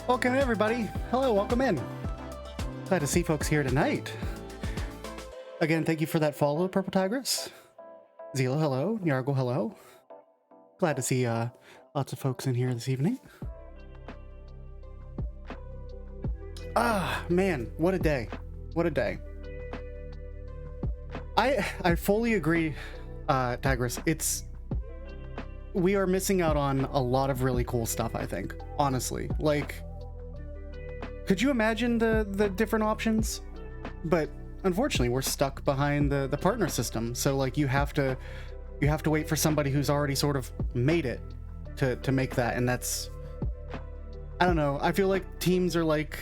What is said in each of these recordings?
Welcome everybody. Hello, welcome in. Glad to see folks here tonight. Again, thank you for that follow, Purple Tigress. Zila, hello. Yargle, hello. Glad to see lots of folks in here this evening. Ah, man, what a day. What a day. I fully agree, Tigress. We are missing out on a lot of really cool stuff, I think. Honestly. Like, could you imagine the different options? But unfortunately, we're stuck behind the partner system. So like you have to wait for somebody who's already sort of made it to make that, and that's, I don't know. I feel like teams are like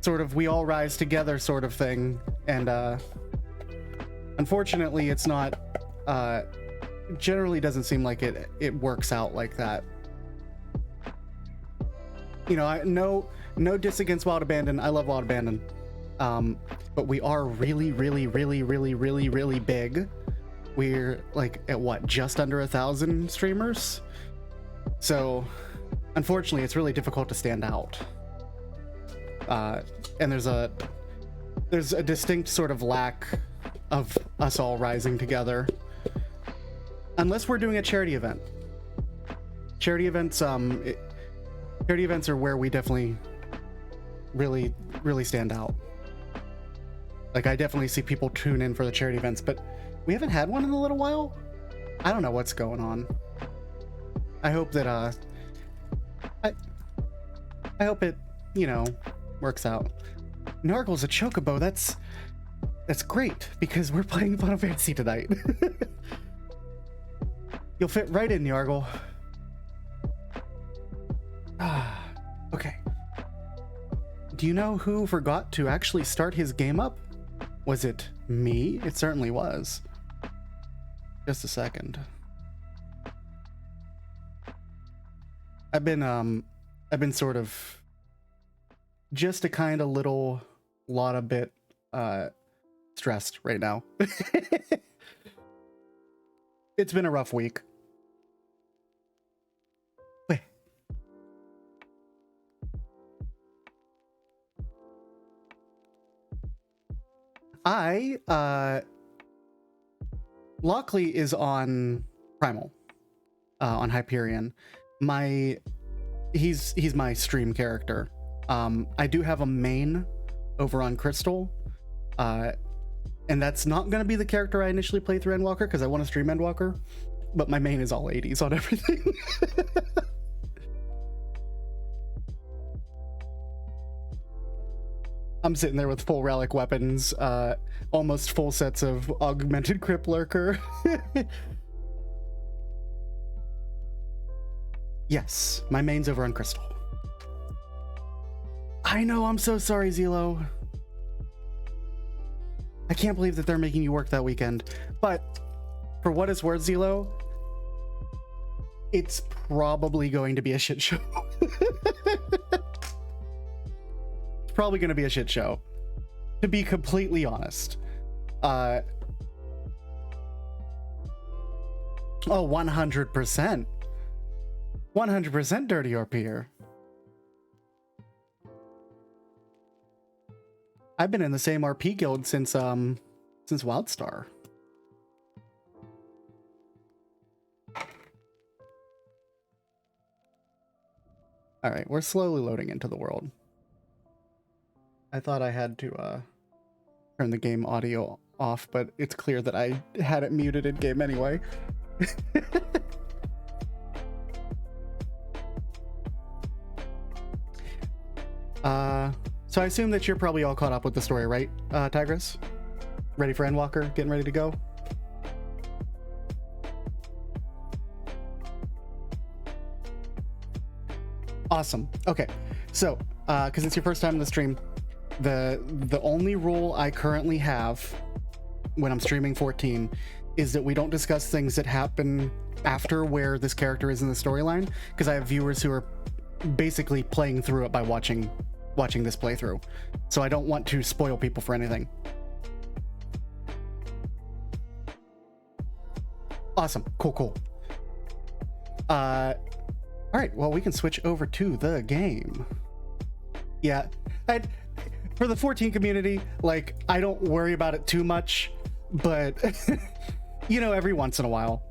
sort of we all rise together sort of thing, and unfortunately it's not generally doesn't seem like it works out like that. You know, no diss against Wild Abandon. I love Wild Abandon. But we are really big. We're like at what, just under 1,000 streamers? So unfortunately it's really difficult to stand out. And there's a distinct sort of lack of us all rising together. Unless we're doing a charity event. Charity events are where we definitely really stand out. Like, I definitely see people tune in for the charity events, but we haven't had one in a little while. I don't know what's going on. I hope that I hope it, you know, works out. Nargle's a chocobo. That's great, because we're playing Final Fantasy tonight. You'll fit right in, Yargle. Okay. Do you know who forgot to actually start his game up? Was it me? It certainly was. Just a second. I've been sort of just a kind of lot a bit stressed right now. It's been a rough week. Wait. Lockely is on Primal, on Hyperion. He's my stream character. I do have a main over on Crystal, and that's not going to be the character I initially play through Endwalker, because I want to stream Endwalker, but my main is all 80s on everything. I'm sitting there with full relic weapons, almost full sets of augmented Crypt Lurker. Yes, my main's over on Crystal. I know, I'm so sorry, Zelo. I can't believe that they're making you work that weekend. But for what it's worth, Zelo, it's probably going to be a shit show. It's probably going to be a shit show, to be completely honest. Oh, 100%. 100% Dirty RP here. I've been in the same RP guild since WildStar. All right, we're slowly loading into the world. I thought I had to turn the game audio off, but it's clear that I had it muted in game anyway. So I assume that you're probably all caught up with the story, right, Tigress? Ready for Endwalker? Getting ready to go? Awesome. Okay, so because it's your first time in the stream, the only rule I currently have when I'm streaming 14 is that we don't discuss things that happen after where this character is in the storyline, because I have viewers who are basically playing through it by watching this playthrough, so I don't want to spoil people for anything. Awesome. Cool. All right, well, we can switch over to the game. Yeah, for the 14 community, like, I don't worry about it too much, but you know, every once in a while,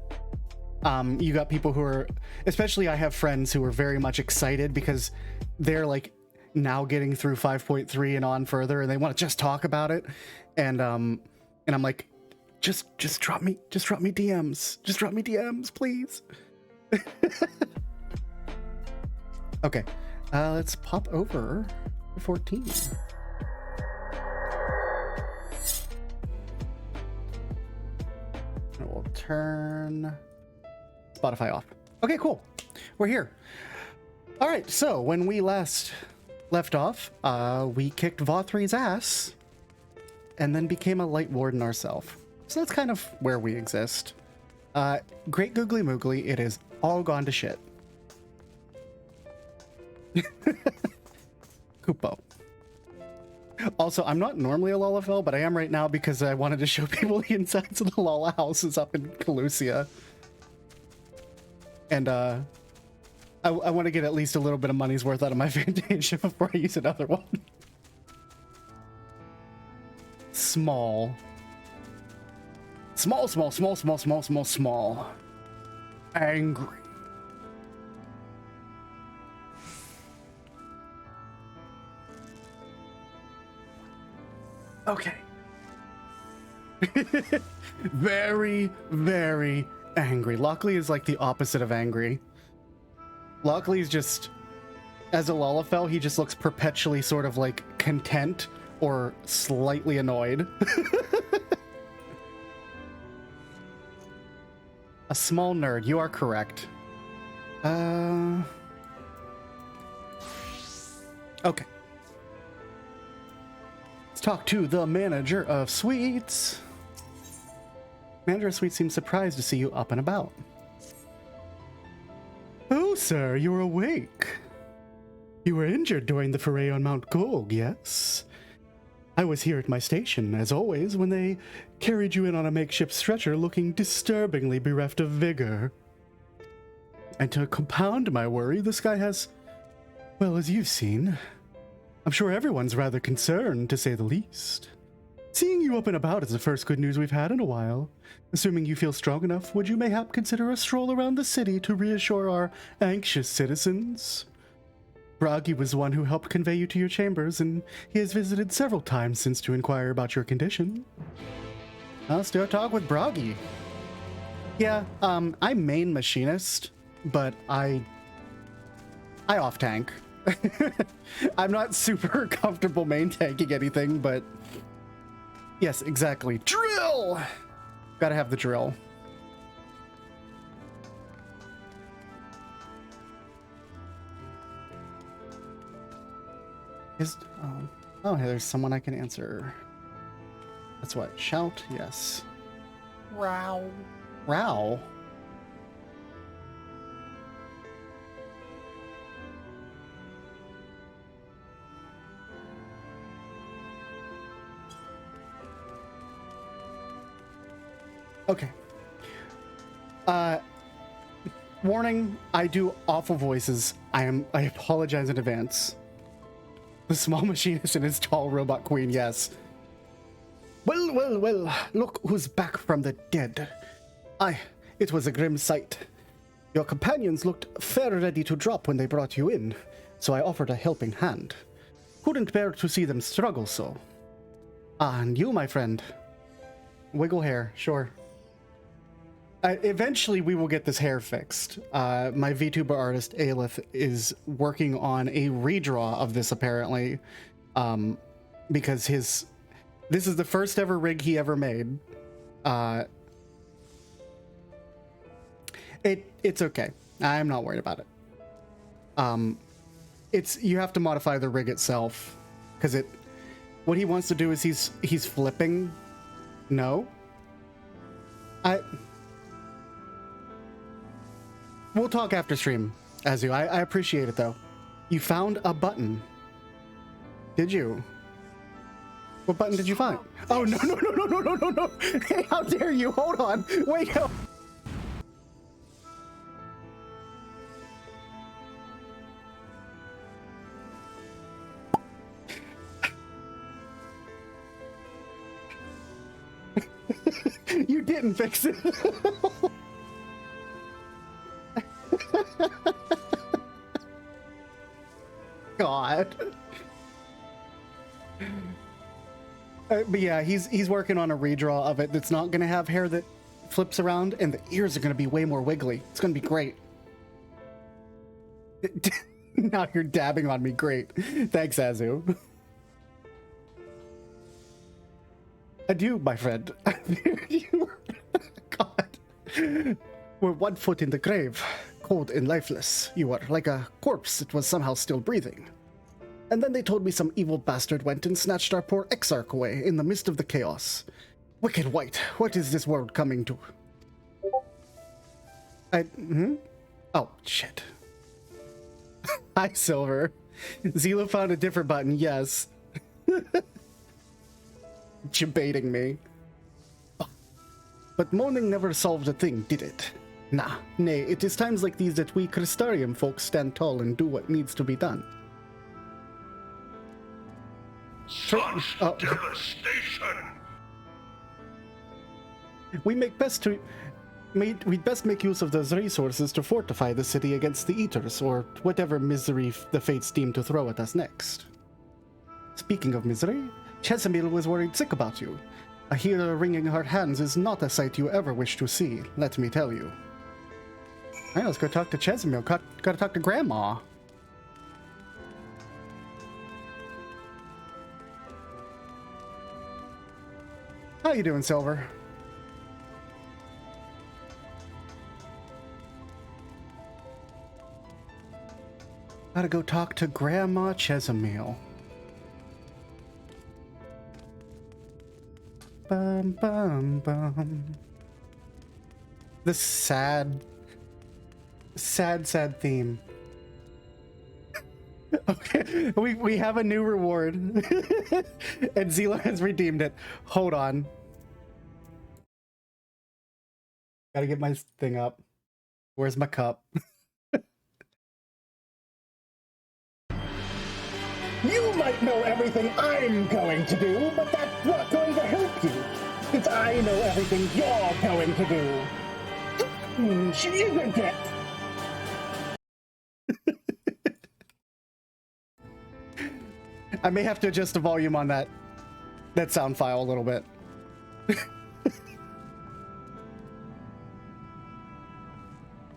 you got people who are, especially I have friends who are very much excited because they're like now getting through 5.3 and on further, and they want to just talk about it, and I'm like, just drop me DMs, please. Okay, let's pop over to 14. And we'll turn Spotify off. Okay, cool. We're here. All right, so when we last left off, we kicked Vothri's ass and then became a light warden ourselves. So that's kind of where we exist. Great googly moogly, it is all gone to shit. Kupo. Also, I'm not normally a Lullafell, but I am right now because I wanted to show people the insides of the Lala houses up in Calusia. And I want to get at least a little bit of money's worth out of my Fantasia before I use another one. Small. Angry. Okay. Very, very angry. Lockely is like the opposite of angry. Lockly is just, as a Lullafell, he just looks perpetually sort of like content or slightly annoyed. A small nerd, you are correct. Okay. Let's talk to the manager of suites. Manager of suites seems surprised to see you up and about. Oh, sir, you're awake. You were injured during the foray on Mount Gog, yes? I was here at my station, as always, when they carried you in on a makeshift stretcher looking disturbingly bereft of vigor. And to compound my worry, this guy has, well, as you've seen, I'm sure everyone's rather concerned, to say the least. Seeing you up and about is the first good news we've had in a while. Assuming you feel strong enough, would you mayhap consider a stroll around the city to reassure our anxious citizens? Bragi was the one who helped convey you to your chambers, and he has visited several times since to inquire about your condition. I'll still talk with Bragi. Yeah, I'm main machinist, but I off tank. I'm not super comfortable main tanking anything, but yes, exactly. Drill! Gotta have the drill. Oh, hey, there's someone I can answer. That's what? Shout? Yes. Row. Row? Okay. Warning, I do awful voices. I apologize in advance. The small machinist and his tall robot queen, yes. Well, look who's back from the dead. It was a grim sight. Your companions looked fair ready to drop when they brought you in, so I offered a helping hand. Couldn't bear to see them struggle so. And you, my friend. Wiggle hair, sure. Eventually we will get this hair fixed. My VTuber artist, Aelith, is working on a redraw of this apparently, because this is the first ever rig he ever made. It's okay. I'm not worried about it. You have to modify the rig itself, because what he wants to do is he's flipping. No. We'll talk after stream, Azu. I appreciate it, though. You found a button. Did you? What button did you find? Oh, no. Hey, how dare you? Hold on. Wait up. didn't fix it. God. But yeah, he's working on a redraw of it that's not gonna have hair that flips around, and the ears are gonna be way more wiggly. It's gonna be great. Now you're dabbing on me. Great. Thanks, Azu. Adieu, my friend. God. We're 1 foot in the grave, cold and lifeless. You are like a corpse that was somehow still breathing. And then they told me some evil bastard went and snatched our poor Exarch away in the midst of the chaos. Wicked White, what is this world coming to? Oh, shit. Hi, Silver. Zila found a different button, yes. You're baiting me. Oh. But moaning never solved a thing, did it? Nah, nay, it is times like these that we Crystarium folks stand tall and do what needs to be done. Such devastation! We'd best make use of those resources to fortify the city against the Eaters, or whatever misery the fates deem to throw at us next. Speaking of misery, Chesamil was worried sick about you. A healer wringing her hands is not a sight you ever wish to see, let me tell you. Alright, let's go talk to Chesamil. Gotta talk to Grandma. How you doing, Silver? Gotta go talk to Grandma Chesamil. Bum, bum, bum. The sad theme. Okay, we have a new reward. And Zila has redeemed it. Hold on. Gotta get my thing up. Where's my cup? You might know everything I'm going to do, but that's not going to help you, since I know everything you're going to do. She isn't it? I may have to adjust the volume on that sound file a little bit.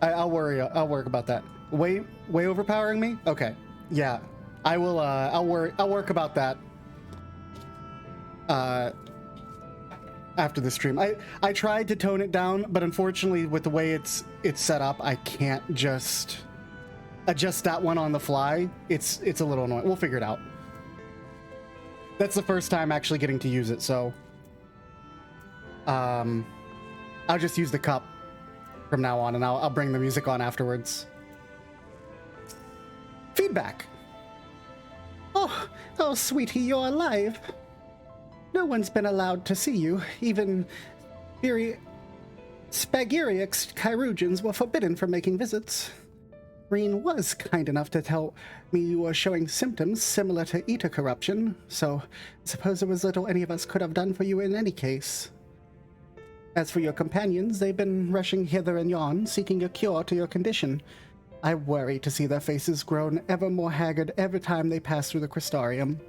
I'll work about that. Way overpowering me? Okay. Yeah. I will I'll work about that after the stream. I tried to tone it down, but unfortunately with the way it's set up, I can't just adjust that one on the fly. It's a little annoying. We'll figure it out. That's the first time actually getting to use it, so I'll just use the cup from now on, and I'll bring the music on afterwards. Feedback. Oh, sweetie, you're alive. No one's been allowed to see you. Even Spagiriax Chirurgeons were forbidden from making visits. Reen was kind enough to tell me you were showing symptoms similar to Eta corruption, so I suppose there was little any of us could have done for you in any case. As for your companions, they've been rushing hither and yon, seeking a cure to your condition. I worry to see their faces grown ever more haggard every time they pass through the Crystarium.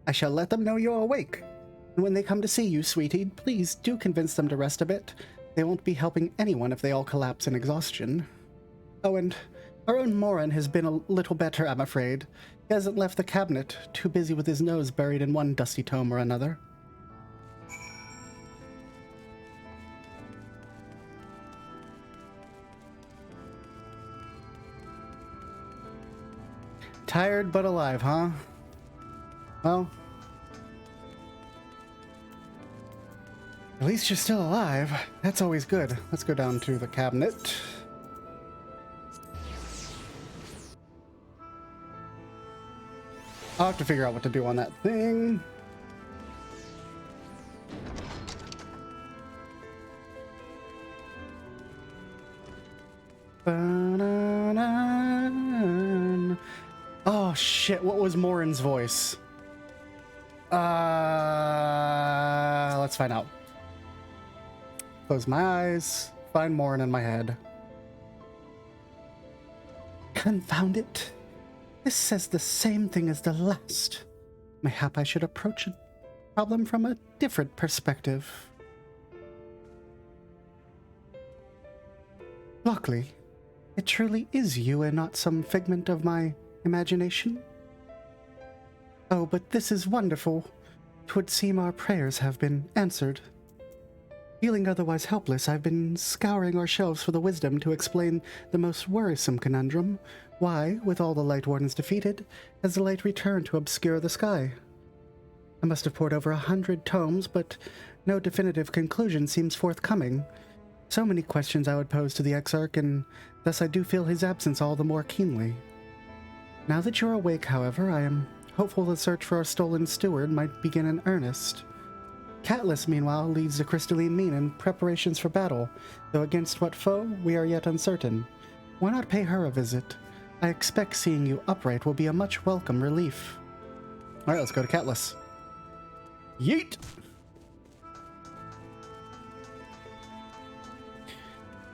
I shall let them know you're awake. And when they come to see you, sweetie, please do convince them to rest a bit. They won't be helping anyone if they all collapse in exhaustion. Oh, and our own Morin has been a little better, I'm afraid. He hasn't left the cabinet, too busy with his nose buried in one dusty tome or another. Tired but alive, huh? Well, at least you're still alive. That's always good. Let's go down to the cabinet. I'll have to figure out what to do on that thing. Oh shit, what was Morin's voice? Let's find out. Close my eyes. Find Morin in my head. Confound it. This says the same thing as the last. Mayhap I should approach a problem from a different perspective. Lockely, it truly is you and not some figment of my imagination. Oh, but this is wonderful. 'Twould seem our prayers have been answered. Feeling otherwise helpless, I've been scouring our shelves for the wisdom to explain the most worrisome conundrum. Why, with all the Light Wardens defeated, has the light returned to obscure the sky? I must have poured over 100 tomes, but no definitive conclusion seems forthcoming. So many questions I would pose to the Exarch, and thus I do feel his absence all the more keenly. Now that you're awake, however, I am hopeful the search for our stolen steward might begin in earnest. Catelys, meanwhile, leads the crystalline mean in preparations for battle, though against what foe, we are yet uncertain. Why not pay her a visit? I expect seeing you upright will be a much welcome relief. Alright, let's go to Catelys. Yeet!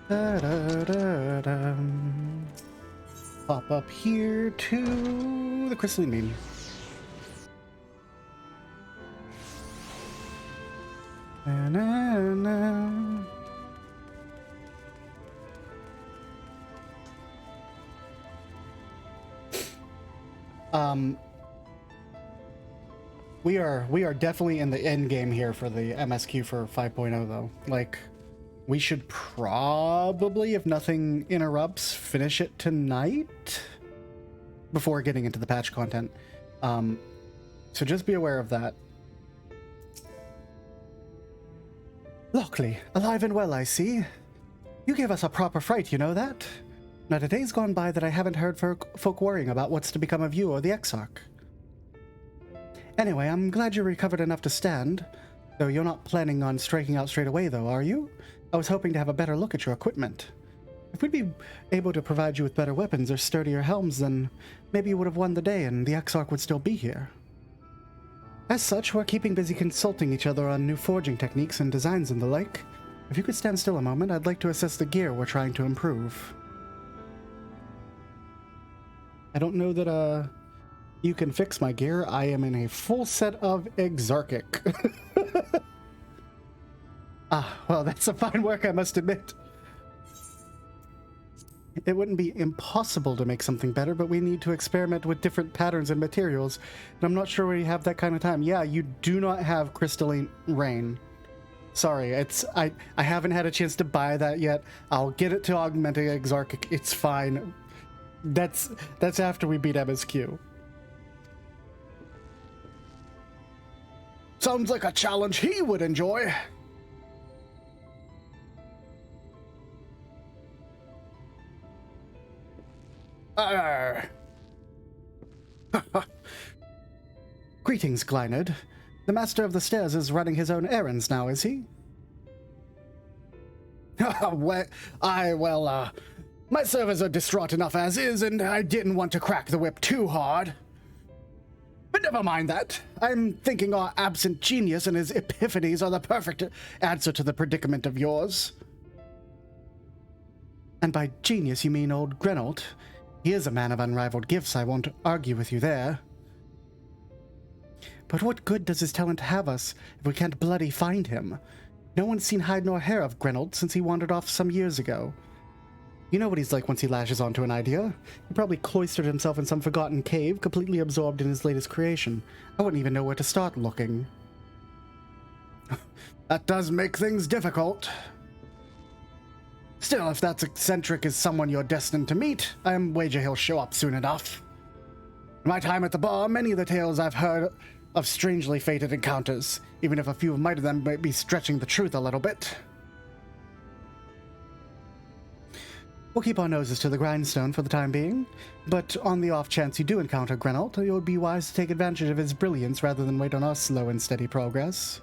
Da-da-da-da. Pop up here to the crystalline mean. Na-na-na. We are definitely in the end game here for the MSQ for 5.0 though. Like, we should probably, if nothing interrupts, finish it tonight before getting into the patch content. So just be aware of that. Lockely, alive and well, I see. You gave us a proper fright, you know that? Not a day's gone by that I haven't heard folk worrying about what's to become of you or the Exarch. Anyway, I'm glad you recovered enough to stand. Though you're not planning on striking out straight away, though, are you? I was hoping to have a better look at your equipment. If we'd be able to provide you with better weapons or sturdier helms, then maybe you would have won the day and the Exarch would still be here. As such, we're keeping busy consulting each other on new forging techniques and designs and the like. If you could stand still a moment, I'd like to assess the gear we're trying to improve. I don't know that, you can fix my gear. I am in a full set of Exarchic. Well, that's a fine work, I must admit. It wouldn't be impossible to make something better, but we need to experiment with different patterns and materials, and I'm not sure we have that kind of time. Yeah, you do not have Crystalline Rain. Sorry, I haven't had a chance to buy that yet. I'll get it to Augmenting Exarchic. It's fine. That's after we beat MSQ. Sounds like a challenge he would enjoy. Greetings, Glynard. The Master of the Stairs is running his own errands now, is he? My servers are distraught enough as is, and I didn't want to crack the whip too hard. But never mind that. I'm thinking our absent genius and his epiphanies are the perfect answer to the predicament of yours. And by genius you mean old Grenold. He is a man of unrivaled gifts, I won't argue with you there. But what good does his talent have us if we can't bloody find him? No one's seen hide nor hair of Grenold since he wandered off some years ago. You know what he's like once he lashes onto an idea. He probably cloistered himself in some forgotten cave, completely absorbed in his latest creation. I wouldn't even know where to start looking. That does make things difficult. Still, if that eccentric is someone you're destined to meet, I wager he'll show up soon enough. In my time at the bar, many of the tales I've heard of strangely fated encounters, even if a few of them might be stretching the truth a little bit. We'll keep our noses to the grindstone for the time being, but on the off chance you do encounter Grenold, it would be wise to take advantage of his brilliance rather than wait on our slow and steady progress.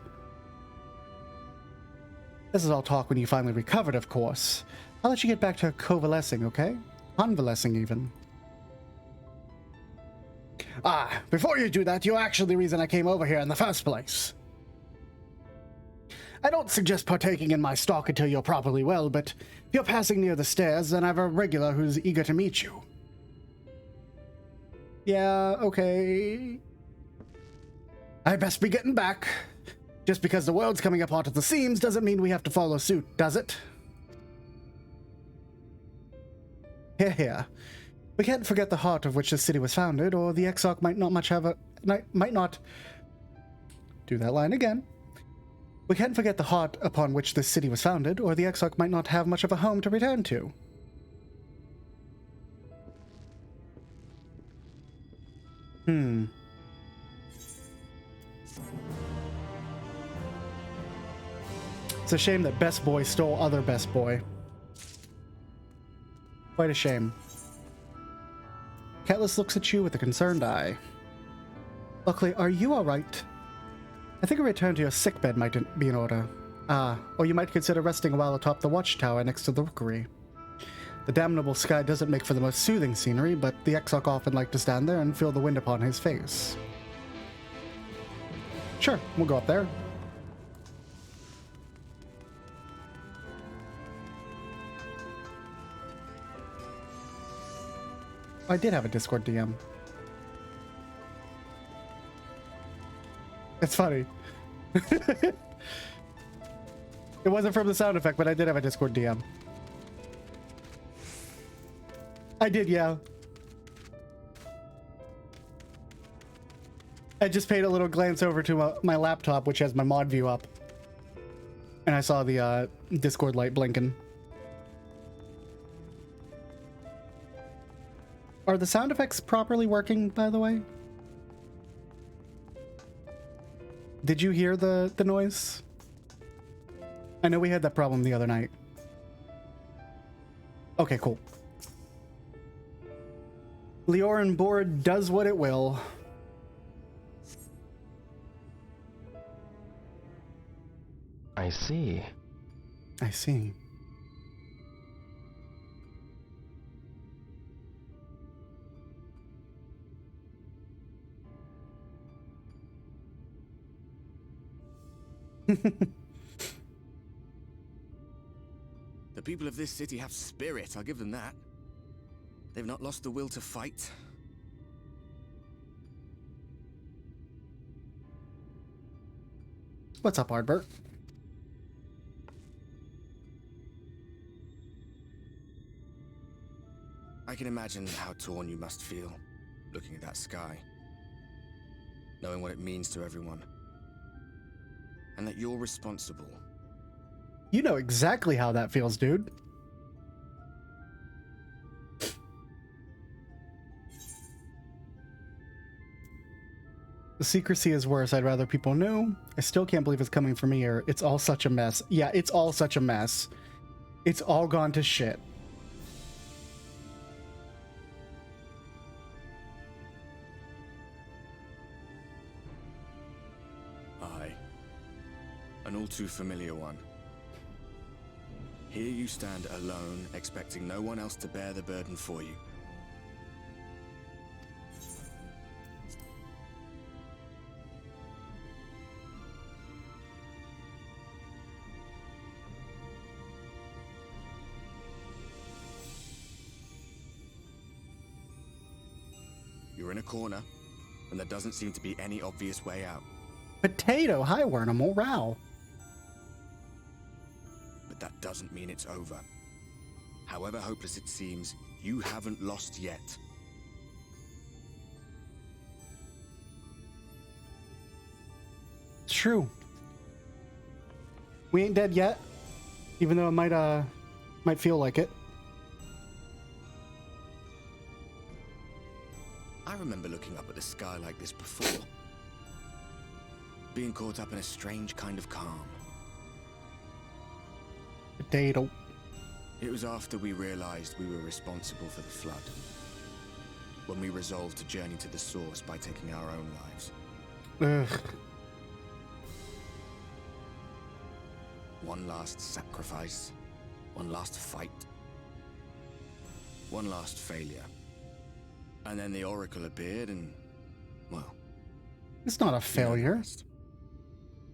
This is all talk when you finally recovered, of course. I'll let you get back to convalescing, okay? Convalescing, even. Before you do that, you're actually the reason I came over here in the first place. I don't suggest partaking in my stock until you're properly well, but if you're passing near the stairs, then I have a regular who's eager to meet you. Yeah, okay. I best be getting back. Just because the world's coming apart at the seams doesn't mean we have to follow suit, does it? Here. We can't forget the heart of which this city was founded, or the Exarch might not do that line again. We can't forget the heart upon which this city was founded, or the Exarch might not have much of a home to return to. It's a shame that Best Boy stole other Best Boy. Quite a shame. Catelys looks at you with a concerned eye. Lockely, are you alright? I think a return to your sickbed might be in order. Or you might consider resting a while atop the Watchtower next to the rookery. The damnable sky doesn't make for the most soothing scenery, but the Exarch often like to stand there and feel the wind upon his face. Sure, we'll go up there. I did have a Discord DM. It's funny. It wasn't from the sound effect, but I did have a Discord DM. I did, yeah. I just paid a little glance over to my laptop, which has my mod view up. And I saw the Discord light blinking. Are the sound effects properly working, by the way? Did you hear the noise? I know we had that problem the other night. Okay, cool. Leorin board does what it will. I see. I see. The people of this city have spirit, I'll give them that. They've not lost the will to fight. What's up, Ardbert? I can imagine how torn you must feel, looking at that sky. Knowing what it means to everyone. And that you're responsible. You know exactly how that feels, dude. The secrecy is worse. I'd rather people knew. I still can't believe it's coming from here. It's all such a mess. Yeah, it's all such a mess. It's all gone to shit. Aye. An all too familiar one. Here you stand alone, expecting no one else to bear the burden for you. You're in a corner, and there doesn't seem to be any obvious way out. Potato, hi Wernher, morale. But that doesn't mean it's over. However hopeless it seems, you haven't lost yet. It's true. We ain't dead yet, even though it might feel like it. I remember looking up at the sky like this before. Being caught up in a strange kind of calm. Potato. It was after we realized we were responsible for the flood. When we resolved to journey to the source by taking our own lives. Ugh. One last sacrifice. One last fight. One last failure. And then the Oracle appeared and, well... It's not a failure.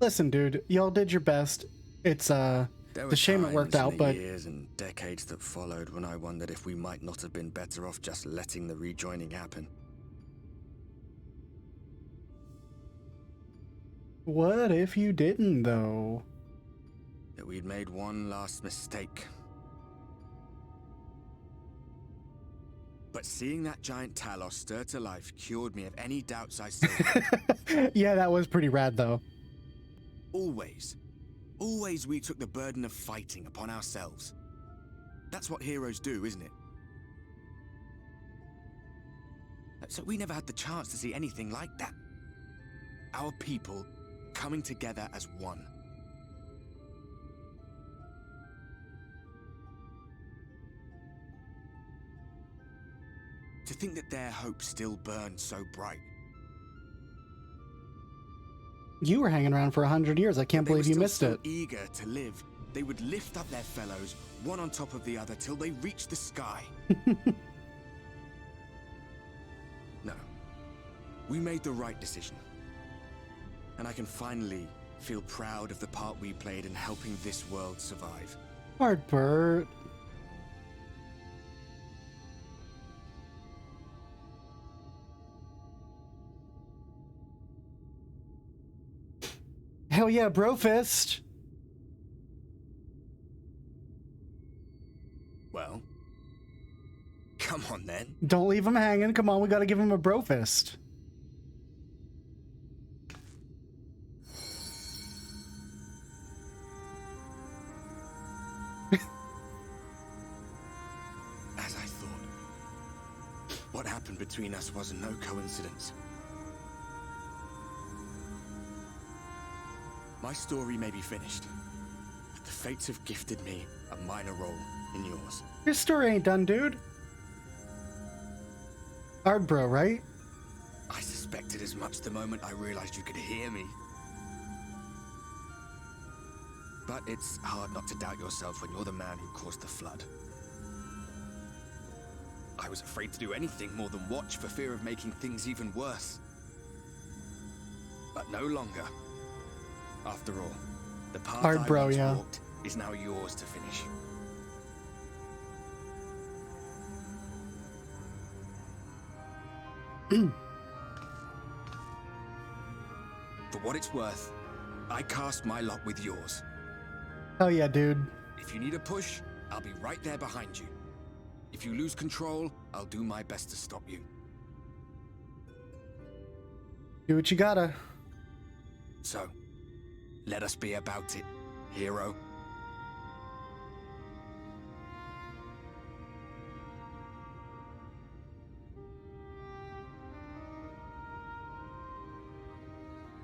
Listen, dude, y'all did your best. It's There a were shame it worked times in out, the but years and decades that followed when I wondered if we might not have been better off just letting the rejoining happen. what if you didn't, though? That we'd made one last mistake. But seeing that giant Talos stir to life cured me of any doubts I still had. Yeah, that was pretty rad, though. Always we took the burden of fighting upon ourselves. That's what heroes do, isn't it? So we never had the chance to see anything like that. Our people coming together as one. To think that their hope still burns so bright. You were hanging around for 100 years. I can't believe you missed it. They were still so eager to live. They would lift up their fellows, one on top of the other, till they reached the sky. No. We made the right decision. And I can finally feel proud of the part we played in helping this world survive. Heartburt. Hell yeah, Brofist. Well, come on then. Don't leave him hanging. Come on, we gotta give him a Brofist. As I thought. What happened between us was no coincidence. My story may be finished, but the fates have gifted me a minor role in yours. Your story ain't done, dude. Hard bro, right? I suspected as much the moment I realized you could hear me. But it's hard not to doubt yourself when you're the man who caused the flood. I was afraid to do anything more than watch for fear of making things even worse. But no longer. After all, the path Hard I bro, once yeah. walked is now yours to finish. For what it's worth, I cast my lot with yours. Hell yeah, dude. If you need a push, I'll be right there behind you. If you lose control, I'll do my best to stop you. Do what you gotta. So, let us be about it, hero.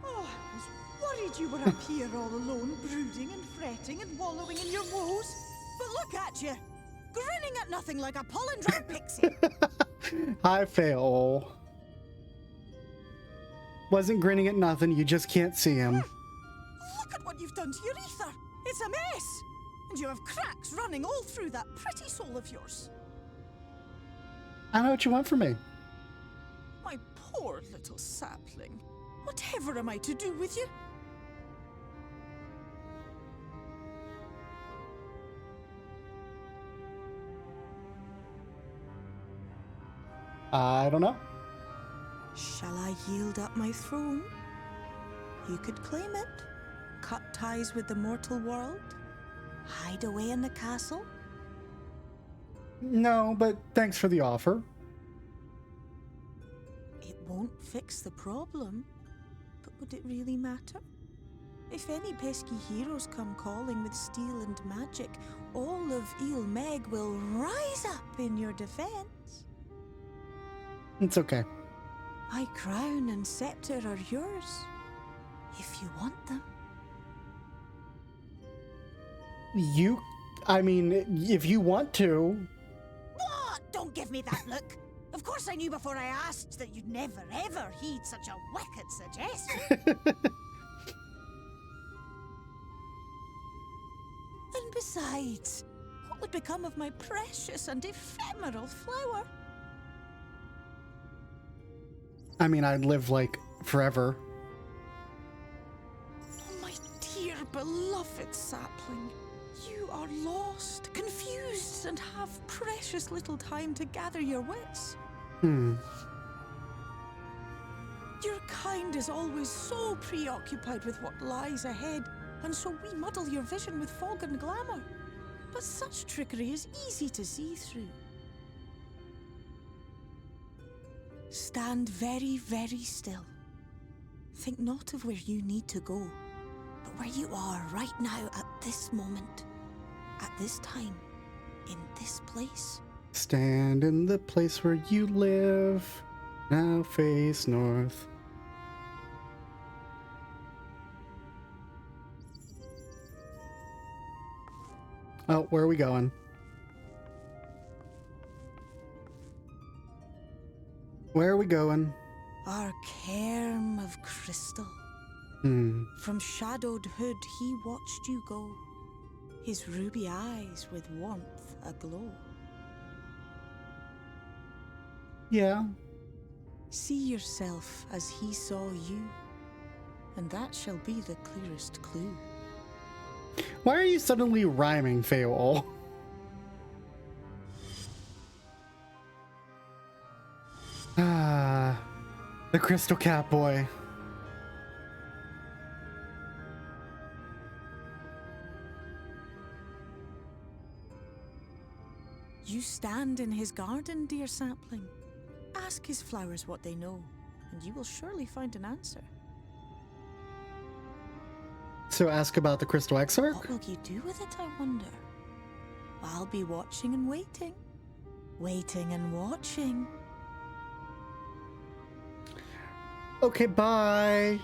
Oh, I was worried you were up here all alone, brooding and fretting and wallowing in your woes. But look at you, grinning at nothing like a pollen-dried pixie. I fail. Wasn't grinning at nothing, you just can't see him. Look at what you've done to your ether. It's a mess. And you have cracks running all through that pretty soul of yours. I know what you want from me. My poor little sapling. Whatever am I to do with you? I don't know. Shall I yield up my throne? You could claim it, cut ties with the mortal world, hide away in the castle. No, but thanks for the offer. It won't fix the problem, but would it really matter? If any pesky heroes come calling with steel and magic, all of Il Meg will rise up in your defense. It's okay. My crown and scepter are yours, if you want them. I mean, if you want to. What? Don't give me that look. Of course I knew before I asked that you'd never ever heed such a wicked suggestion. And besides, what would become of my precious and ephemeral flower? I mean, I'd live like forever. Oh, my dear beloved sapling. You are lost, confused, and have precious little time to gather your wits. Your kind is always so preoccupied with what lies ahead, and so we muddle your vision with fog and glamour. But such trickery is easy to see through. Stand very, very still. Think not of where you need to go, but where you are right now at this moment, at this time, in this place. Stand in the place where you live, now face north. Oh, where are we going? Where are we going? Our cairn of crystal. From shadowed hood he watched you go, his ruby eyes with warmth aglow. Yeah. See yourself as he saw you, and that shall be the clearest clue. Why are you suddenly rhyming, Feol? Ah, the Crystal Cat Boy. You stand in his garden, dear sapling. Ask his flowers what they know, and you will surely find an answer. So ask about the Crystal Exarch? What will you do with it, I wonder? I'll be watching and waiting. Waiting and watching. Okay, bye.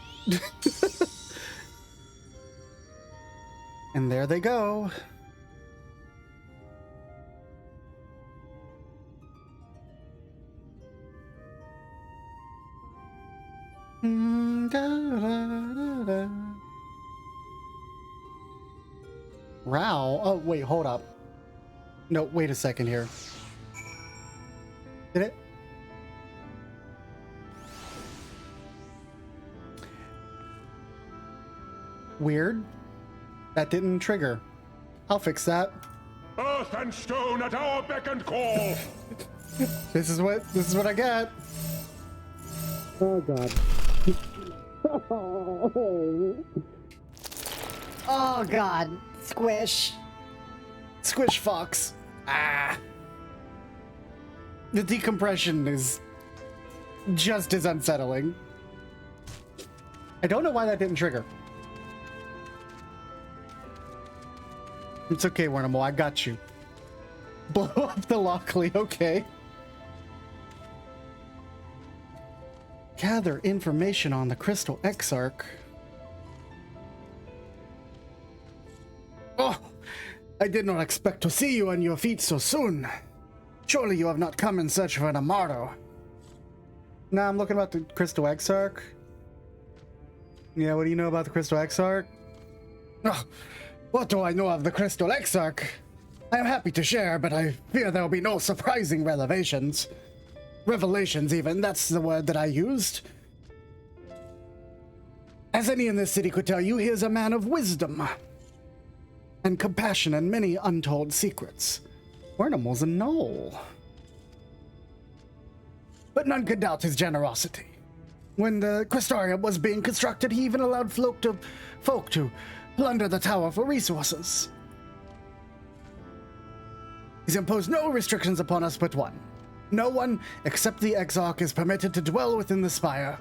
And there they go. Row? Oh, wait, hold up. No, wait a second here. Did it? Weird. That didn't trigger. I'll fix that. Earth and stone at our beck and call. This is what I got. Oh god. Oh god. Squish. Squish Fox. Ah. The decompression is just as unsettling. I don't know why that didn't trigger. It's okay, Wernher, I got you. Blow up the Lockely, okay. Gather information on the Crystal Exarch. Oh, I did not expect to see you on your feet so soon. Surely you have not come in search of an Amaro. Nah, I'm looking about the Crystal Exarch. Yeah, what do you know about the Crystal Exarch? Oh, what do I know of the Crystal Exarch? I am happy to share, but I fear there will be no surprising revelations. Revelations, even, that's the word that I used. As any in this city could tell you, he is a man of wisdom and compassion and many untold secrets. Wernher's a knoll. But none could doubt his generosity. When the Crystarium was being constructed, he even allowed folk to plunder the tower for resources. He's imposed no restrictions upon us but one. No one, except the Exarch, is permitted to dwell within the spire.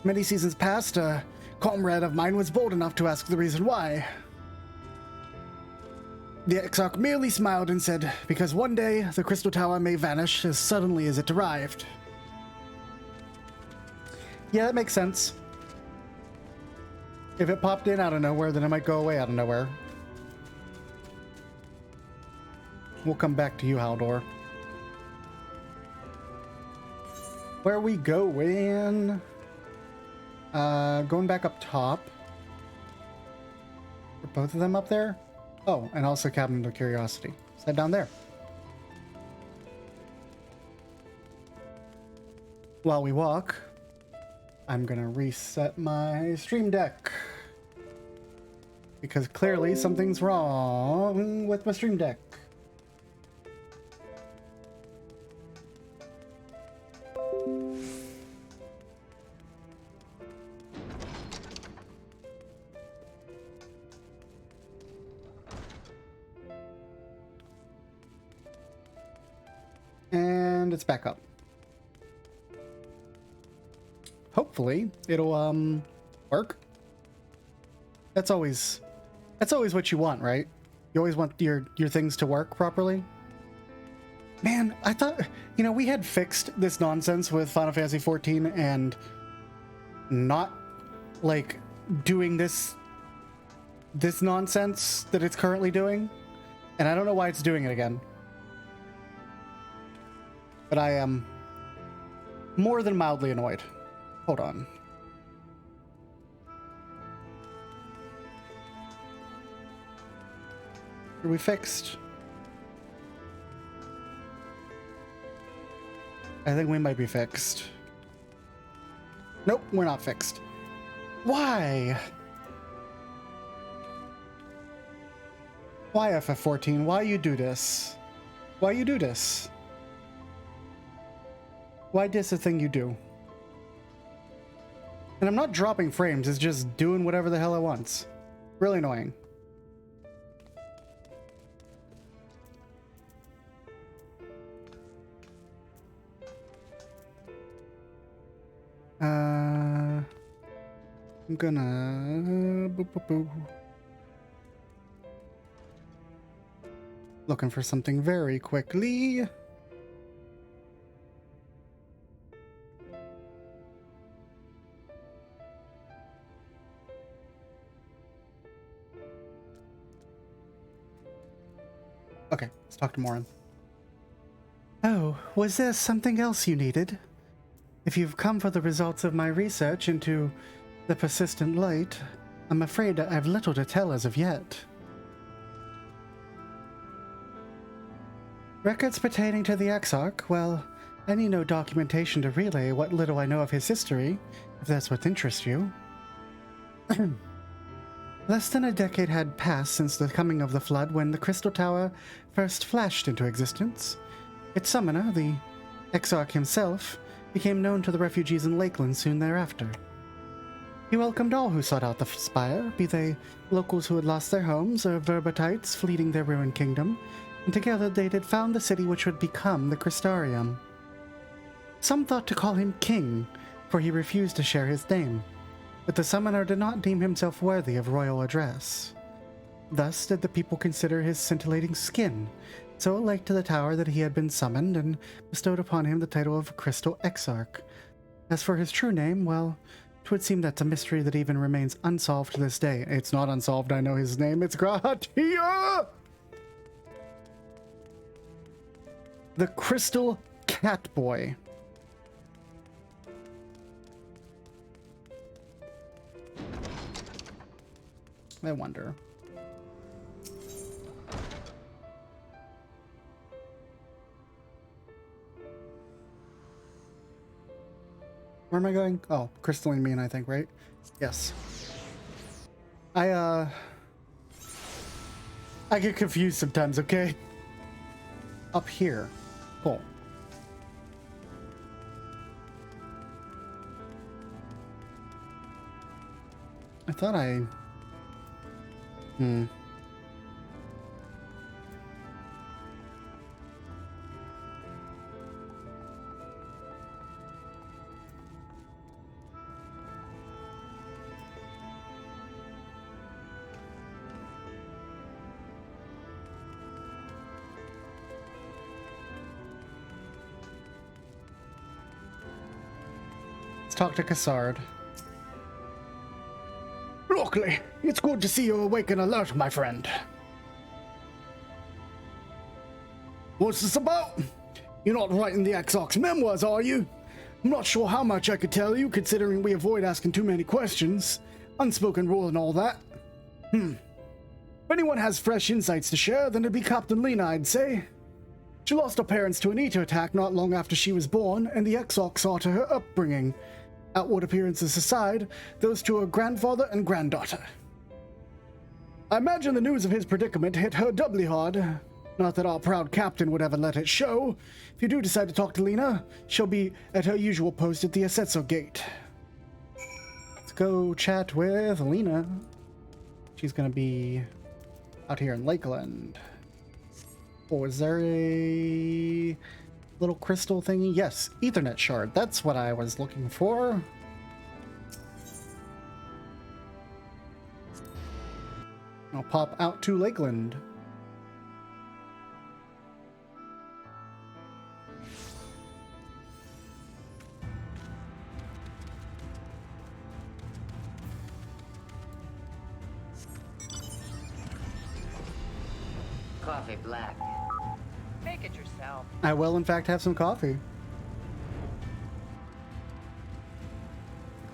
Many seasons past, a comrade of mine was bold enough to ask the reason why. The Exarch merely smiled and said, because one day the Crystal Tower may vanish as suddenly as it arrived. Yeah, that makes sense. If it popped in out of nowhere, then it might go away out of nowhere. We'll come back to you, Haldor. Where are we going? Going back up top. Are both of them up there? Oh, and also Cabinet of Curiosity. Is that down there? While we walk, I'm gonna reset my stream deck. because clearly something's wrong with my stream deck. And it's back up. Hopefully it'll work. That's always what you want, right? You always want your things to work properly. Man, I thought, you know, we had fixed this nonsense with Final Fantasy XIV and not like doing this nonsense that it's currently doing, and I don't know why it's doing it again. But I am more than mildly annoyed. Hold on. Are we fixed? I think we might be fixed. Nope, we're not fixed. Why? Why FF14? Why you do this? Why you do this? Why this a thing you do? And I'm not dropping frames, it's just doing whatever the hell it wants. Really annoying. I'm gonna... Looking for something very quickly. Okay, let's talk to Morin. Oh, was there something else you needed? If you've come for the results of my research into the persistent light, I'm afraid I've little to tell as of yet. Records pertaining to the Exarch, well, I need no documentation to relay what little I know of his history, if that's what interests you. Less than a decade had passed since the coming of the Flood when the Crystal Tower first flashed into existence. Its summoner, the Exarch himself, became known to the refugees in Lakeland soon thereafter. He welcomed all who sought out the spire, be they locals who had lost their homes or Verbatites fleeing their ruined kingdom, and together they had found the city which would become the Crystarium. Some thought to call him King, for he refused to share his name, but the summoner did not deem himself worthy of royal address. Thus did the people consider his scintillating skin so alike to the tower that he had been summoned, and bestowed upon him the title of Crystal Exarch. As for his true name, well, 'twould seem that's a mystery that even remains unsolved to this day. It's not unsolved, I know his name, it's Gratia! The Crystal Catboy. I wonder. Where am I going? Oh, crystalline mean, I think, right? Yes. I get confused sometimes, okay? Up here. Cool. I thought I... Let's talk to Cassard. Lockely, it's good to see you awake and alert, my friend. What's this about? You're not writing the Exarch's memoirs, are you? I'm not sure how much I could tell you, considering we avoid asking too many questions. Unspoken rule and all that. If anyone has fresh insights to share, then it'd be Captain Lena, I'd say. She lost her parents to an Eater attack not long after she was born, and the Exarch saw to her upbringing. Outward appearances aside, those two are grandfather and granddaughter. I imagine the news of his predicament hit her doubly hard. Not that our proud captain would ever let it show. If you do decide to talk to Lena, she'll be at her usual post at the Asetso gate. Let's go chat with Lena. She's gonna be out here in Lakeland. Oh, is there a little crystal thingy? Yes, Ethernet shard. That's what I was looking for. I'll pop out to Lakeland. Coffee black. Make it yourself. I will, in fact, have some coffee.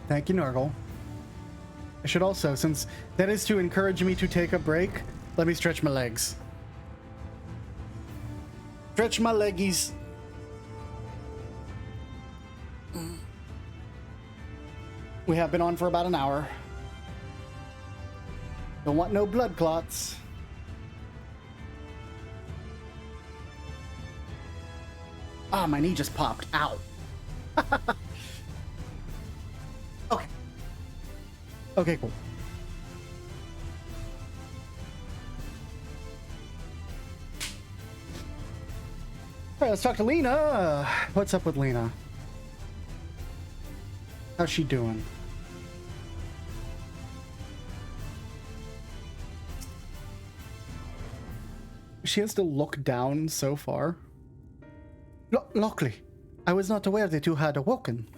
Thank you, Nurgle. I should also, since that is to encourage me to take a break, let me stretch my legs. Stretch my leggies. We have been on for about an hour. Don't want no blood clots. Ah, my knee just popped. Ow. Okay. Okay, cool. All right, let's talk to Lena. What's up with Lena? How's she doing? She has to look down so far. Lockely, I was not aware that you had awoken.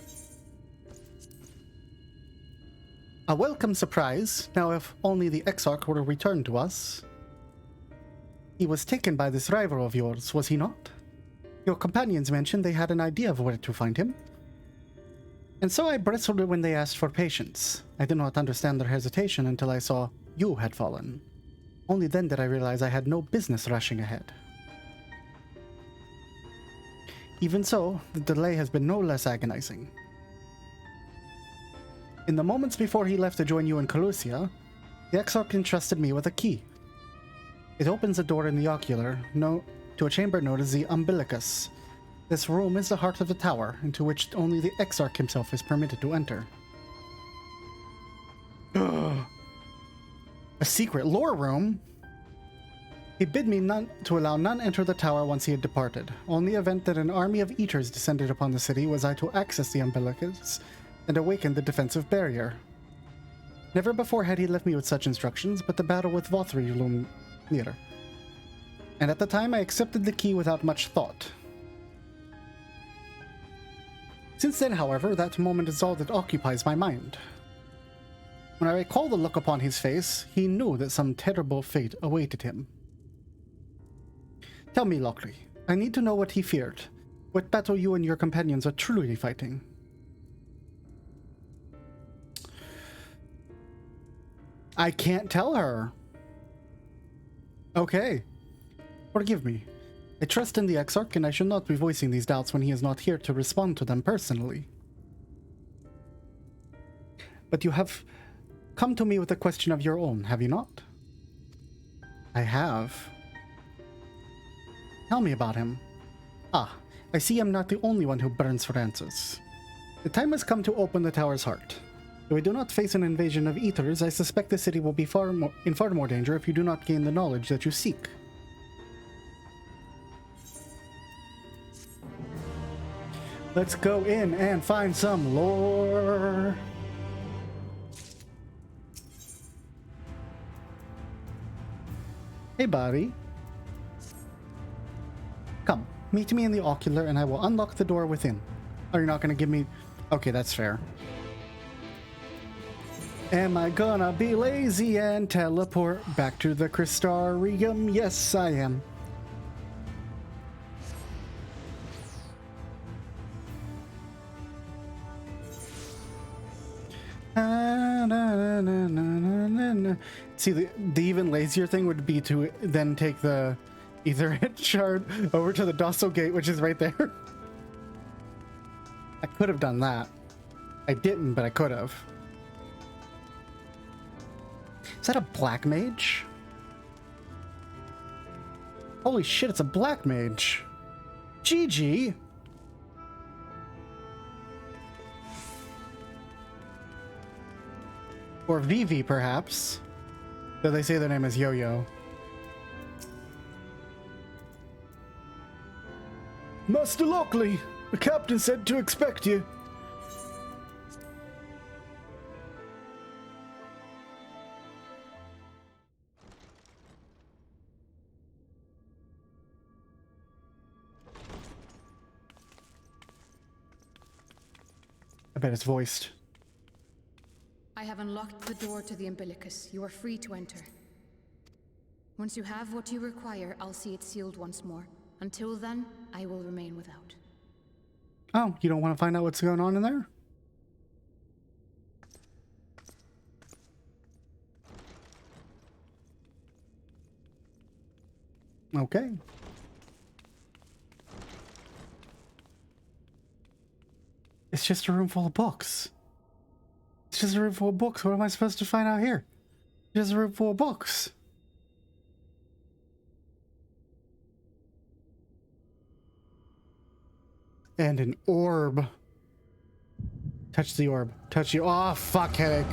A welcome surprise. Now, if only the Exarch were returned to us. He was taken by this rival of yours, was he not? Your companions mentioned they had an idea of where to find him. And so I bristled when they asked for patience. I did not understand their hesitation until I saw you had fallen. Only then did I realize I had no business rushing ahead. Even so, the delay has been no less agonizing. In the moments before he left to join you in Colusia, the Exarch entrusted me with a key. It opens a door in the ocular, to a chamber known as the Umbilicus. This room is the heart of the tower, into which only the Exarch himself is permitted to enter. A secret lore room? He bid me to allow none enter the tower once he had departed. On the event that an army of eaters descended upon the city, was I to access the Umbilicus and awaken the defensive barrier. Never before had he left me with such instructions, but the battle with Vothri loomed near. And at the time I accepted the key without much thought. Since then, however, that moment is all that occupies my mind. When I recall the look upon his face, he knew that some terrible fate awaited him. Tell me, Lockely, I need to know what he feared. What battle you and your companions are truly fighting. I can't tell her. Okay. Forgive me. I trust in the Exarch, and I should not be voicing these doubts when he is not here to respond to them personally. But you have come to me with a question of your own, have you not? I have. Tell me about him. Ah, I see I'm not the only one who burns for answers. The time has come to open the tower's heart. If we do not face an invasion of Ethers, I suspect the city will be in far more danger if you do not gain the knowledge that you seek. Let's go in and find some lore. Hey, buddy. Come, meet me in the ocular and I will unlock the door within. Oh, you're not going to give me... Okay, that's fair. Am I gonna be lazy and teleport back to the Crystarium? Yes, I am. See, the even lazier thing would be to then take the Ethernet shard over to the Docile Gate, which is right there. I could have done that. I didn't, but I could have. Is that a black mage? Holy shit, it's a black mage. GG. Or Vivi, perhaps. Though they say their name is Yo-Yo. Master Lockely, the captain said to expect you. I bet it's voiced. I have unlocked the door to the Umbilicus. You are free to enter. Once you have what you require, I'll see it sealed once more. Until then, I will remain without. Oh, you don't want to find out what's going on in there? Okay. It's just a room full of books. It's just a room full of books. What am I supposed to find out here? Just a room full of books. And an orb. Touch the orb. Touch you. Oh, fuck, headache.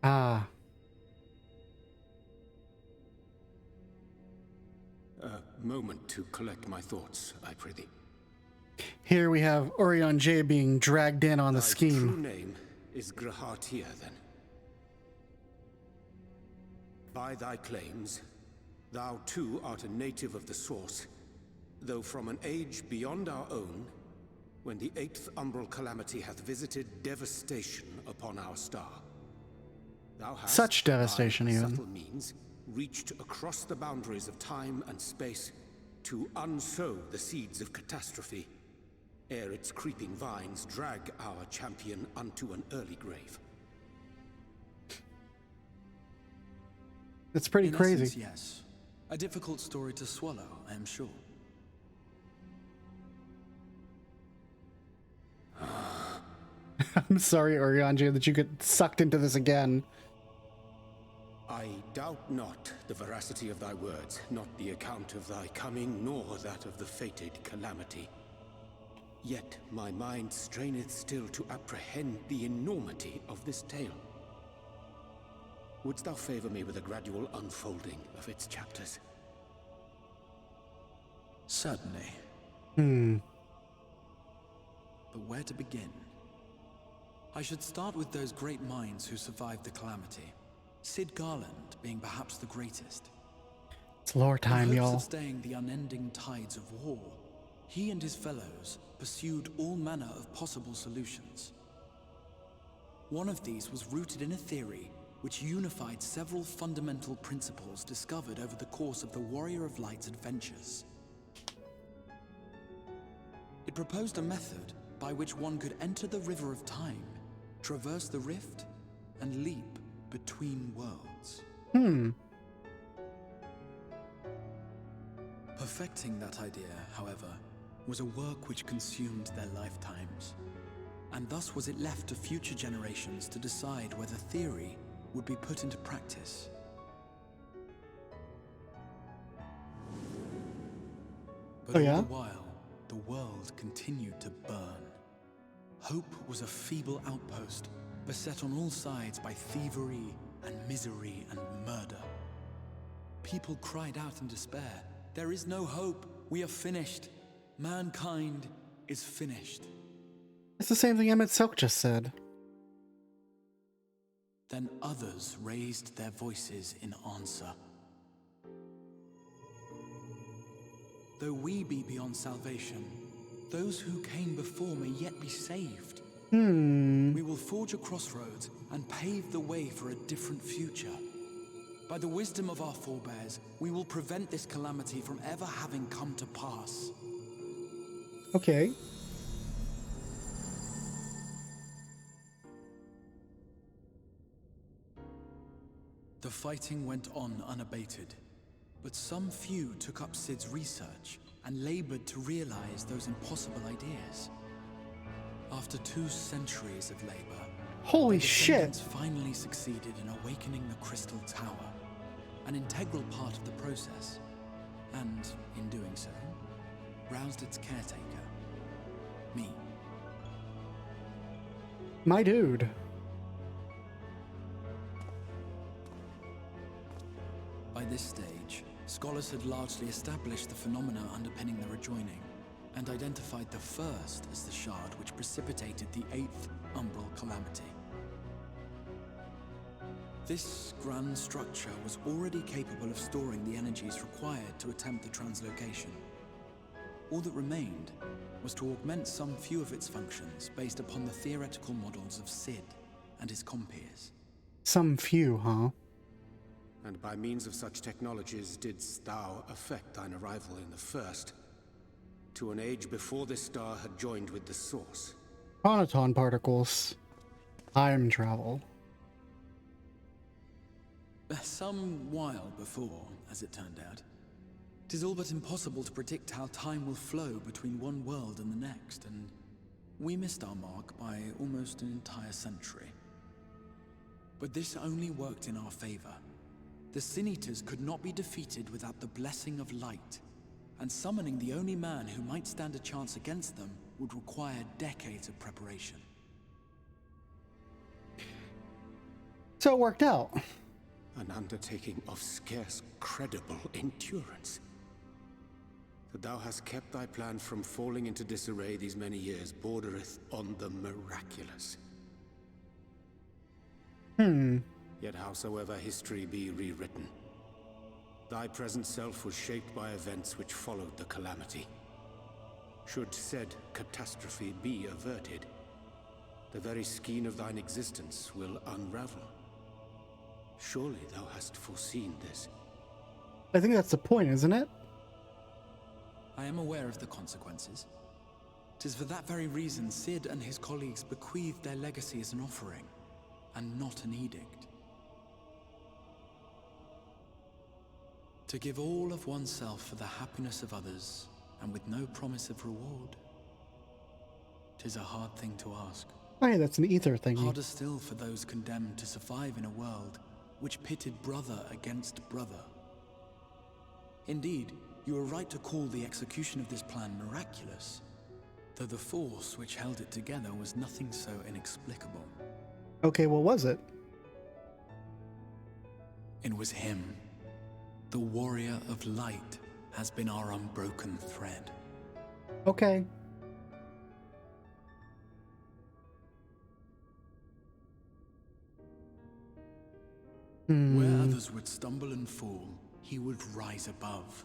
Ah. A moment to collect my thoughts, I prithee. Here we have Orion J being dragged in on the Thy scheme. true name is Grahatia, then. By thy claims, thou too art a native of the Source, though from an age beyond our own, when the 8th umbral calamity hath visited devastation upon our star. Thou hast, Such devastation, by even. subtle means, reached across the boundaries of time and space to unsow the seeds of catastrophe, ere its creeping vines drag our champion unto an early grave. It's pretty In crazy. essence, yes. A difficult story to swallow, I am sure. I'm sorry, Orion J, that you get sucked into this again. I doubt not the veracity of thy words, not the account of thy coming, nor that of the fated calamity. Yet my mind straineth still to apprehend the enormity of this tale. Wouldst thou favor me with a gradual unfolding of its chapters? Certainly. Hmm. But where to begin? I should start with those great minds who survived the calamity. Sid Garland being perhaps the greatest. It's lore time, In hopes y'all. of staying the unending tides of war, he and his fellows pursued all manner of possible solutions. One of these was rooted in a theory which unified several fundamental principles discovered over the course of the Warrior of Light's adventures. It proposed a method by which one could enter the river of time, traverse the rift, and leap between worlds. Perfecting that idea, however, was a work which consumed their lifetimes, and thus was it left to future generations to decide whether theory would be put into practice. But Oh, all yeah? the while, the world continued to burn. Hope was a feeble outpost, beset on all sides by thievery and misery and murder. People cried out in despair, "There is no hope, we are finished. Mankind is finished." It's the same thing Emmett Silk just said. Then others raised their voices in answer. Though we be beyond salvation, those who came before may yet be saved. We will forge a crossroads and pave the way for a different future. By the wisdom of our forebears, we will prevent this calamity from ever having come to pass. Okay. The fighting went on unabated, but some few took up Sid's research and labored to realize those impossible ideas. After 2 centuries of labor, Holy the shit! descendants finally succeeded in awakening the Crystal Tower, an integral part of the process, and, in doing so, roused its caretaker, me. My dude. By this stage, scholars had largely established the phenomena underpinning the rejoining, and identified the first as the shard which precipitated the 8th Umbral Calamity. This grand structure was already capable of storing the energies required to attempt the translocation. All that remained was to augment some few of its functions based upon the theoretical models of Sid and his compeers. Some few, huh? And by means of such technologies didst thou effect thine arrival in the first, to an age before this star had joined with the source. Chronoton particles. Time travel. Some while before, as it turned out. 'Tis all but impossible to predict how time will flow between one world and the next, and we missed our mark by almost an entire century. But this only worked in our favor. The Sin Eaters could not be defeated without the blessing of light, and summoning the only man who might stand a chance against them would require decades of preparation. So it worked out. An undertaking of scarce credible endurance. That thou hast kept thy plan from falling into disarray these many years bordereth on the miraculous. Yet howsoever history be rewritten, thy present self was shaped by events which followed the calamity. Should said catastrophe be averted, the very skein of thine existence will unravel. Surely thou hast foreseen this. I think that's the point, isn't it? I am aware of the consequences. 'Tis for that very reason Sid and his colleagues bequeathed their legacy as an offering, and not an edict. To give all of oneself for the happiness of others, and with no promise of reward. 'Tis a hard thing to ask. Oh, yeah, that's an ether thing. Harder still for those condemned to survive in a world which pitted brother against brother. Indeed, you are right to call the execution of this plan miraculous, though the force which held it together was nothing so inexplicable. Okay, what was it? It was him. The warrior of light has been our unbroken thread. Okay. Where others would stumble and fall, he would rise above.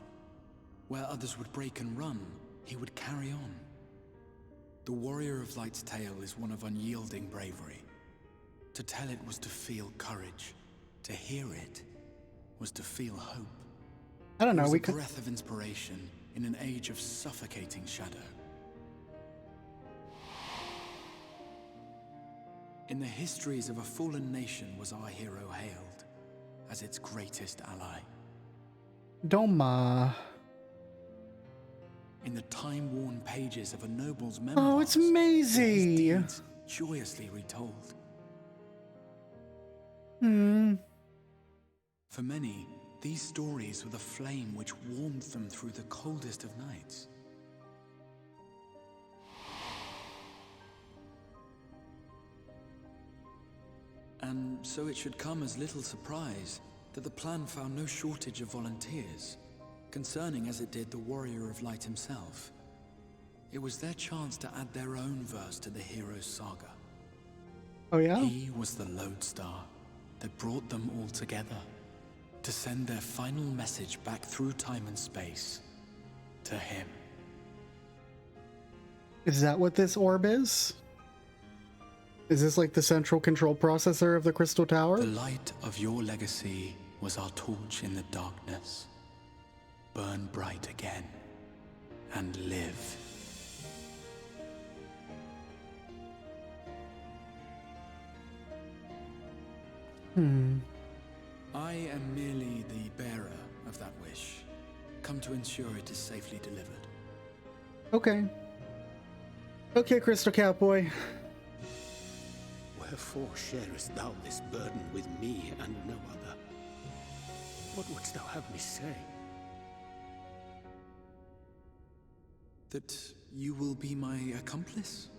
Where others would break and run, he would carry on. The warrior of light's tale is one of unyielding bravery. To tell it was to feel courage. To hear it was to feel hope. I don't know. It was We a could. breath of inspiration in an age of suffocating shadow. In the histories of a fallen nation was our hero hailed as its greatest ally. Doma. In the time-worn pages of a noble's memoirs, Oh, it's were his Maisie. deeds joyously retold. For many, these stories were the flame which warmed them through the coldest of nights. And so it should come as little surprise that the plan found no shortage of volunteers, concerning as it did the warrior of light himself. It was their chance to add their own verse to the hero's saga. Oh, yeah? He was the lodestar that brought them all together, to send their final message back through time and space to him. Is that what this orb is? Is this like the central control processor of the Crystal Tower? The light of your legacy was our torch in the darkness. Burn bright again and live. I am merely the bearer of that wish. come to ensure it is safely delivered. Okay. Okay, Crystal Cowboy. Wherefore sharest thou this burden with me and no other? What wouldst thou have me say? That you will be my accomplice?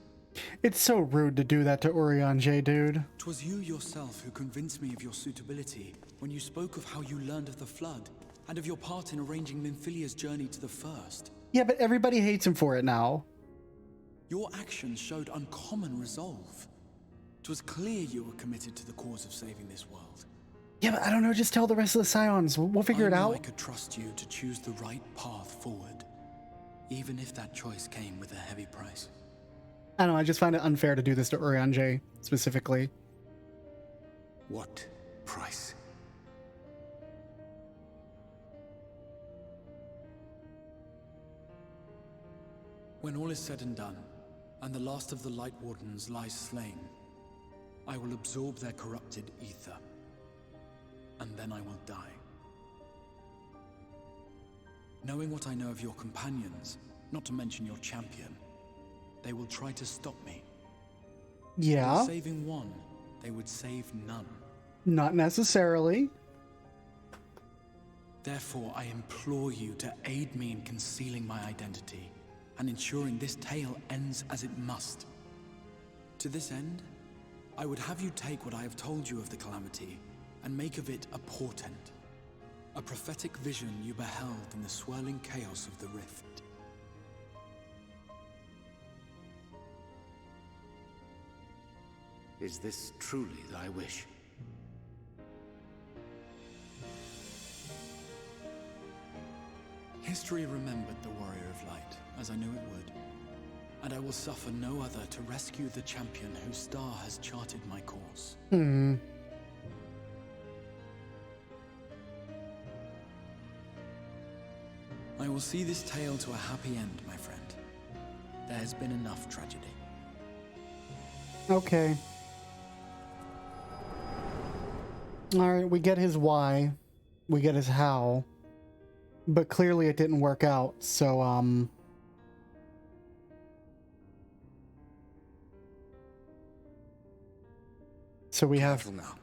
It's so rude to do that to Orion J, dude. 'Twas you yourself who convinced me of your suitability when you spoke of how you learned of the Flood and of your part in arranging Minfilia's journey to the First. Yeah, but everybody hates him for it now. Your actions showed uncommon resolve. 'Twas clear you were committed to the cause of saving this world. Yeah, but I don't know, just tell the rest of the Scions. We'll figure it out. I could trust you to choose the right path forward, even if that choice came with a heavy price. I don't know, I just find it unfair to do this to Orion J, specifically. What price? When all is said and done, and the last of the Light Wardens lies slain, I will absorb their corrupted ether, and then I will die. Knowing what I know of your companions, not to mention your champion, they will try to stop me. Yeah. In saving one, they would save none. Not necessarily. Therefore, I implore you to aid me in concealing my identity and ensuring this tale ends as it must. To this end, I would have you take what I have told you of the Calamity and make of it a portent, a prophetic vision you beheld in the swirling chaos of the Rift. Is this truly thy wish? History remembered the Warrior of Light, as I knew it would, and I will suffer no other to rescue the champion whose star has charted my course. I will see this tale to a happy end, my friend. There has been enough tragedy. Okay. Alright, we get his why. We get his how. But clearly it didn't work out, so, So we have... Careful now.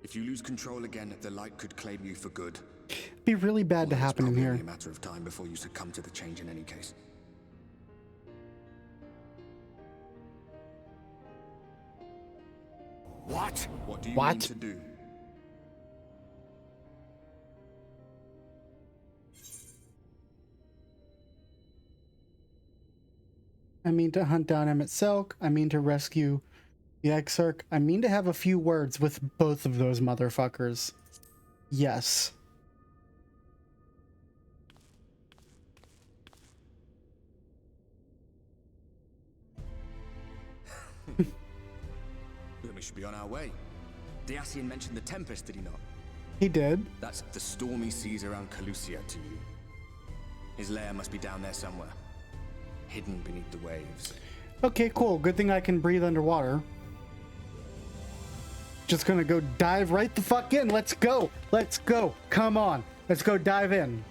If you lose control again, the Light could claim you for good. It'd be really bad to happen in here. It's probably only a matter of time before you succumb to the change in any case. What? What do you mean to do? I mean to hunt down Emmett Selk. I mean to rescue the Exarch. I mean to have a few words with both of those motherfuckers. Yes. Then we should be on our way. Dacian mentioned the Tempest, did he not? He did. That's the stormy seas around Calusia to you. His lair must be down there somewhere, hidden beneath the waves. Okay, cool. Good thing I can breathe underwater. Just gonna go dive right the fuck in. Let's go. Let's go. Come on. Let's go dive in.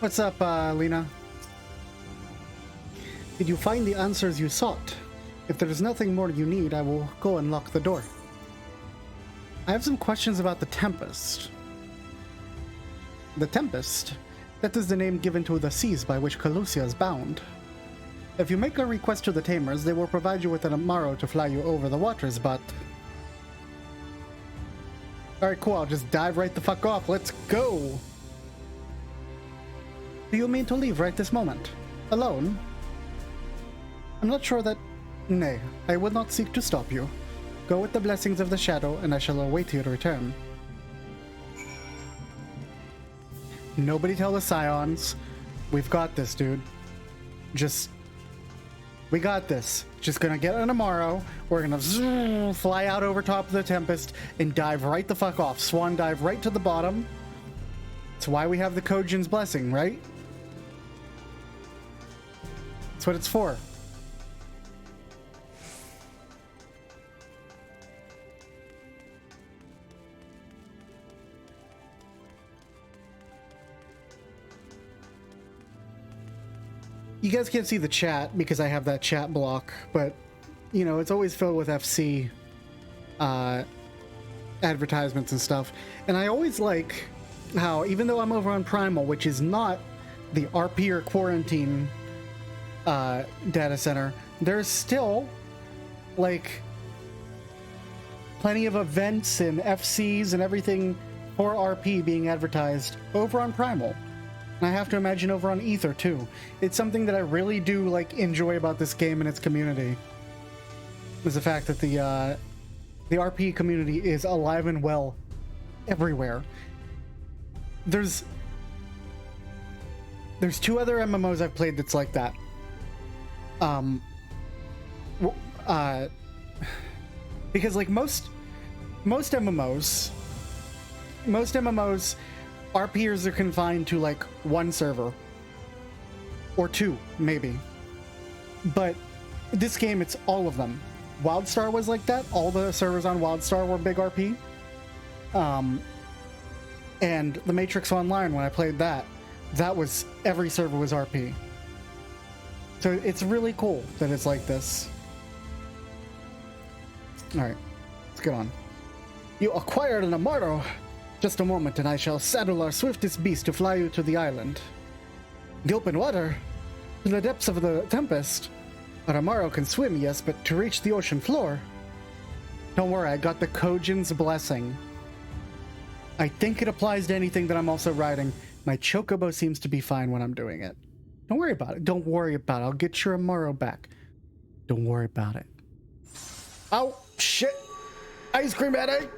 What's up, Lena? Did you find the answers you sought? If there is nothing more you need, I will go and lock the door. I have some questions about the Tempest. The Tempest? That is the name given to the seas by which Calusia is bound. If you make a request to the Tamers, they will provide you with an Amaro to fly you over the waters, but... Alright, cool, I'll just dive right the fuck off. Let's go! Do you mean to leave right this moment? Alone? I'm not sure that... Nay, I will not seek to stop you. Go with the blessings of the Shadow, and I shall await your return. Nobody tell the Scions. We've got this, dude. We got this. Just gonna get an Amaro. We're gonna zoom, fly out over top of the Tempest and dive right the fuck off. Swan dive right to the bottom. That's why we have the Kojin's blessing, right? That's what it's for. You guys can't see the chat because I have that chat block, but you know, it's always filled with FC advertisements and stuff. And I always like how, even though I'm over on Primal, which is not the RP or quarantine data center, there's still like plenty of events and FCs and everything for RP being advertised over on Primal. And I have to imagine over on Ether too. It's something that I really do like enjoy about this game and its community. Is the fact that the RP community is alive and well everywhere. There's two other MMOs I've played that's like that. Because like most MMOs, RPers are confined to like one server or two, maybe. But this game, it's all of them. WildStar was like that. All the servers on WildStar were big RP. And the Matrix Online, when I played that was every server was RP. So it's really cool that it's like this. All right, let's get on. You acquired an Amaro. Just a moment, and I shall saddle our swiftest beast to fly you to the island. The open water, to the depths of the tempest. Our Amaro can swim, yes, but to reach the ocean floor. Don't worry, I got the Kojin's blessing. I think it applies to anything that I'm also riding. My Chocobo seems to be fine when I'm doing it. Don't worry about it. Don't worry about it. I'll get your Amaro back. Don't worry about it. Oh, shit. Ice cream headache.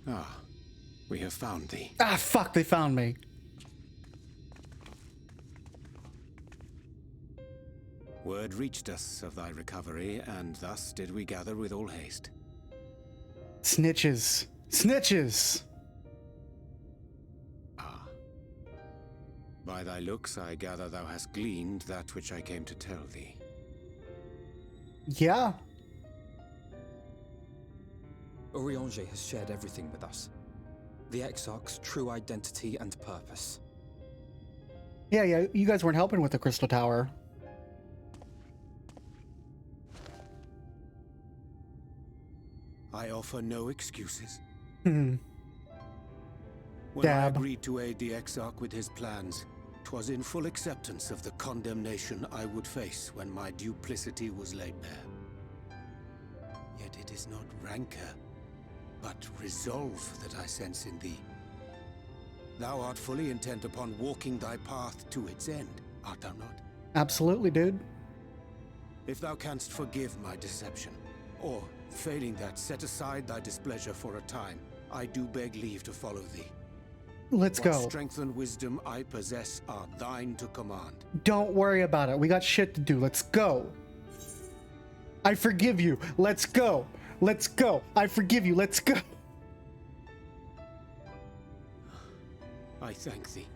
Ah, we have found thee. Ah, fuck, they found me. Word reached us of thy recovery, and thus did we gather with all haste. Snitches. Snitches! Ah. By thy looks, I gather thou hast gleaned that which I came to tell thee. Yeah. Orion has shared everything with us. The Exarch's true identity and purpose. Yeah, you guys weren't helping with the Crystal Tower. I offer no excuses. Hmm. When I Dab. agreed to aid the Exarch with his plans, 'twas in full acceptance of the condemnation I would face when my duplicity was laid bare. Yet it is not rancor, but resolve that I sense in thee. Thou art fully intent upon walking thy path to its end, art thou not? Absolutely, dude. If thou canst forgive my deception, or, failing that, set aside thy displeasure for a time, I do beg leave to follow thee. Let's What go. strength and wisdom I possess are thine to command. Don't worry about it. We got shit to do. Let's go. I forgive you. Let's go. Let's go. I forgive you. Let's go. I thank thee.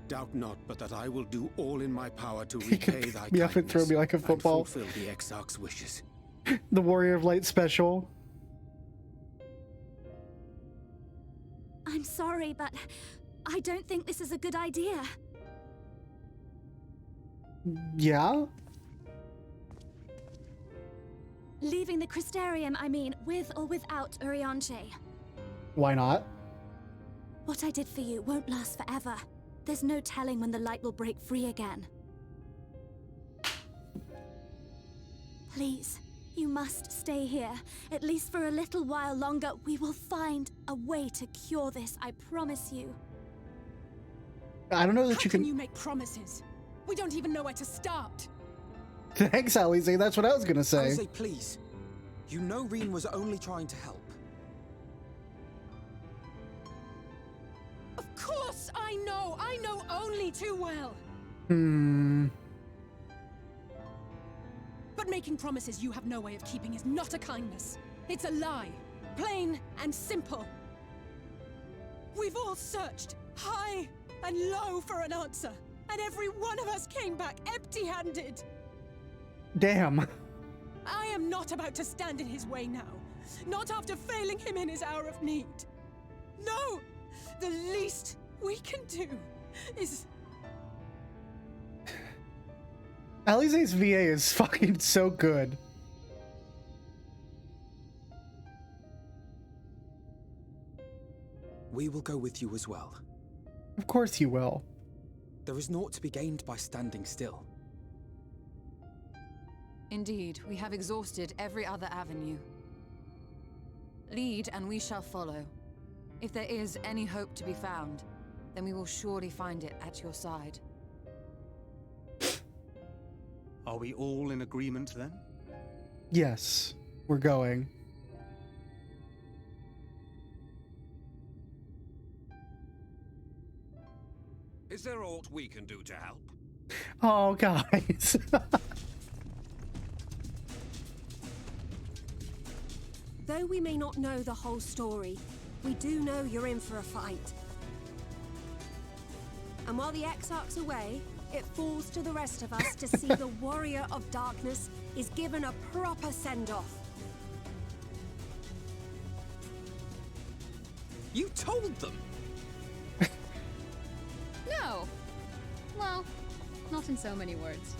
Doubt not but that I will do all in my power to repay thy pick me up and throw me like a football. and fulfill the Exarch's wishes. The Warrior of Light special. I'm sorry, but I don't think this is a good idea. Yeah? Leaving the Crystarium, I mean, with or without Orion. Why not? What I did for you won't last forever. There's no telling when the light will break free again. Please, you must stay here. At least for a little while longer. We will find a way to cure this, I promise you. I don't know that How you can can... you make promises? We don't even know where to start. Thanks, Alize. That's what I was gonna say. Alize, please. You know Reen was only trying to help. Of course I know! I know only too well! But making promises you have no way of keeping is not a kindness. It's a lie. plain and simple. We've all searched high and low for an answer, and every one of us came back empty-handed. Damn. I am not about to stand in his way now. Not after failing him in his hour of need. No! The least we can do is... Alize's VA is fucking so good. We will go with you as well. Of course you will. There is naught to be gained by standing still. Indeed, we have exhausted every other avenue. Lead, and we shall follow. If there is any hope to be found, then we will surely find it at your side. Are we all in agreement then? Yes, we're going. Is there aught we can do to help? Oh, guys. Though we may not know the whole story, we do know you're in for a fight. And while the Exarch's away, it falls to the rest of us to see the Warrior of Darkness is given a proper send-off. You told them! No! Well, not in so many words.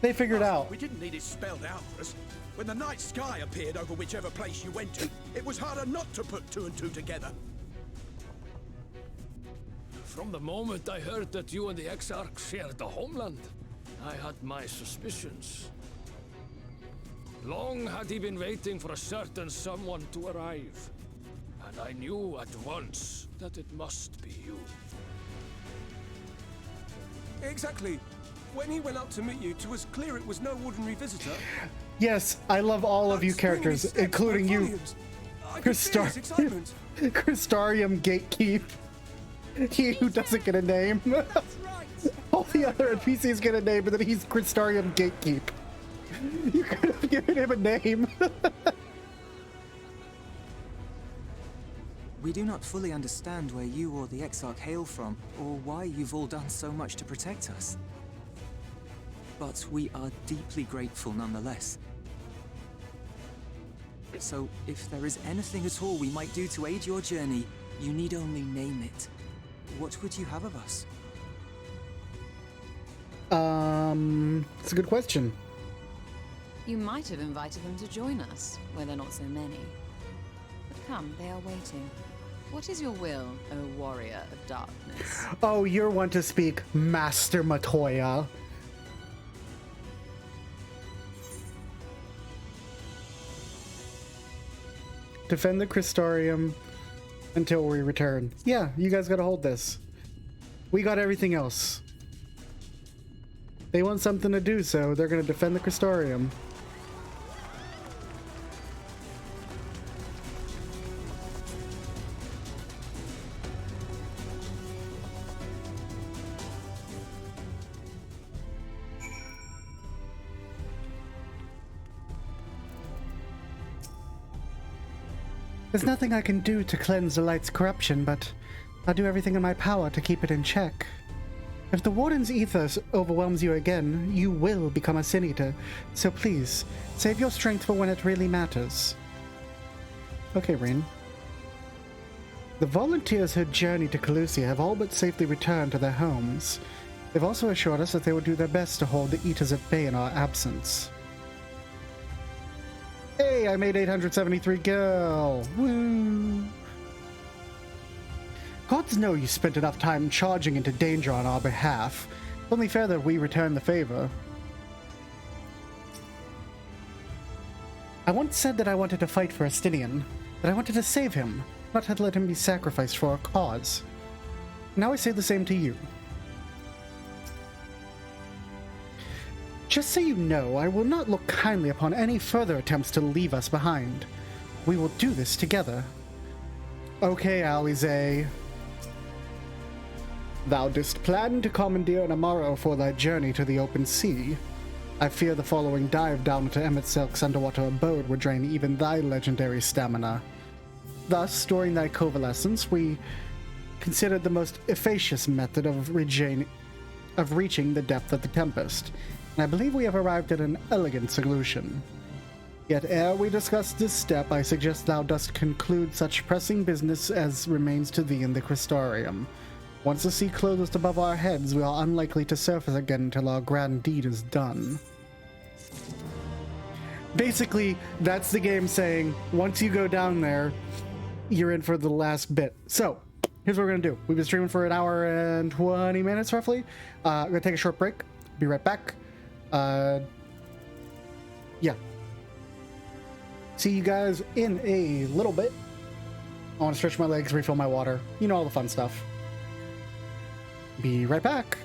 They figured out. We didn't need it spelled out for us. When the night sky appeared over whichever place you went to, it was harder not to put two and two together. From the moment I heard that you and the Exarch shared the homeland, I had my suspicions. Long had he been waiting for a certain someone to arrive, and I knew at once that it must be you. Exactly. When he went up to meet you, it was clear it was no ordinary visitor. Yes, I love all of you characters, including you. Crystarium Gatekeep. He who doesn't get a name. All the other NPCs get a name, but then he's Crystarium Gatekeep. You could have given him a name. We do not fully understand where you or the Exarch hail from, or why you've all done so much to protect us. But we are deeply grateful nonetheless. So, if there is anything at all we might do to aid your journey, you need only name it. What would you have of us? It's a good question. You might have invited them to join us, where there are not so many. But come, they are waiting. What is your will, O Warrior of Darkness? Oh, you're one to speak, Master Matoya. Defend the Crystarium until we return. Yeah, you guys gotta hold this. We got everything else. They want something to do, so they're gonna defend the Crystarium. There's nothing I can do to cleanse the light's corruption, but I'll do everything in my power to keep it in check. If the Warden's ethos overwhelms you again, you will become a Sin Eater, so please, save your strength for when it really matters. Okay, Rin. The volunteers who journeyed to Calusia have all but safely returned to their homes. They've also assured us that they will do their best to hold the Eaters at bay in our absence. Hey, I made 873 gil! Woo! Gods know you spent enough time charging into danger on our behalf. It's only fair that we return the favor. I once said that I wanted to fight for Estinian, that I wanted to save him, not to let him be sacrificed for a cause. Now I say the same to you. Just so you know, I will not look kindly upon any further attempts to leave us behind. We will do this together. Okay, Alize. Thou didst plan to commandeer an Amaro for thy journey to the open sea. I fear the following dive down into Emmett Silk's underwater abode would drain even thy legendary stamina. Thus, during thy convalescence, we considered the most efficacious method of reaching the depth of the Tempest, and I believe we have arrived at an elegant solution. Yet ere we discuss this step, I suggest thou dost conclude such pressing business as remains to thee in the Crystarium. Once the sea closes above our heads, we are unlikely to surface again until our grand deed is done. Basically, that's the game saying, once you go down there, you're in for the last bit. So, here's what we're gonna do. We've been streaming for an hour and 20 minutes, roughly. We're gonna take a short break. Be right back. Yeah. See you guys in a little bit. I want to stretch my legs, refill my water. You know, all the fun stuff. Be right back.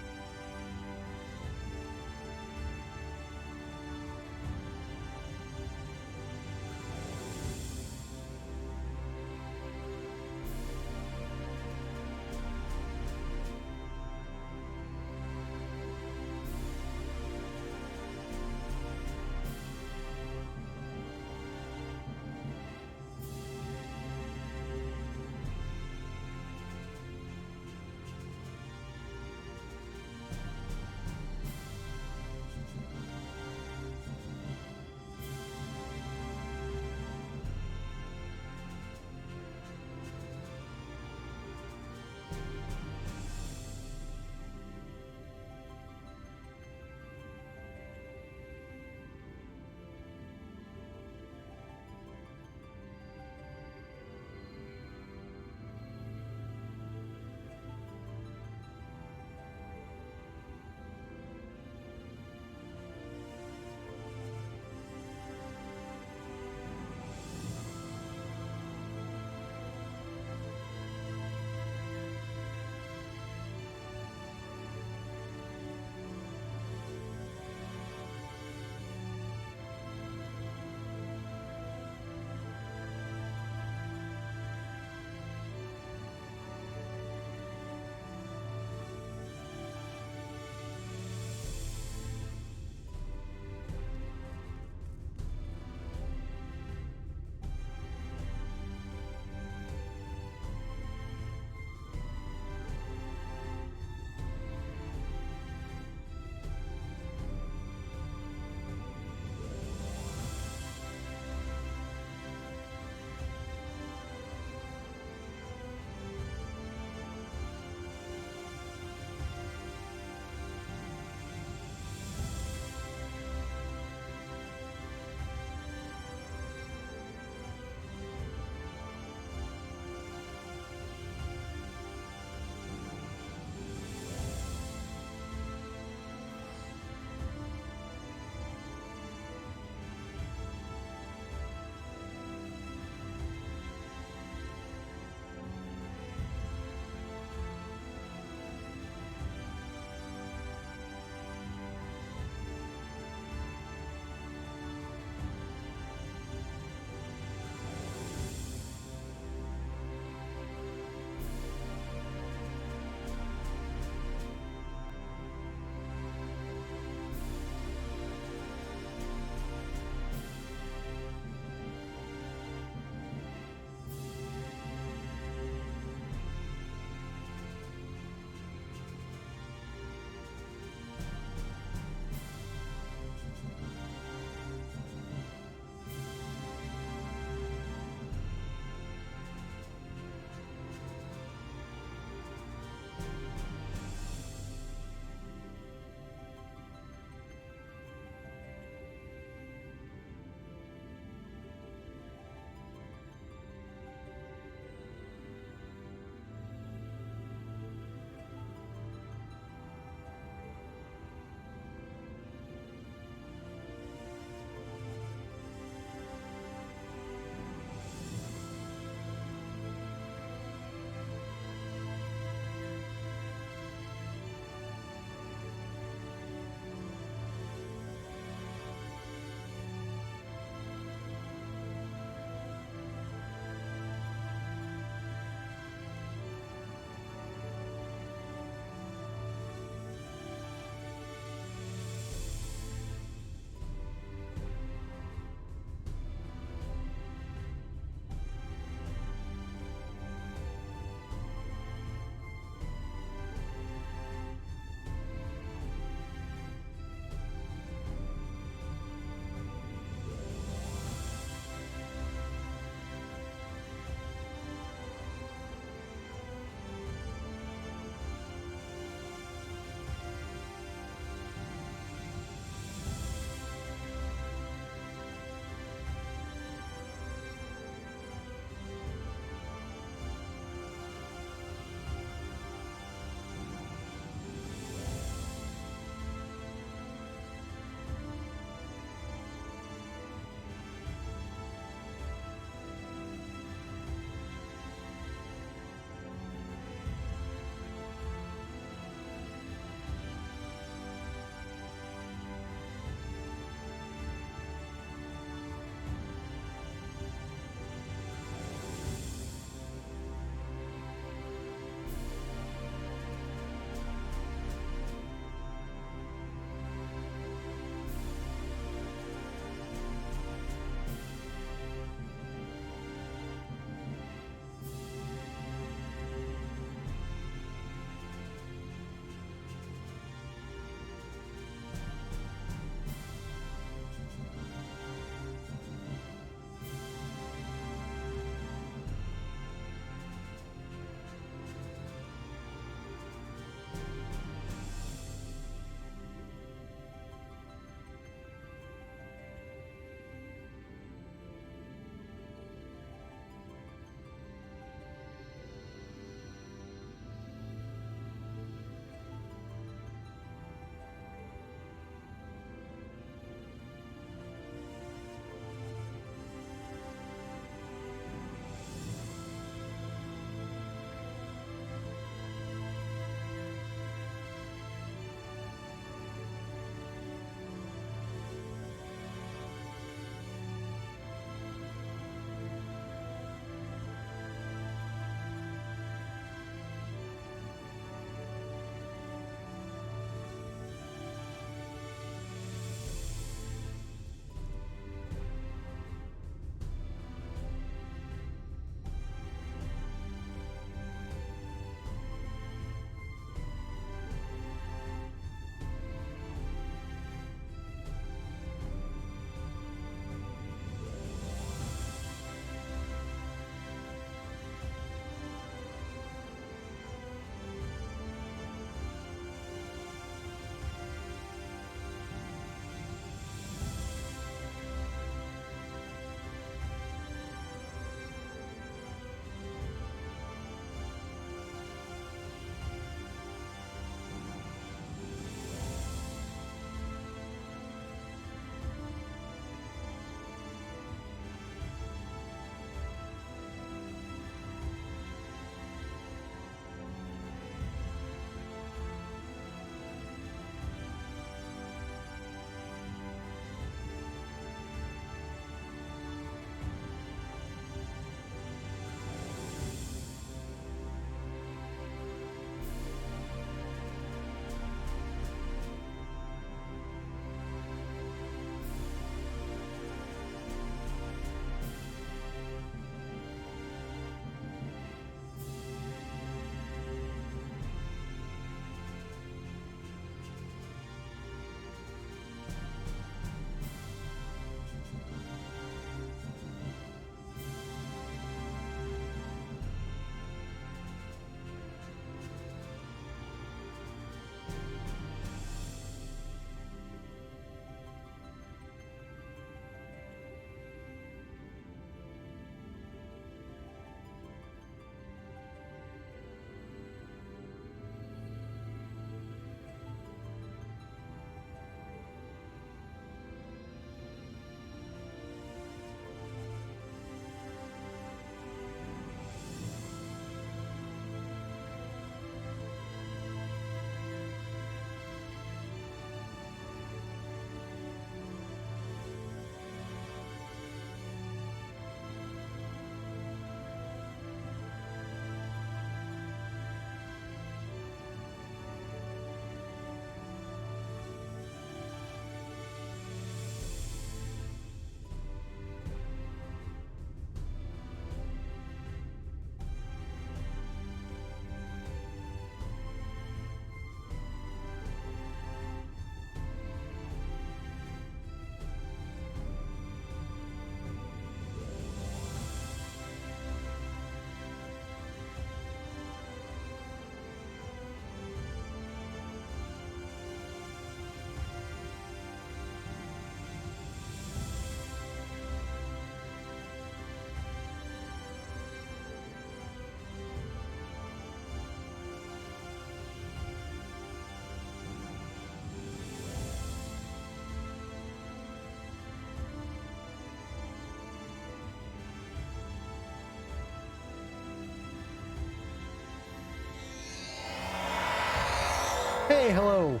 Hey, hello.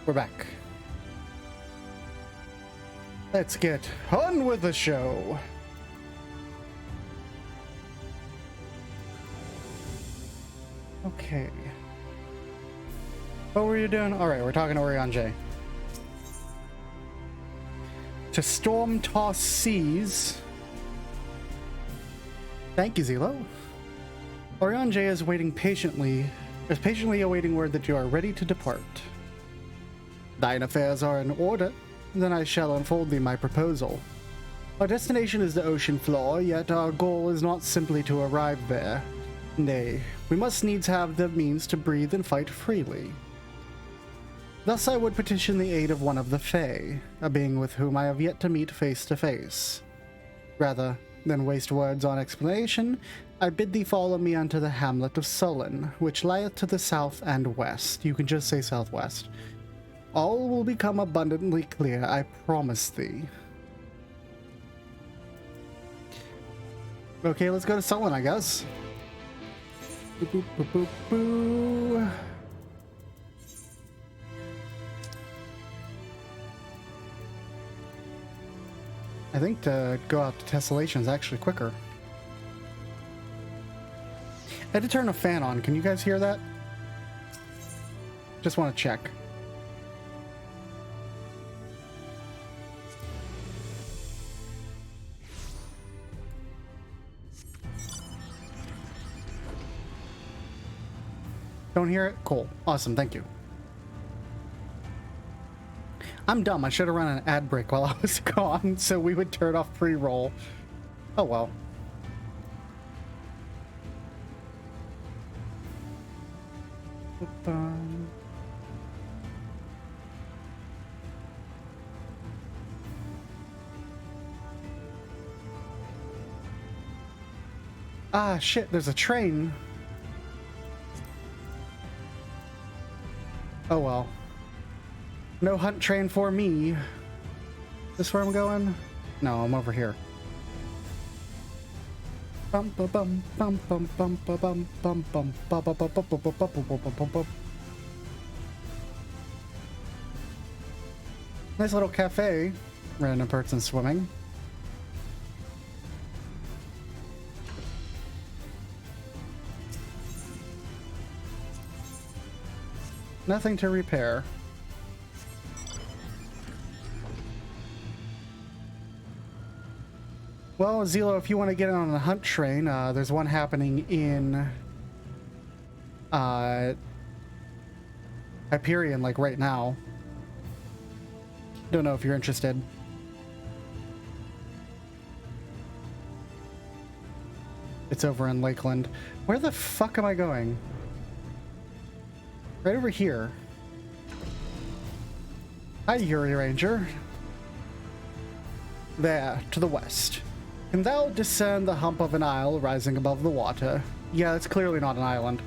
We're back. Let's get on with the show. Okay. What were you doing? Alright, we're talking to Orion J. To storm-tossed seas. Thank you, Zelo. Orion J is patiently awaiting word that you are ready to depart. Thine affairs are in order, then I shall unfold thee my proposal. Our destination is the ocean floor, yet our goal is not simply to arrive there. Nay, we must needs have the means to breathe and fight freely. Thus I would petition the aid of one of the Fae, a being with whom I have yet to meet face to face. Rather than waste words on explanation, I bid thee follow me unto the hamlet of Sullen, which lieth to the south and west. You can just say southwest. All will become abundantly clear, I promise thee. Okay, let's go to Sullen, I guess. Boop, boop, boop, boop, boop. I think to go out to Tessellation is actually quicker. I had to turn a fan on. Can you guys hear that? Just want to check. Don't hear it? Cool. Awesome. Thank you. I'm dumb. I should have run an ad break while I was gone so we would turn off pre-roll. Oh well. Ah, shit, there's a train. Oh well. No hunt train for me. This where I'm going? No, I'm over here. Bum bum bum bum bum bum bum bum bum bum bum bum bum bum bum bum bum bum. Nice little cafe. Random person swimming. Nothing to repair. Well, Zelo, if you want to get on the hunt train, there's one happening in Hyperion, like right now. Don't know if you're interested. It's over in Lakeland. Where the fuck am I going? Right over here. Hi, Youre Ranger. There, to the west. Can thou discern the hump of an isle rising above the water? Yeah, it's clearly not an island.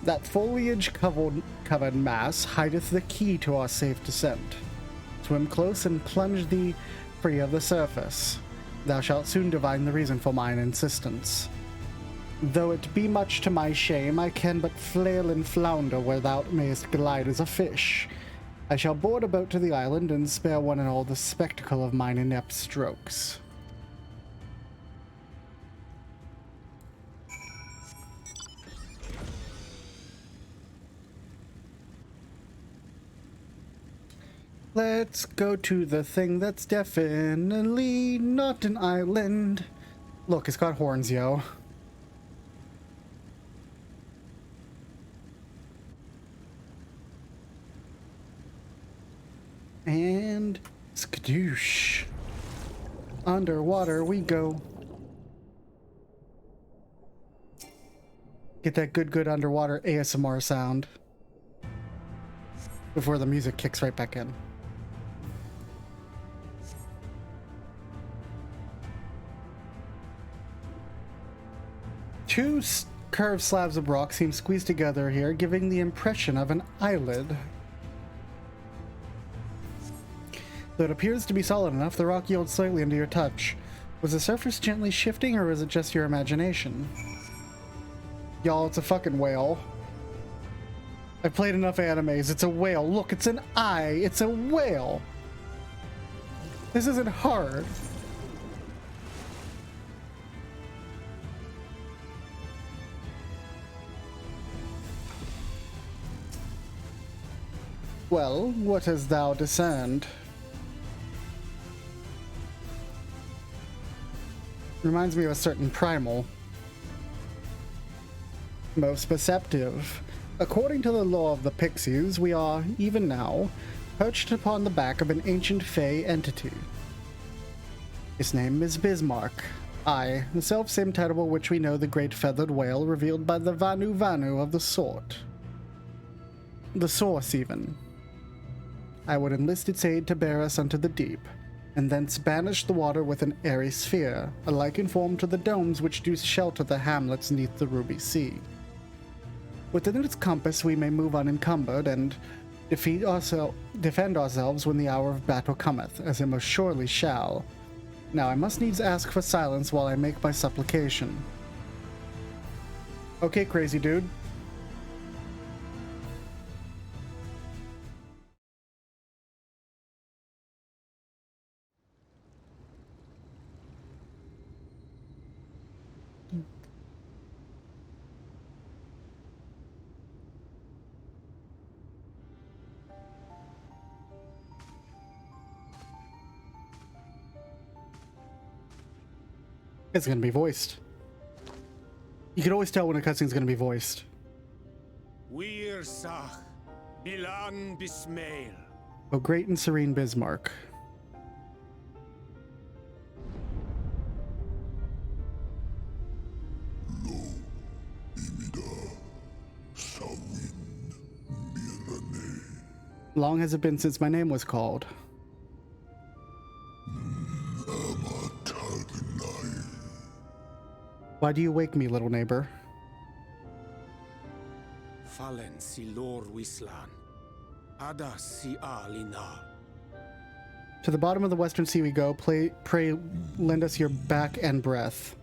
That foliage-covered mass hideth the key to our safe descent. Swim close and plunge thee free of the surface. Thou shalt soon divine the reason for mine insistence. Though it be much to my shame, I can but flail and flounder where thou mayest glide as a fish. I shall board a boat to the island and spare one and all the spectacle of mine inept strokes. Let's go to the thing that's definitely not an island. Look, it's got horns, yo. And skadoosh. Underwater we go. Get that good underwater ASMR sound before the music kicks right back in. Two curved slabs of rock seem squeezed together here, giving the impression of an eyelid. Though it appears to be solid enough, the rock yields slightly under your touch. Was the surface gently shifting, or was it just your imagination? Y'all, it's a fucking whale. I've played enough animes. It's a whale. Look, it's an eye. It's a whale. This isn't hard. Well, what hast thou discerned? Reminds me of a certain primal. Most perceptive. According to the law of the Pixies, we are, even now, perched upon the back of an ancient Fey entity. His name is Bismarck. Aye, the self-same title which we know the great feathered whale revealed by the Vanu Vanu of the sort. The source, even. I would enlist its aid to bear us unto the deep, and thence banish the water with an airy sphere, alike in form to the domes which do shelter the hamlets neath the ruby sea. Within its compass we may move unencumbered, and defend ourselves when the hour of battle cometh, as it most surely shall. Now I must needs ask for silence while I make my supplication. Okay, crazy dude. It's gonna be voiced. You can always tell when a cutscene's gonna be voiced. Wir Sach, Bilan Bismail. Oh, great and serene Bismarck. Long has it been since my name was called. Why do you wake me, little neighbor? Fallen si lor wislan. Ada si alina. To the bottom of the western sea we go. Pray lend us your back and breath.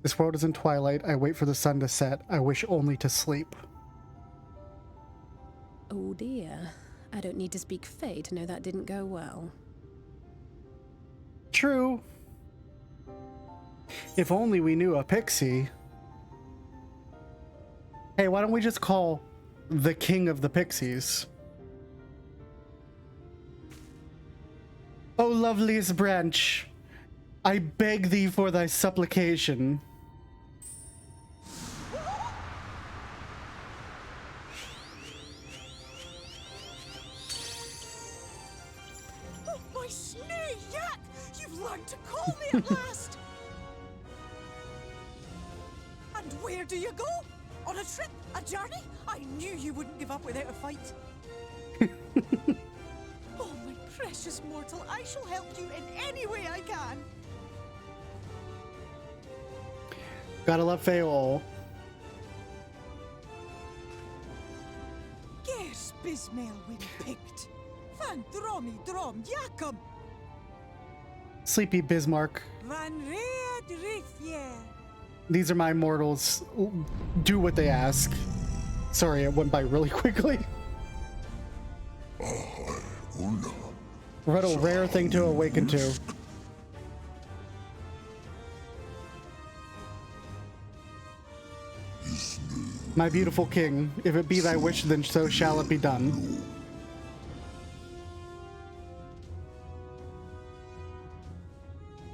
This world is in twilight. I wait for the sun to set. I wish only to sleep. Oh dear. I don't need to speak Fey to know that didn't go well. True. If only we knew a pixie. Hey, why don't we just call the king of the pixies? O loveliest branch, I beg thee for thy supplication. Oh, my snake yak! You've learned to call me at last! And where do you go? On a trip? A journey? I knew you wouldn't give up without a fight. Oh, my precious mortal, I shall help you in any way I can. Gotta love Feol. Gers Bismail win picked. Van dromi drom yakum. Sleepy Bismarck. Van read rithye. These are my mortals. Do what they ask. Sorry, it went by really quickly. What a rare thing to awaken to. My beautiful king, if it be thy wish, then so shall it be done.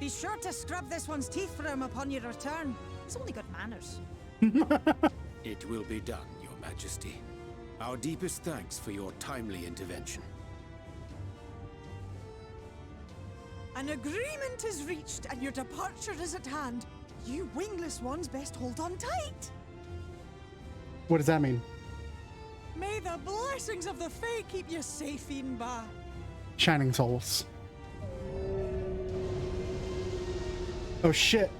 Be sure to scrub this one's teeth for him upon your return. He's only got manners. It will be done, Your Majesty. Our deepest thanks for your timely intervention. An agreement is reached and your departure is at hand. You wingless ones best hold on tight. What does that mean? May the blessings of the Fae keep you safe, Inba. Shining souls. Oh shit.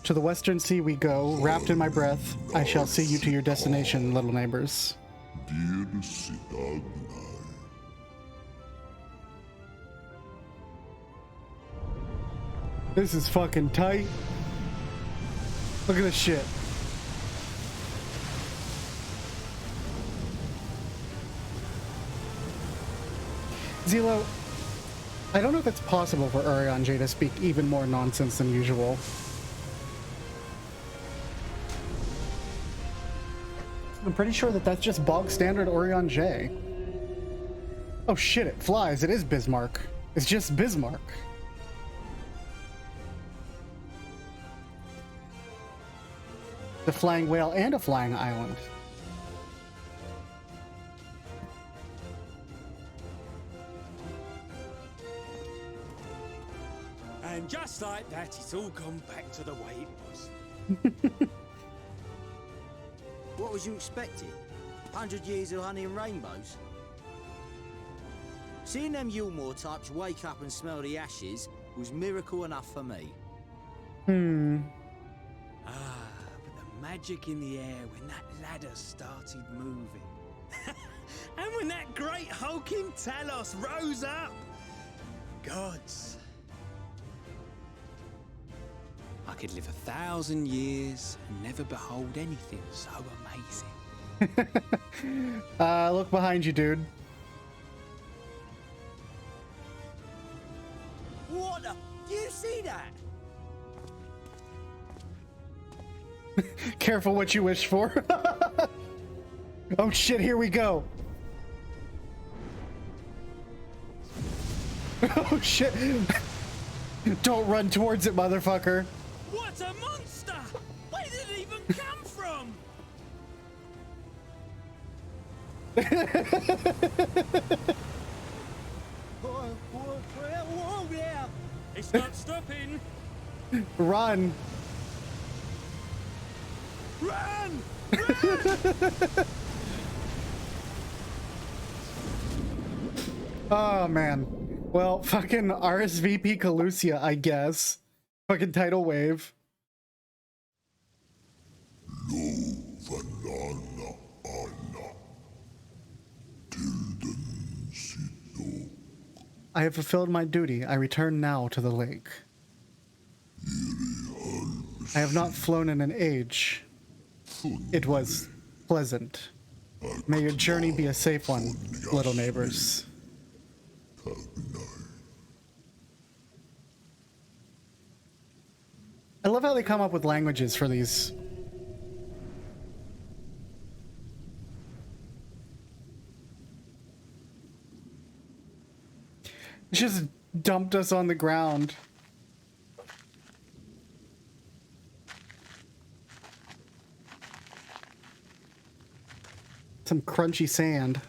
To the western sea we go, wrapped in my breath. I shall see you to your destination, little neighbors. This is fucking tight. Look at this shit. Zelo, I don't know if it's possible for Orion J to speak even more nonsense than usual. I'm pretty sure that that's just bog standard Orion J. Oh shit, it flies. It is Bismarck. It's just Bismarck. The flying whale and a flying island. And just like that, it's all gone back to the way it was. What was you expecting? 100 years of honey and rainbows? Seeing them Yulmore types wake up and smell the ashes was miracle enough for me. Ah, but the magic in the air when that ladder started moving. And when that great hulking Talos rose up. Gods. I could live 1,000 years and never behold anything so amazing. Look behind you, dude. What the? Do you see that? Careful what you wish for. Oh shit, here we go. Oh shit. Don't run towards it, motherfucker. What a monster! Where did it even come from? Whoa there! It's not stopping. Run. Run! Oh man. Well, fucking RSVP Calusia, I guess. Fucking tidal wave. I have fulfilled my duty. I return now to the lake. I have not flown in an age. It was pleasant. May your journey be a safe one, little neighbors. I love how they come up with languages for these. Just dumped us on the ground. Some crunchy sand.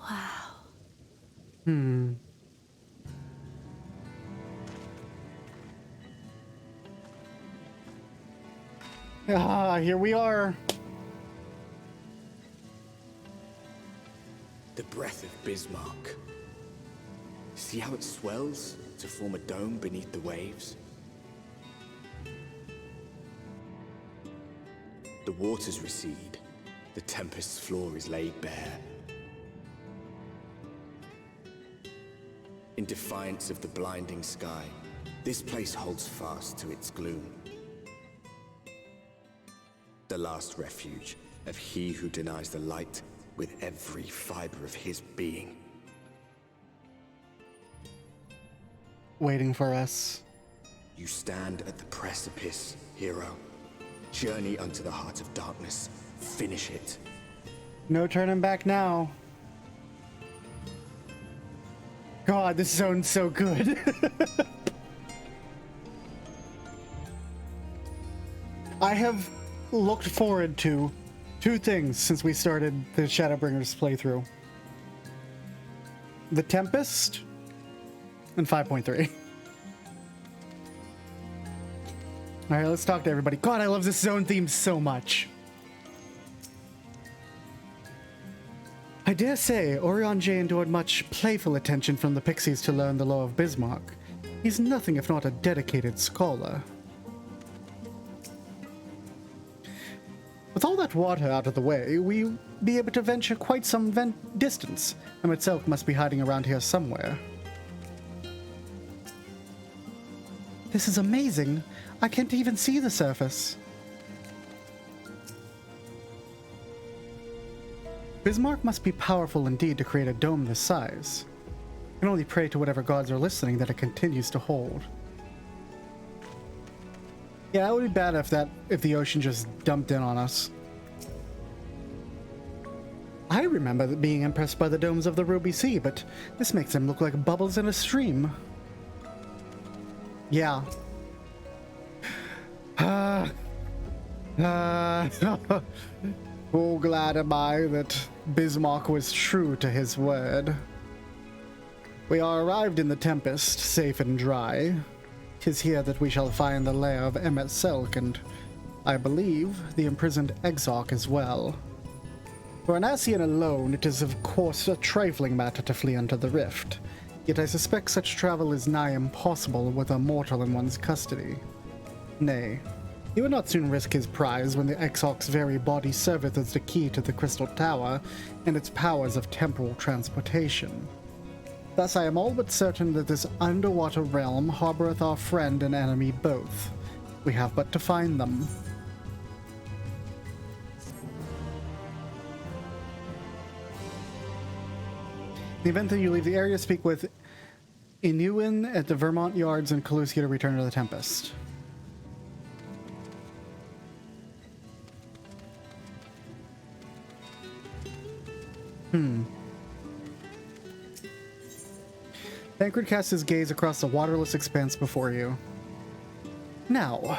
Wow. Ah, here we are. The breath of Bismarck. See how it swells to form a dome beneath the waves? The waters recede. The tempest's floor is laid bare. In defiance of the blinding sky, this place holds fast to its gloom. The last refuge of he who denies the light with every fiber of his being. Waiting for us. You stand at the precipice, hero. Journey unto the heart of darkness. Finish it. No turning back now. God, this zone's so good. I have looked forward to two things since we started the Shadowbringers playthrough. The Tempest and 5.3. Alright, let's talk to everybody. God, I love this zone theme so much. I dare say Orion J endured much playful attention from the Pixies to learn the law of Bismarck. He's nothing if not a dedicated scholar. With all that water out of the way, we'll be able to venture quite some distance. Itself must be hiding around here somewhere. This is amazing. I can't even see the surface. Bismarck must be powerful indeed to create a dome this size. I can only pray to whatever gods are listening that it continues to hold. Yeah, it would be bad if the ocean just dumped in on us. I remember being impressed by the domes of the Ruby Sea, but this makes them look like bubbles in a stream. Yeah. Oh, glad am I that Bismarck was true to his word. We are arrived in the Tempest, safe and dry. 'Tis here that we shall find the lair of Emmet Selk, and, I believe, the imprisoned Exarch as well. For an Ascian alone, it is of course a trifling matter to flee into the rift, yet I suspect such travel is nigh impossible with a mortal in one's custody. Nay, he would not soon risk his prize when the Exarch's very body serveth as the key to the Crystal Tower and its powers of temporal transportation. Thus I am all but certain that this underwater realm harboreth our friend and enemy both. We have but to find them. In the event that you leave the area, speak with Inuin at the Vermont Yards in Calusia to return to the Tempest. Tancred casts his gaze across the waterless expanse before you. Now,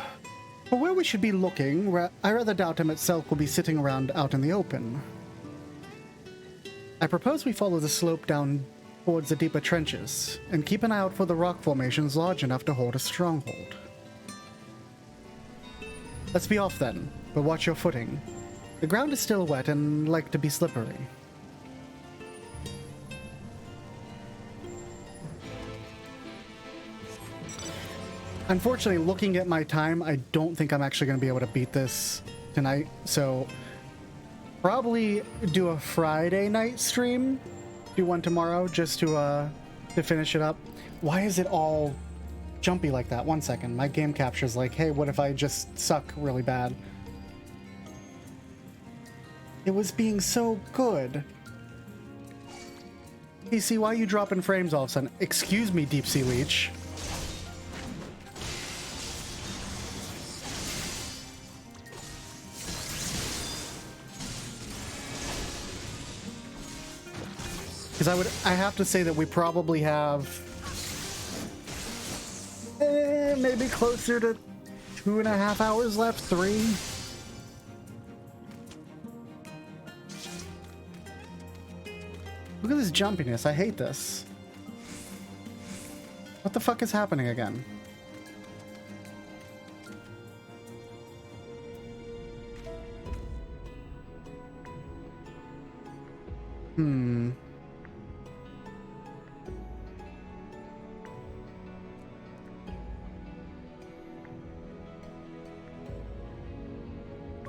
for where we should be looking, I rather doubt him itself will be sitting around out in the open. I propose we follow the slope down towards the deeper trenches, and keep an eye out for the rock formations large enough to hold a stronghold. Let's be off then, but watch your footing. The ground is still wet and like to be slippery. Unfortunately, looking at my time, I don't think I'm actually going to be able to beat this tonight, so probably do a Friday night stream, do one tomorrow just to finish it up. Why is it all jumpy like that? 1 second, my game capture's like, hey, what if I just suck really bad? It was being so good. PC, why are you dropping frames all of a sudden? Excuse me, Deep Sea Leech. Because I have to say that we probably have maybe closer to 2.5 hours left, 3. Look at this jumpiness. I hate this. What the fuck is happening again?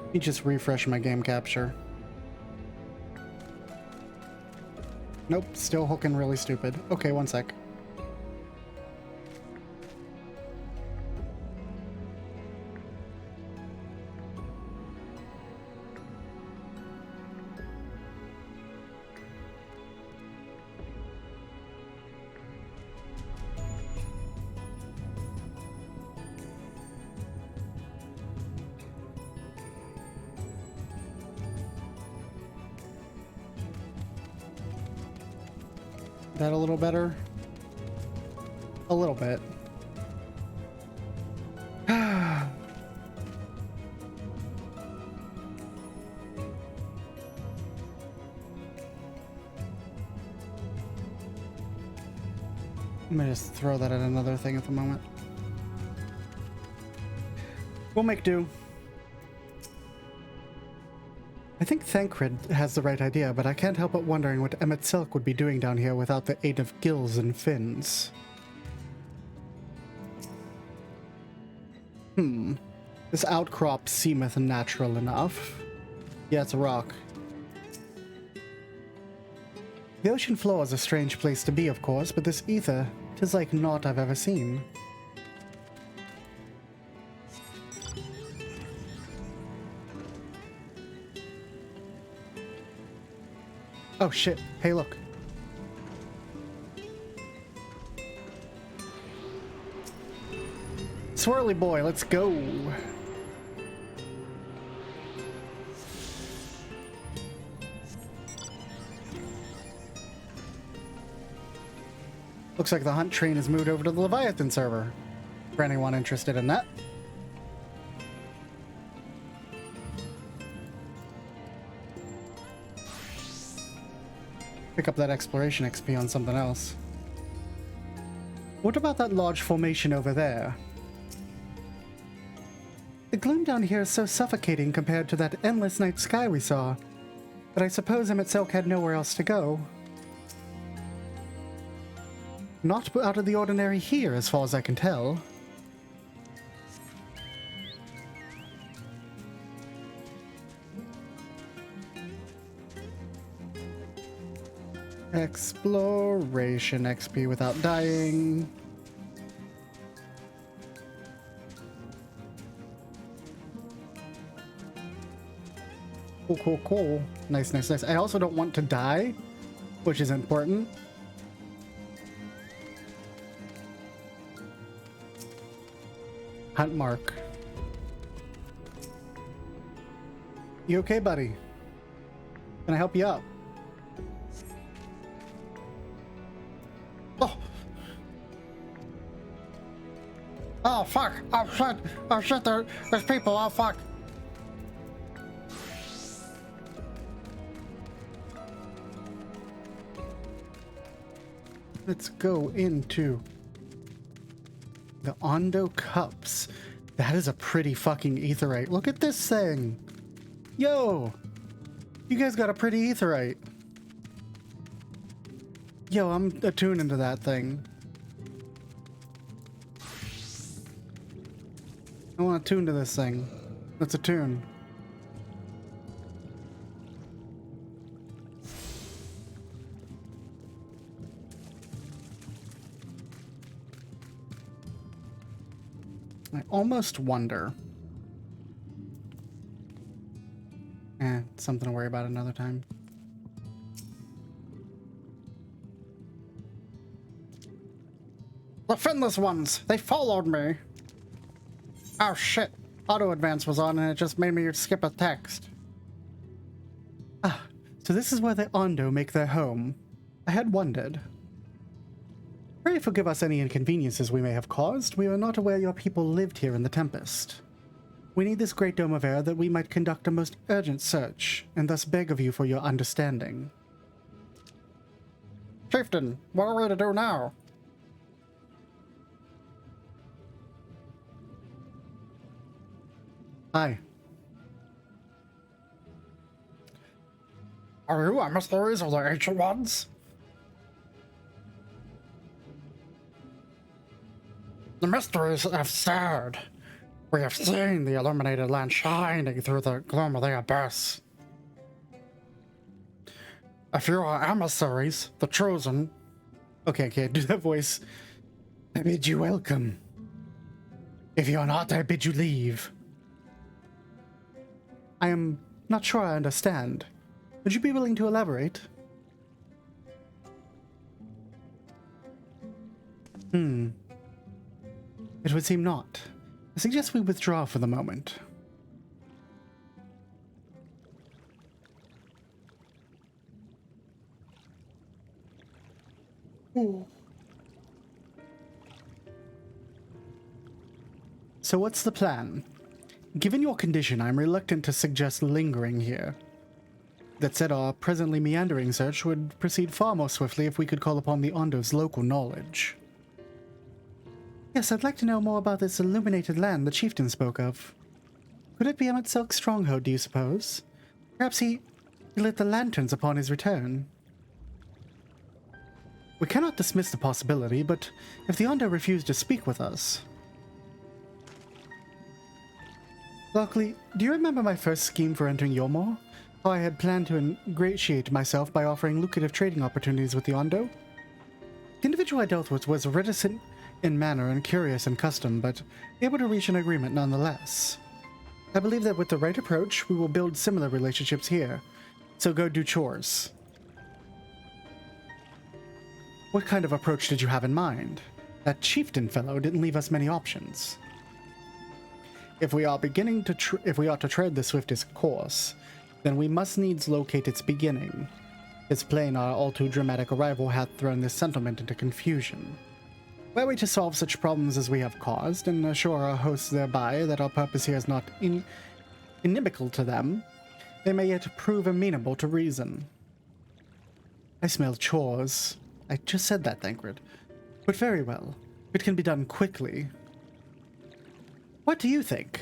Let me just refresh my game capture. Nope, still hooking really stupid. Okay, 1 sec. That a little better? A little bit. I'm gonna just throw that at another thing at the moment. We'll make do. I think Tancred has the right idea, but I can't help but wondering what Emmet Selk would be doing down here without the aid of gills and fins. This outcrop seemeth natural enough. Yeah, it's a rock. The ocean floor is a strange place to be, of course, but this ether, 'tis like naught I've ever seen. Oh shit, hey look. Swirly boy, let's go. Looks like the hunt train has moved over to the Leviathan server, for anyone interested in that. Pick up that exploration XP on something else. What about that large formation over there? The gloom down here is so suffocating compared to that endless night sky we saw, but I suppose Emet-Selch had nowhere else to go. Not out of the ordinary here, as far as I can tell. Exploration XP without dying. Cool, cool, cool. Nice, nice, nice. I also don't want to die, which is important. Hunt mark. You okay, buddy? Can I help you up? Oh! Oh, fuck! Oh, shit! Oh, shit! There's people! Oh, fuck! Let's go into the Ondo Cups. That is a pretty fucking aetheryte. Look at this thing! Yo! You guys got a pretty aetheryte. Yo, I'm attuned into that thing. I want to tune to this thing. Let's attune. I almost wonder. Something to worry about another time. The finless ones! They followed me! Oh shit! Auto advance was on and it just made me skip a text. Ah, so this is where the Ondo make their home. I had wondered. Pray forgive us any inconveniences we may have caused. We were not aware your people lived here in the Tempest. We need this great dome of air that we might conduct a most urgent search, and thus beg of you for your understanding. Chieftain, what are we to do now? Hi. Are you emissaries of the Ancient Ones? The mysteries have stirred. We have seen the illuminated land shining through the gloom of the abyss. If you are emissaries, the chosen... Okay, I can't do that voice. I bid you welcome. If you are not, I bid you leave. I am not sure I understand. Would you be willing to elaborate? It would seem not. I suggest we withdraw for the moment. So what's the plan? Given your condition, I'm reluctant to suggest lingering here. That said, our presently meandering search would proceed far more swiftly if we could call upon the Ondo's local knowledge. Yes, I'd like to know more about this illuminated land the chieftain spoke of. Could it be Emet-Selch's stronghold, do you suppose? Perhaps he lit the lanterns upon his return. We cannot dismiss the possibility, but if the Ondo refused to speak with us... Lockely, do you remember my first scheme for entering Youre? How I had planned to ingratiate myself by offering lucrative trading opportunities with the Ondo? The individual I dealt with was reticent in manner and curious in custom, but able to reach an agreement nonetheless. I believe that with the right approach, we will build similar relationships here. So go do chores. What kind of approach did you have in mind? That chieftain fellow didn't leave us many options. If we are to tread the swiftest course, then we must needs locate its beginning. It's plain our all too dramatic arrival hath thrown this settlement into confusion. Were we to solve such problems as we have caused, and assure our hosts thereby that our purpose here is not inimical to them, they may yet prove amenable to reason. I smell chores. I just said that, Thancred. But very well. It can be done quickly. What do you think?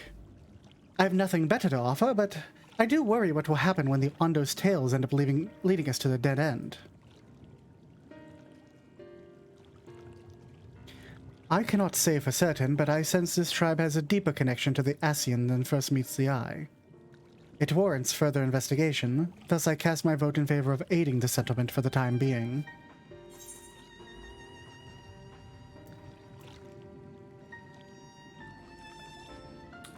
I have nothing better to offer, but I do worry what will happen when the Ondo's tales end up leading us to the dead end. I cannot say for certain, but I sense this tribe has a deeper connection to the Ascian than first meets the eye. It warrants further investigation, thus I cast my vote in favor of aiding the settlement for the time being.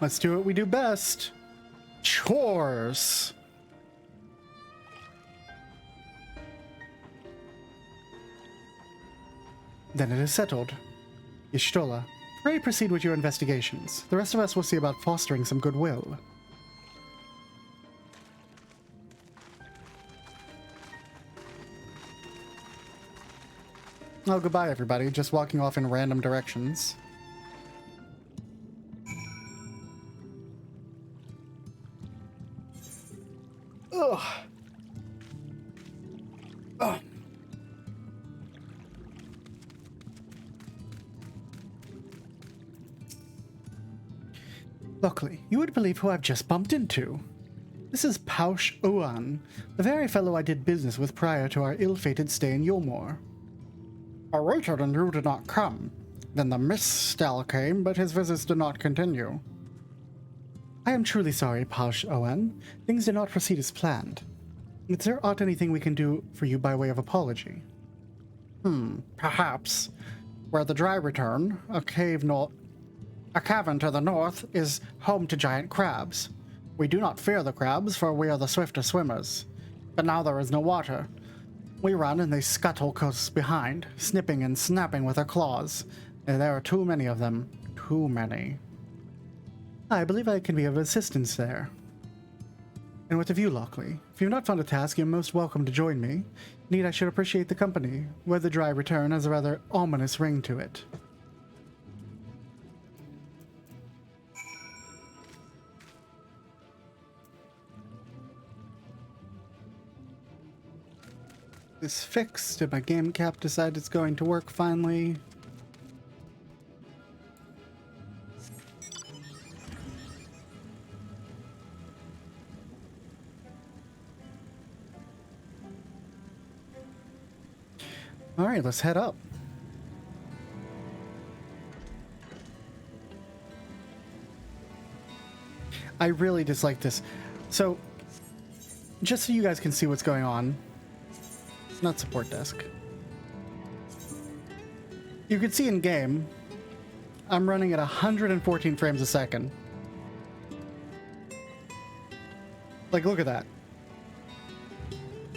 Let's do what we do best. Chores. Then it is settled. Y'shtola, pray proceed with your investigations. The rest of us will see about fostering some goodwill. Oh, goodbye, everybody. Just walking off in random directions. Ugh. Ugh. Lockely, you would believe who I've just bumped into. This is Pausch Uan, the very fellow I did business with prior to our ill-fated stay in Youre. I waited and you did not come. Then the Mistal came, but his visits did not continue. I am truly sorry, Pausch Uan. Things did not proceed as planned. Is there aught anything we can do for you by way of apology? Perhaps. Where the dry return, a cavern to the north, is home to giant crabs. We do not fear the crabs, for we are the swifter swimmers. But now there is no water. We run and they scuttle close behind, snipping and snapping with their claws. And there are too many of them. Too many. I believe I can be of assistance there. And what of you, Lockely? If you've not found a task, you're most welcome to join me. Indeed, I should appreciate the company, where the dry return has a rather ominous ring to it. This fixed. Did my game cap decide it's going to work finally? All right, let's head up. I really dislike this. So, just so you guys can see what's going on. It's not support desk. You can see in game, I'm running at 114 frames a second. Like, look at that.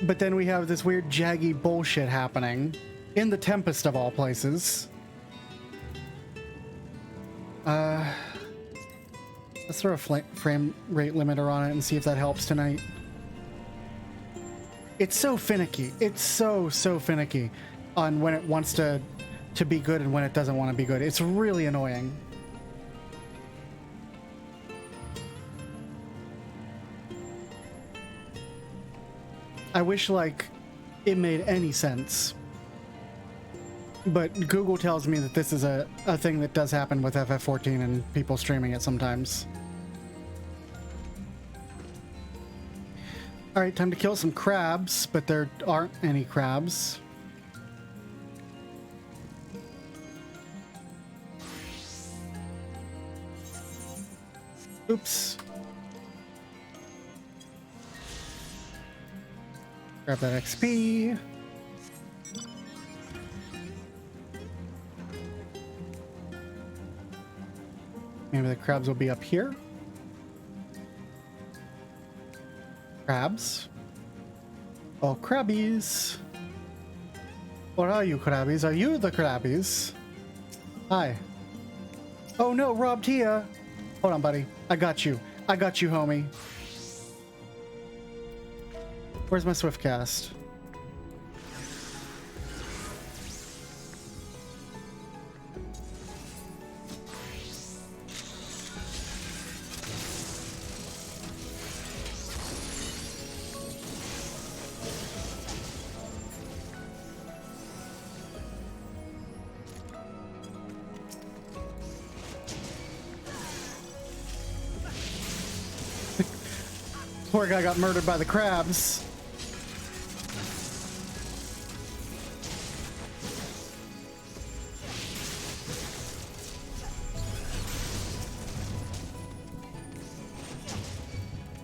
But then we have this weird jaggy bullshit happening in the Tempest of all places. Let's throw a frame rate limiter on it and see if that helps tonight. It's so finicky. It's so finicky on when it wants to be good and when it doesn't want to be good. It's really annoying. I wish, like, it made any sense. But Google tells me that this is a thing that does happen with FF14 and people streaming it sometimes. Alright, time to kill some crabs, but there aren't any crabs. Oops. Grab that XP. Maybe the crabs will be up here. Crabs. Oh, crabbies. What are you, crabbies? Are you the crabbies? Hi. Oh no, Rob Tia. Hold on, buddy. I got you. I got you, homie. Where's my swift cast? Poor guy got murdered by the crabs.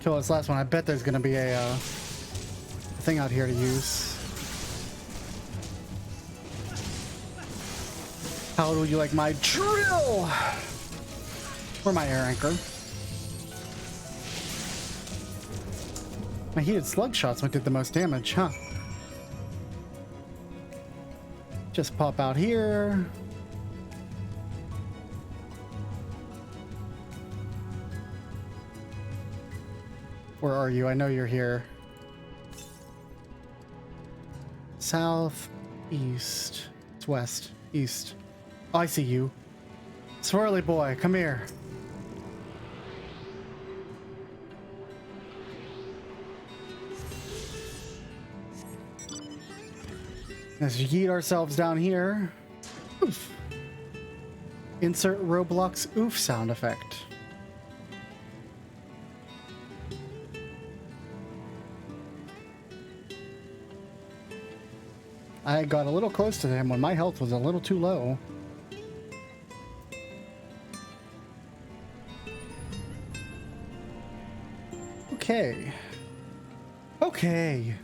Kill this last one. I bet there's gonna be a thing out here to use. How would you like my drill? Or my air anchor? My heated slug shots might do the most damage, huh? Just pop out here. Where are you? I know you're here. South, east. It's west, east. Oh, I see you. Swirly boy, come here. Let's yeet ourselves down here. Oof. Insert Roblox oof sound effect. I got a little close to him when my health was a little too low. Okay. Okay.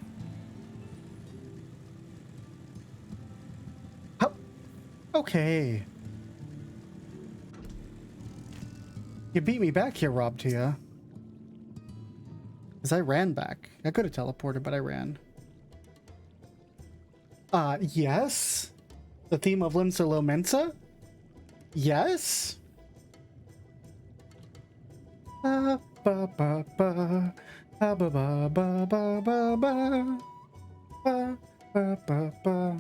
Okay. You beat me back here, Rob Tia. Because I ran back. I could have teleported, but I ran. Yes? The theme of Limsa Lomensa? Yes? Ba ba ba ba ba ba ba ba ba ba ba ba ba ba.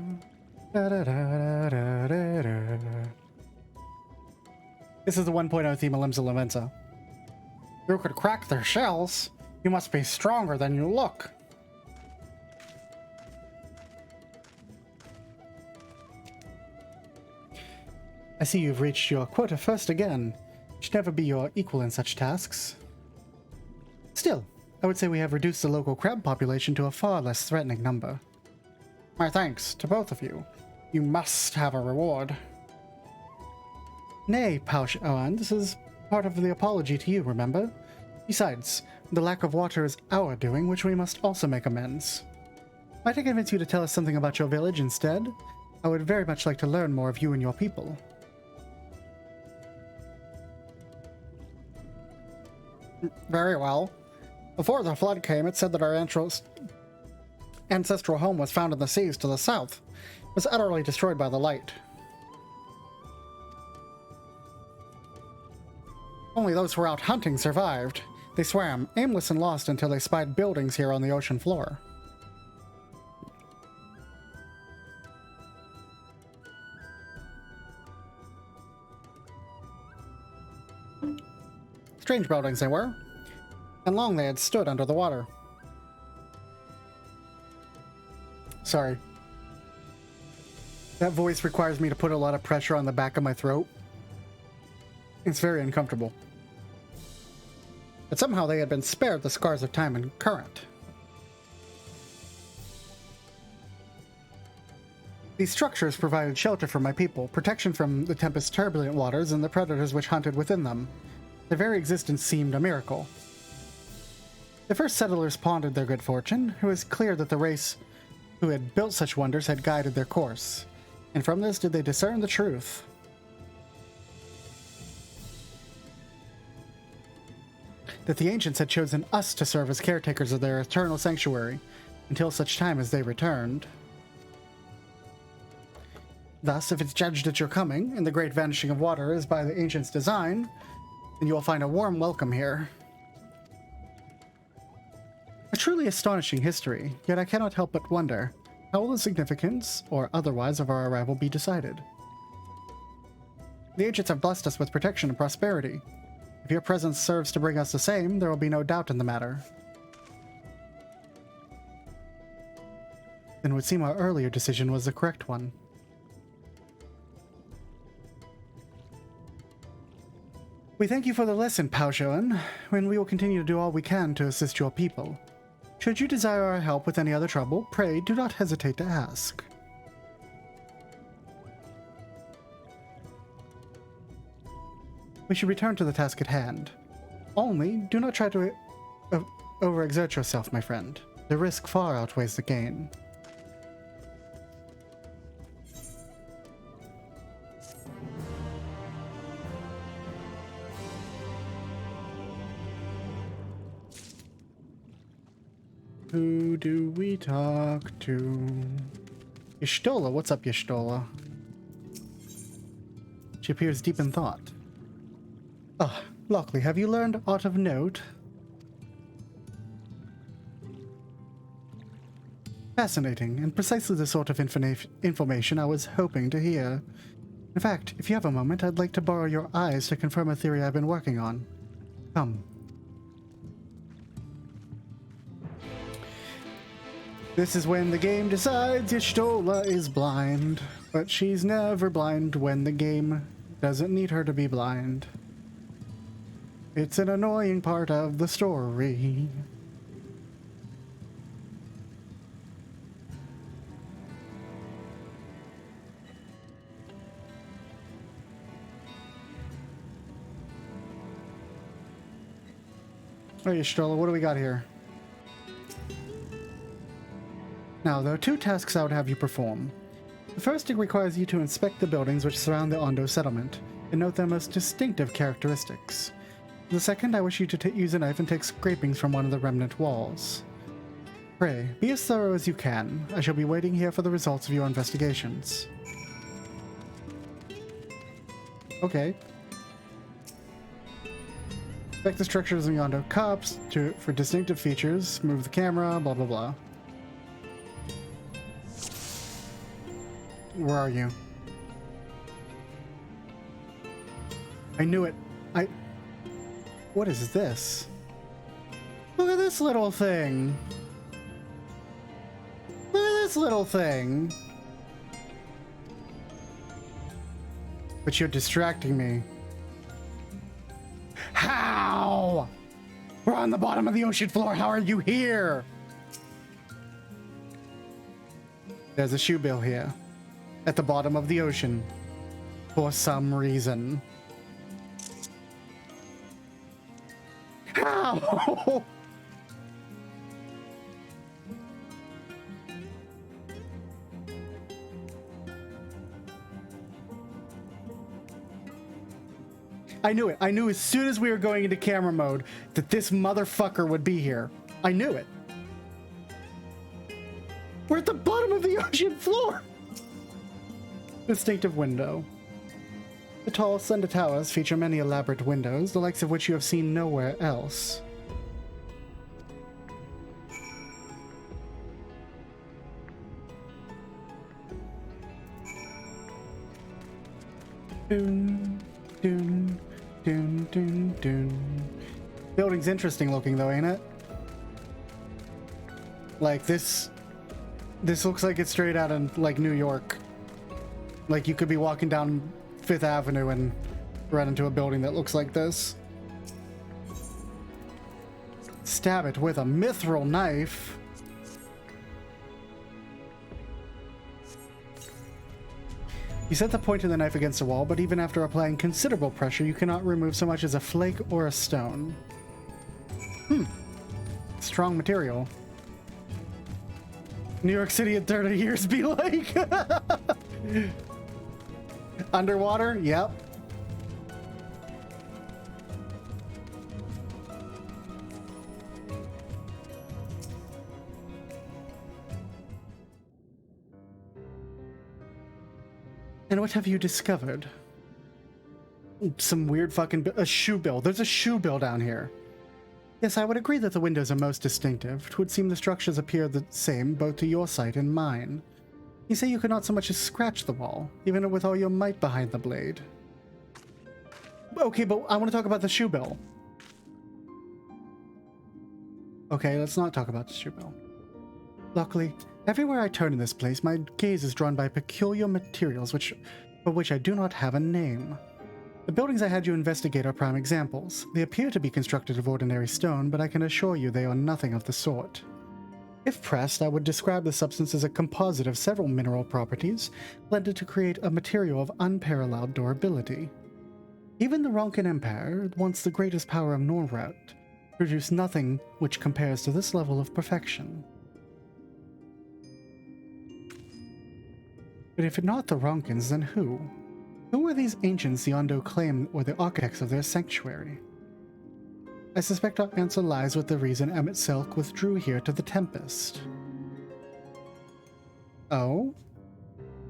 This is the 1.0 theme of Limsa Lomensa. You could crack their shells. You must be stronger than you look. I see you've reached your quota first again. You should never be your equal in such tasks. Still, I would say we have reduced the local crab population to a far less threatening number. My thanks to both of you. You must have a reward. Nay, Pausch Owen, this is part of the apology to you, remember? Besides, the lack of water is our doing, which we must also make amends. Might I convince you to tell us something about your village instead? I would very much like to learn more of you and your people. Very well. Before the flood came, it said that our ancestral home was found in the seas to the south. It was utterly destroyed by the light. Only those who were out hunting survived. They swam, aimless and lost, until they spied buildings here on the ocean floor. Strange buildings they were, and long they had stood under the water. Sorry. That voice requires me to put a lot of pressure on the back of my throat. It's very uncomfortable. But somehow they had been spared the scars of time and current. These structures provided shelter for my people, protection from the Tempest's turbulent waters and the predators which hunted within them. Their very existence seemed a miracle. The first settlers pondered their good fortune. It was clear that the race who had built such wonders had guided their course, and from this did they discern the truth. That the ancients had chosen us to serve as caretakers of their eternal sanctuary until such time as they returned. Thus, if it's judged at your coming, and the great vanishing of water is by the ancients' design, then you will find a warm welcome here. A truly astonishing history, yet I cannot help but wonder, how will the significance, or otherwise, of our arrival be decided? The ancients have blessed us with protection and prosperity. If your presence serves to bring us the same, there will be no doubt in the matter. Then it would seem our earlier decision was the correct one. We thank you for the lesson, Paushoan, and we will continue to do all we can to assist your people. Should you desire our help with any other trouble, pray do not hesitate to ask. We should return to the task at hand. Only, do not try to overexert yourself, my friend. The risk far outweighs the gain. Who do we talk to? Y'shtola, what's up, Y'shtola? She appears deep in thought. Ah, Lockely, have you learned aught of note? Fascinating, and precisely the sort of information I was hoping to hear. In fact, if you have a moment, I'd like to borrow your eyes to confirm a theory I've been working on. Come. This is when the game decides Y'shtola is blind, but she's never blind when the game doesn't need her to be blind. It's an annoying part of the story. Oh, Y'shtola, what do we got here? Now, there are two tasks I would have you perform. The first requires you to inspect the buildings which surround the Ondo settlement, and note their most distinctive characteristics. The second, I wish you to use a knife and take scrapings from one of the remnant walls. Pray, be as thorough as you can. I shall be waiting here for the results of your investigations. Okay. Inspect the structures of the Ondo cups for distinctive features, move the camera, blah blah blah. Where are you? I knew it. What is this? Look at this little thing. Look at this little thing. But you're distracting me. How? We're on the bottom of the ocean floor. How are you here? There's a shoe bill here. At the bottom of the ocean. For some reason. How? I knew it. I knew as soon as we were going into camera mode that this motherfucker would be here. I knew it. We're at the bottom of the ocean floor. Distinctive window. The tall, slender towers feature many elaborate windows, the likes of which you have seen nowhere else. Doon, doon, doon, doon, doon. Building's interesting looking though, ain't it? Like this looks like it's straight out of like New York. Like you could be walking down 5th Avenue and run into a building that looks like this. Stab it with a mithril knife. You set the point of the knife against the wall, but even after applying considerable pressure, you cannot remove so much as a flake or a stone. strong material. New York City in 30 years be like. Underwater? Yep. And what have you discovered? Some weird fucking a shoe bill. There's a shoe bill down here. Yes, I would agree that the windows are most distinctive. It would seem the structures appear the same both to your sight and mine. You say you could not so much as scratch the wall, even with all your might behind the blade. Okay, but I want to talk about the shoe bill. Okay, let's not talk about the shoe bill. Luckily, everywhere I turn in this place, my gaze is drawn by peculiar materials for which I do not have a name. The buildings I had you investigate are prime examples. They appear to be constructed of ordinary stone, but I can assure you they are nothing of the sort. If pressed, I would describe the substance as a composite of several mineral properties, blended to create a material of unparalleled durability. Even the Ronkin Empire, once the greatest power of Norrat, produced nothing which compares to this level of perfection. But if not the Ronkins, then who? Who were these ancients the Ondo claim were the architects of their sanctuary? I suspect our answer lies with the reason Emmett Silk withdrew here to the Tempest. Oh?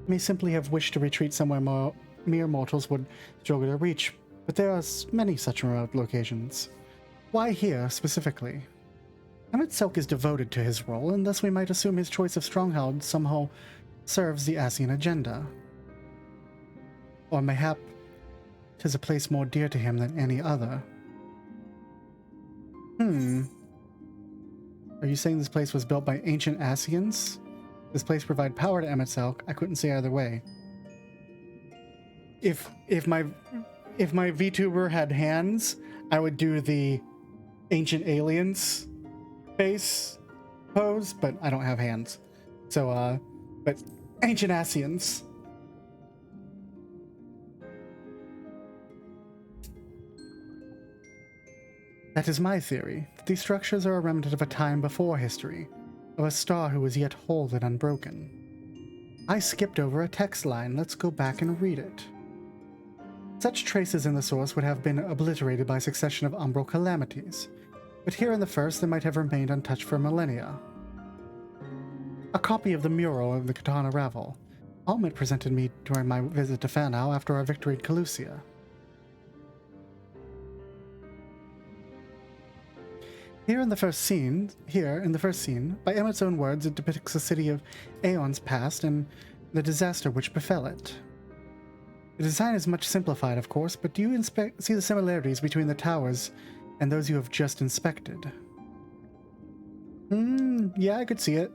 May simply have wished to retreat somewhere mere mortals would struggle to reach, but there are many such remote locations. Why here, specifically? Emmett Silk is devoted to his role, and thus we might assume his choice of stronghold somehow serves the Ascian agenda. Or mayhap 'tis a place more dear to him than any other. Are you saying this place was built by ancient Ascians? This place provide power to Emmett Silk? I couldn't say either way. If my VTuber had hands, I would do the ancient aliens face pose, but I don't have hands. So but ancient Ascians. That is my theory. These structures are a remnant of a time before history, of a star who was yet whole and unbroken. I skipped over a text line. Let's go back and read it. Such traces in the source would have been obliterated by a succession of umbral calamities, but here in the first they might have remained untouched for millennia. A copy of the mural of the Katana Ravel. Almit presented me during my visit to Fanau after our victory at Calusia. Here in the first scene, by Emmett's own words, it depicts a city of aeons past and the disaster which befell it. The design is much simplified, of course, but do you see the similarities between the towers and those you have just inspected? Yeah, I could see it.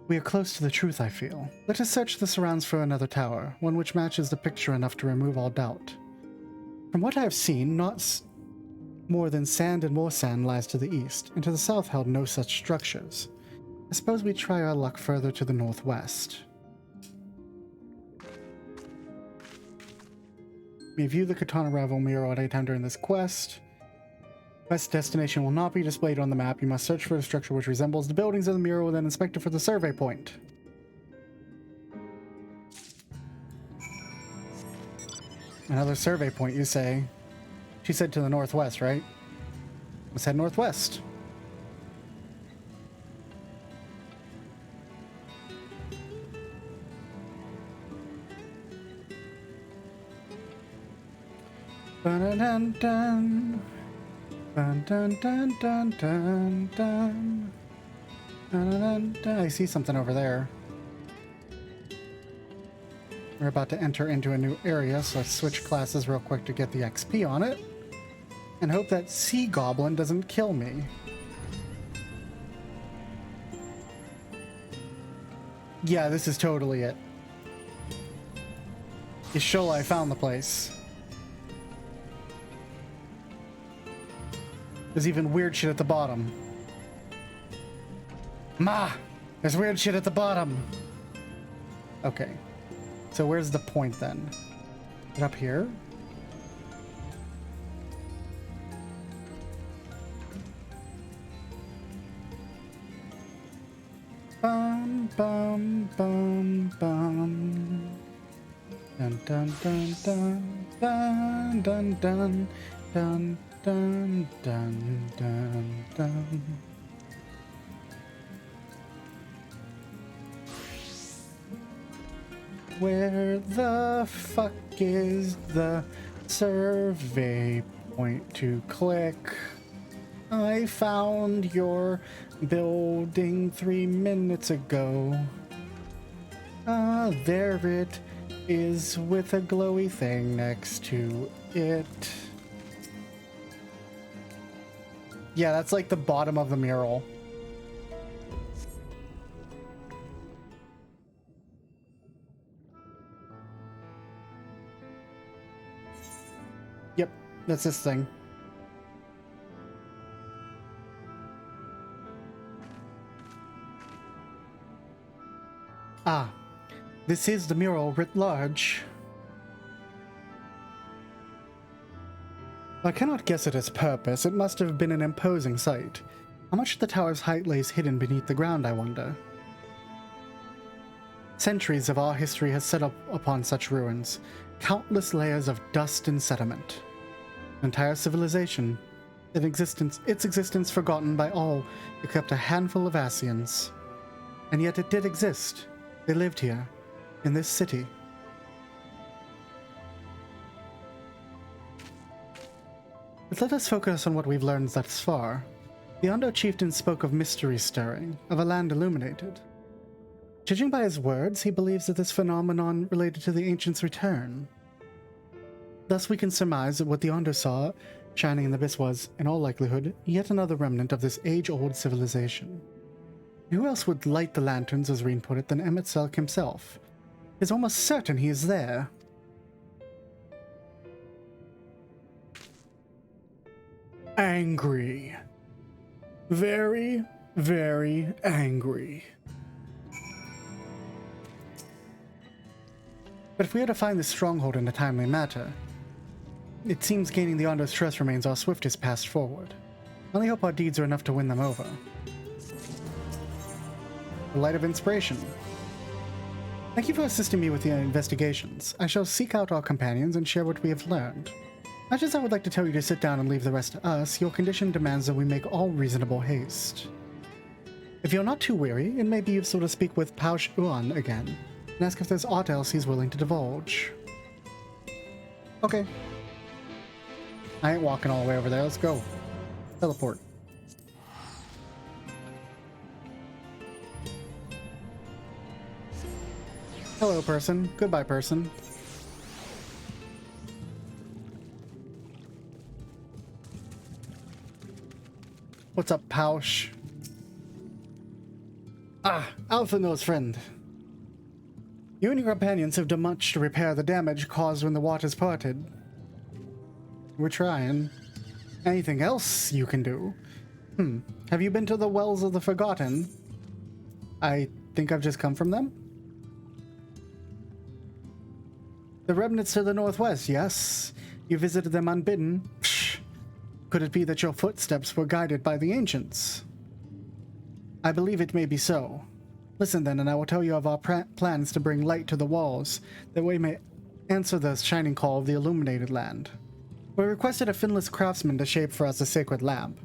We are close to the truth, I feel. Let us search the surrounds for another tower, one which matches the picture enough to remove all doubt. From what I have seen, not more than sand and more sand lies to the east, and to the south held no such structures. I suppose we try our luck further to the northwest. We view the Katana Ravel mural at any time during this quest. Quest destination will not be displayed on the map. You must search for a structure which resembles the buildings of the mural, then inspect it for the survey point. Another survey point, you say? She said to the northwest, right? Let's head northwest. Dun dun dun dun dun dun dun dun dun dun dun. I see something over there. We're about to enter into a new area, so let's switch classes real quick to get the XP on it. And hope that sea goblin doesn't kill me. Yeah, this is totally it. Ishola, I found the place. There's even weird shit at the bottom. Ma! There's weird shit at the bottom! Okay. So where's the point then? Is it up here? bum, bum, bum, bum. Dun dun dun dun dun dun dun dun dun dun dun dun. Where the fuck is the survey point to click? I found your building 3 minutes ago. Ah, there it is with a glowy thing next to it. Yeah, that's like the bottom of the mural. Yep, that's this thing. Ah, this is the mural writ large. I cannot guess at its purpose. It must have been an imposing sight. How much of the tower's height lays hidden beneath the ground, I wonder? Centuries of our history has set up upon such ruins. Countless layers of dust and sediment. An entire civilization. Its existence forgotten by all except a handful of Asians. And yet it did exist. They lived here, in this city. But let us focus on what we've learned thus far. The Ondo chieftain spoke of mystery stirring, of a land illuminated. Judging by his words, he believes that this phenomenon related to the ancients' return. Thus we can surmise that what the Ondo saw shining in the abyss was, in all likelihood, yet another remnant of this age-old civilization. Who else would light the lanterns, as Reen put it, than Emet-Selch himself? It's almost certain he is there. Angry. Very, very angry. But if we are to find this stronghold in a timely manner, it seems gaining the Ondo's trust remains our swiftest path forward. I only hope our deeds are enough to win them over. The light of inspiration. Thank you for assisting me with the investigations. I shall seek out our companions and share what we have learned. Much as I would like to tell you to sit down and leave the rest to us, your condition demands that we make all reasonable haste. If you're not too weary, it may be useful to speak with Pausch Uan again, and ask if there's aught else he's willing to divulge. Okay. I ain't walking all the way over there, let's go. Teleport. Hello, person. Goodbye, person. What's up, Pausch? Ah, Alphino's friend. You and your companions have done much to repair the damage caused when the waters parted. We're trying. Anything else you can do? Have you been to the Wells of the Forgotten? I think I've just come from them? The remnants to the northwest, yes. You visited them unbidden. Psh. Could it be that your footsteps were guided by the ancients? I believe it may be so. Listen then, and I will tell you of our plans to bring light to the walls, that we may answer the shining call of the illuminated land. We requested a finless craftsman to shape for us a sacred lamp.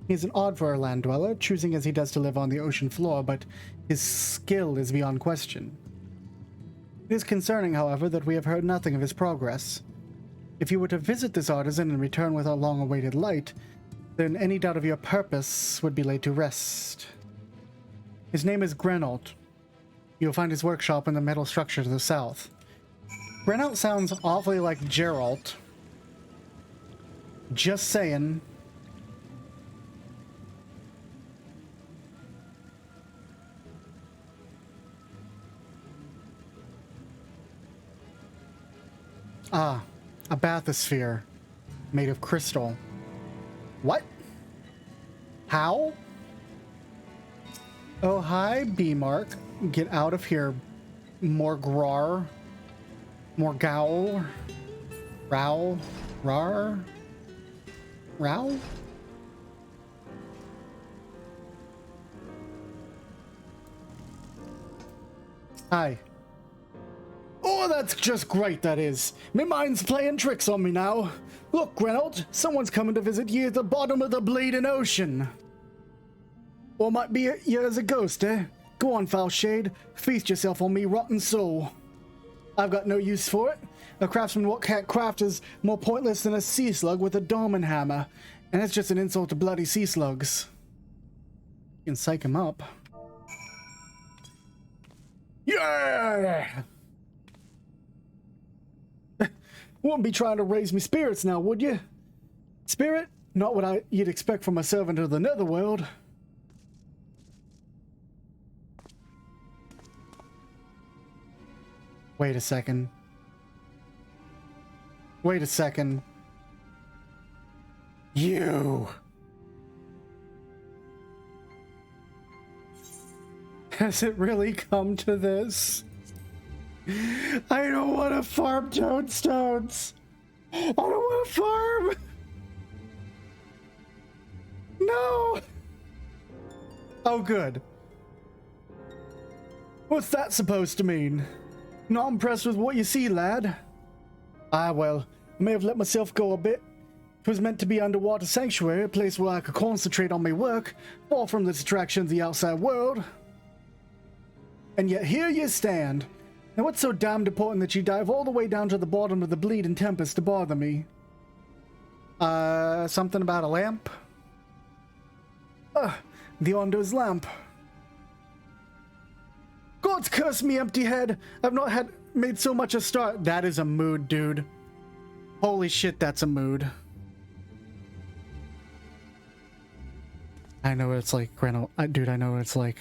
He is an odd for a land dweller, choosing as he does to live on the ocean floor, but his skill is beyond question. It is concerning, however, that we have heard nothing of his progress. If you were to visit this artisan and return with our long-awaited light, then any doubt of your purpose would be laid to rest. His name is Grenold. You'll find his workshop in the metal structure to the south. Grenold sounds awfully like Geralt. Just saying. Ah, a bathysphere made of crystal. What? How? Oh, hi, B-Mark. Get out of here, Morgrar. Morgowl. Row. Rar. Row? Hi. Oh, that's just great, that is. My mind's playing tricks on me now. Look, Reynolds, someone's coming to visit you at the bottom of the bleeding ocean. Or might be you as a ghost, eh? Go on, foul shade. Feast yourself on me rotten soul. I've got no use for it. A craftsman what can't craft is more pointless than a sea slug with a diamond hammer. And it's just an insult to bloody sea slugs. You can psych him up. Yeah! Wouldn't be trying to raise me spirits now, would you? Spirit? Not what you'd expect from a servant of the netherworld. Wait a second. Wait a second. You. Has it really come to this? I don't want to farm toadstones. I don't want to farm. No. Oh, good. What's that supposed to mean? Not impressed with what you see, lad? Ah, well, I may have let myself go a bit. It was meant to be underwater sanctuary, a place where I could concentrate on my work, far from the distractions of the outside world. And yet here you stand. And what's so damned important that you dive all the way down to the bottom of the bleeding tempest to bother me? Something about a lamp? The Ondo's lamp. God's curse me, empty head. I've not made so much a start. That is a mood, dude. Holy shit, that's a mood. I know what it's like, Gretel. Dude, I know what it's like.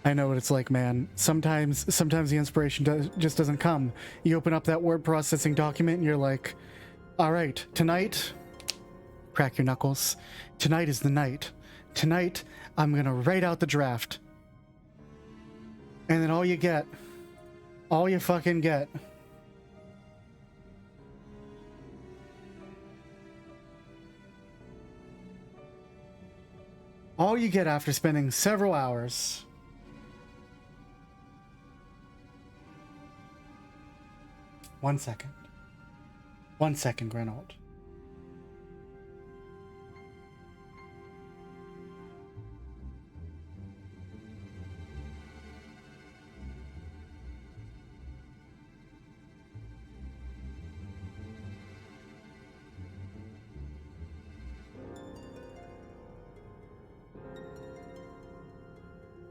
I know what it's like, man. Sometimes the inspiration just doesn't come. You open up that word processing document and you're like, all right, tonight, crack your knuckles. Tonight is the night. Tonight, I'm gonna write out the draft. And then all you fucking get, all you get after spending several hours. One second, Grenold.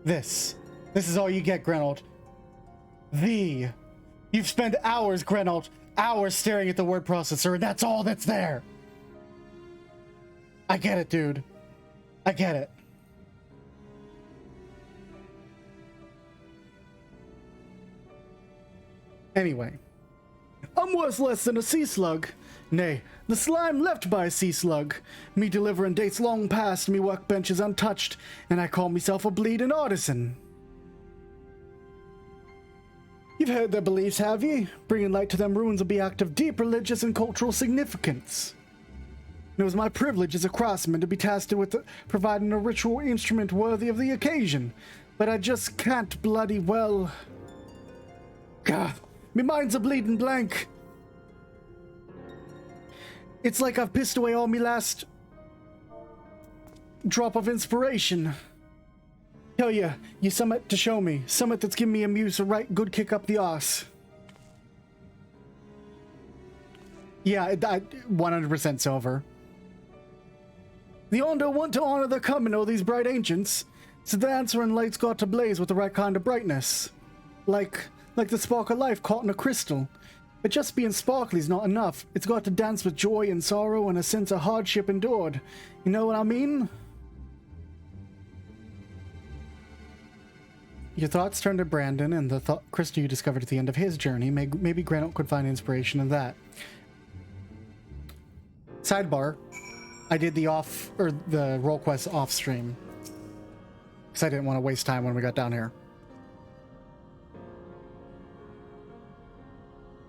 This is all you get, Grenold. You've spent hours, Grenold, hours staring at the word processor, and that's all that's there. I get it, dude. I get it. Anyway. I'm worth less than a sea slug. Nay, the slime left by a sea slug. Me delivering dates long past, me workbench is untouched, and I call myself a bleeding artisan. You've heard their beliefs, have ye? Bringing light to them ruins will be act of deep religious and cultural significance. It was my privilege as a craftsman to be tasked with providing a ritual instrument worthy of the occasion, but I just can't bloody well... Gah, me mind's a bleeding blank. It's like I've pissed away all me last drop of inspiration. Tell you summit to show me. Summit that's giving me a muse a right good kick up the arse. Yeah, I 100% silver. The Ondo want to honor the coming of these bright ancients, so the answering light's got to blaze with the right kind of brightness. Like the spark of life caught in a crystal. But just being sparkly's not enough. It's got to dance with joy and sorrow and a sense of hardship endured. You know what I mean? Your thoughts turn to Brandon and the crystal you discovered at the end of his journey. Maybe Grant could find inspiration in that. Sidebar. I did the role quest off stream. Because I didn't want to waste time when we got down here.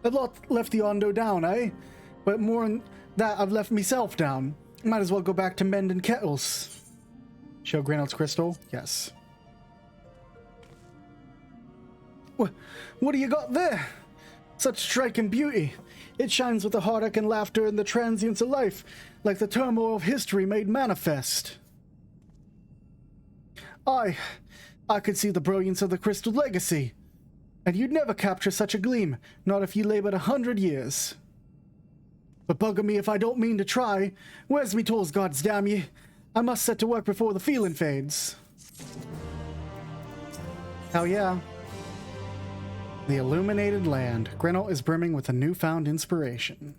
I've left the Ondo down, eh? But more than that, I've left myself down. Might as well go back to mending kettles. Show Granite's crystal? Yes. What do you got there? Such striking beauty. It shines with the heartache and laughter and the transience of life, like the turmoil of history made manifest. I could see the brilliance of the crystal legacy. And you'd never capture such a gleam, not if you labored 100 years. But bugger me if I don't mean to try. Where's me tools, gods damn ye? I must set to work before the feeling fades. Hell yeah. The illuminated land. Grenalt is brimming with a newfound inspiration.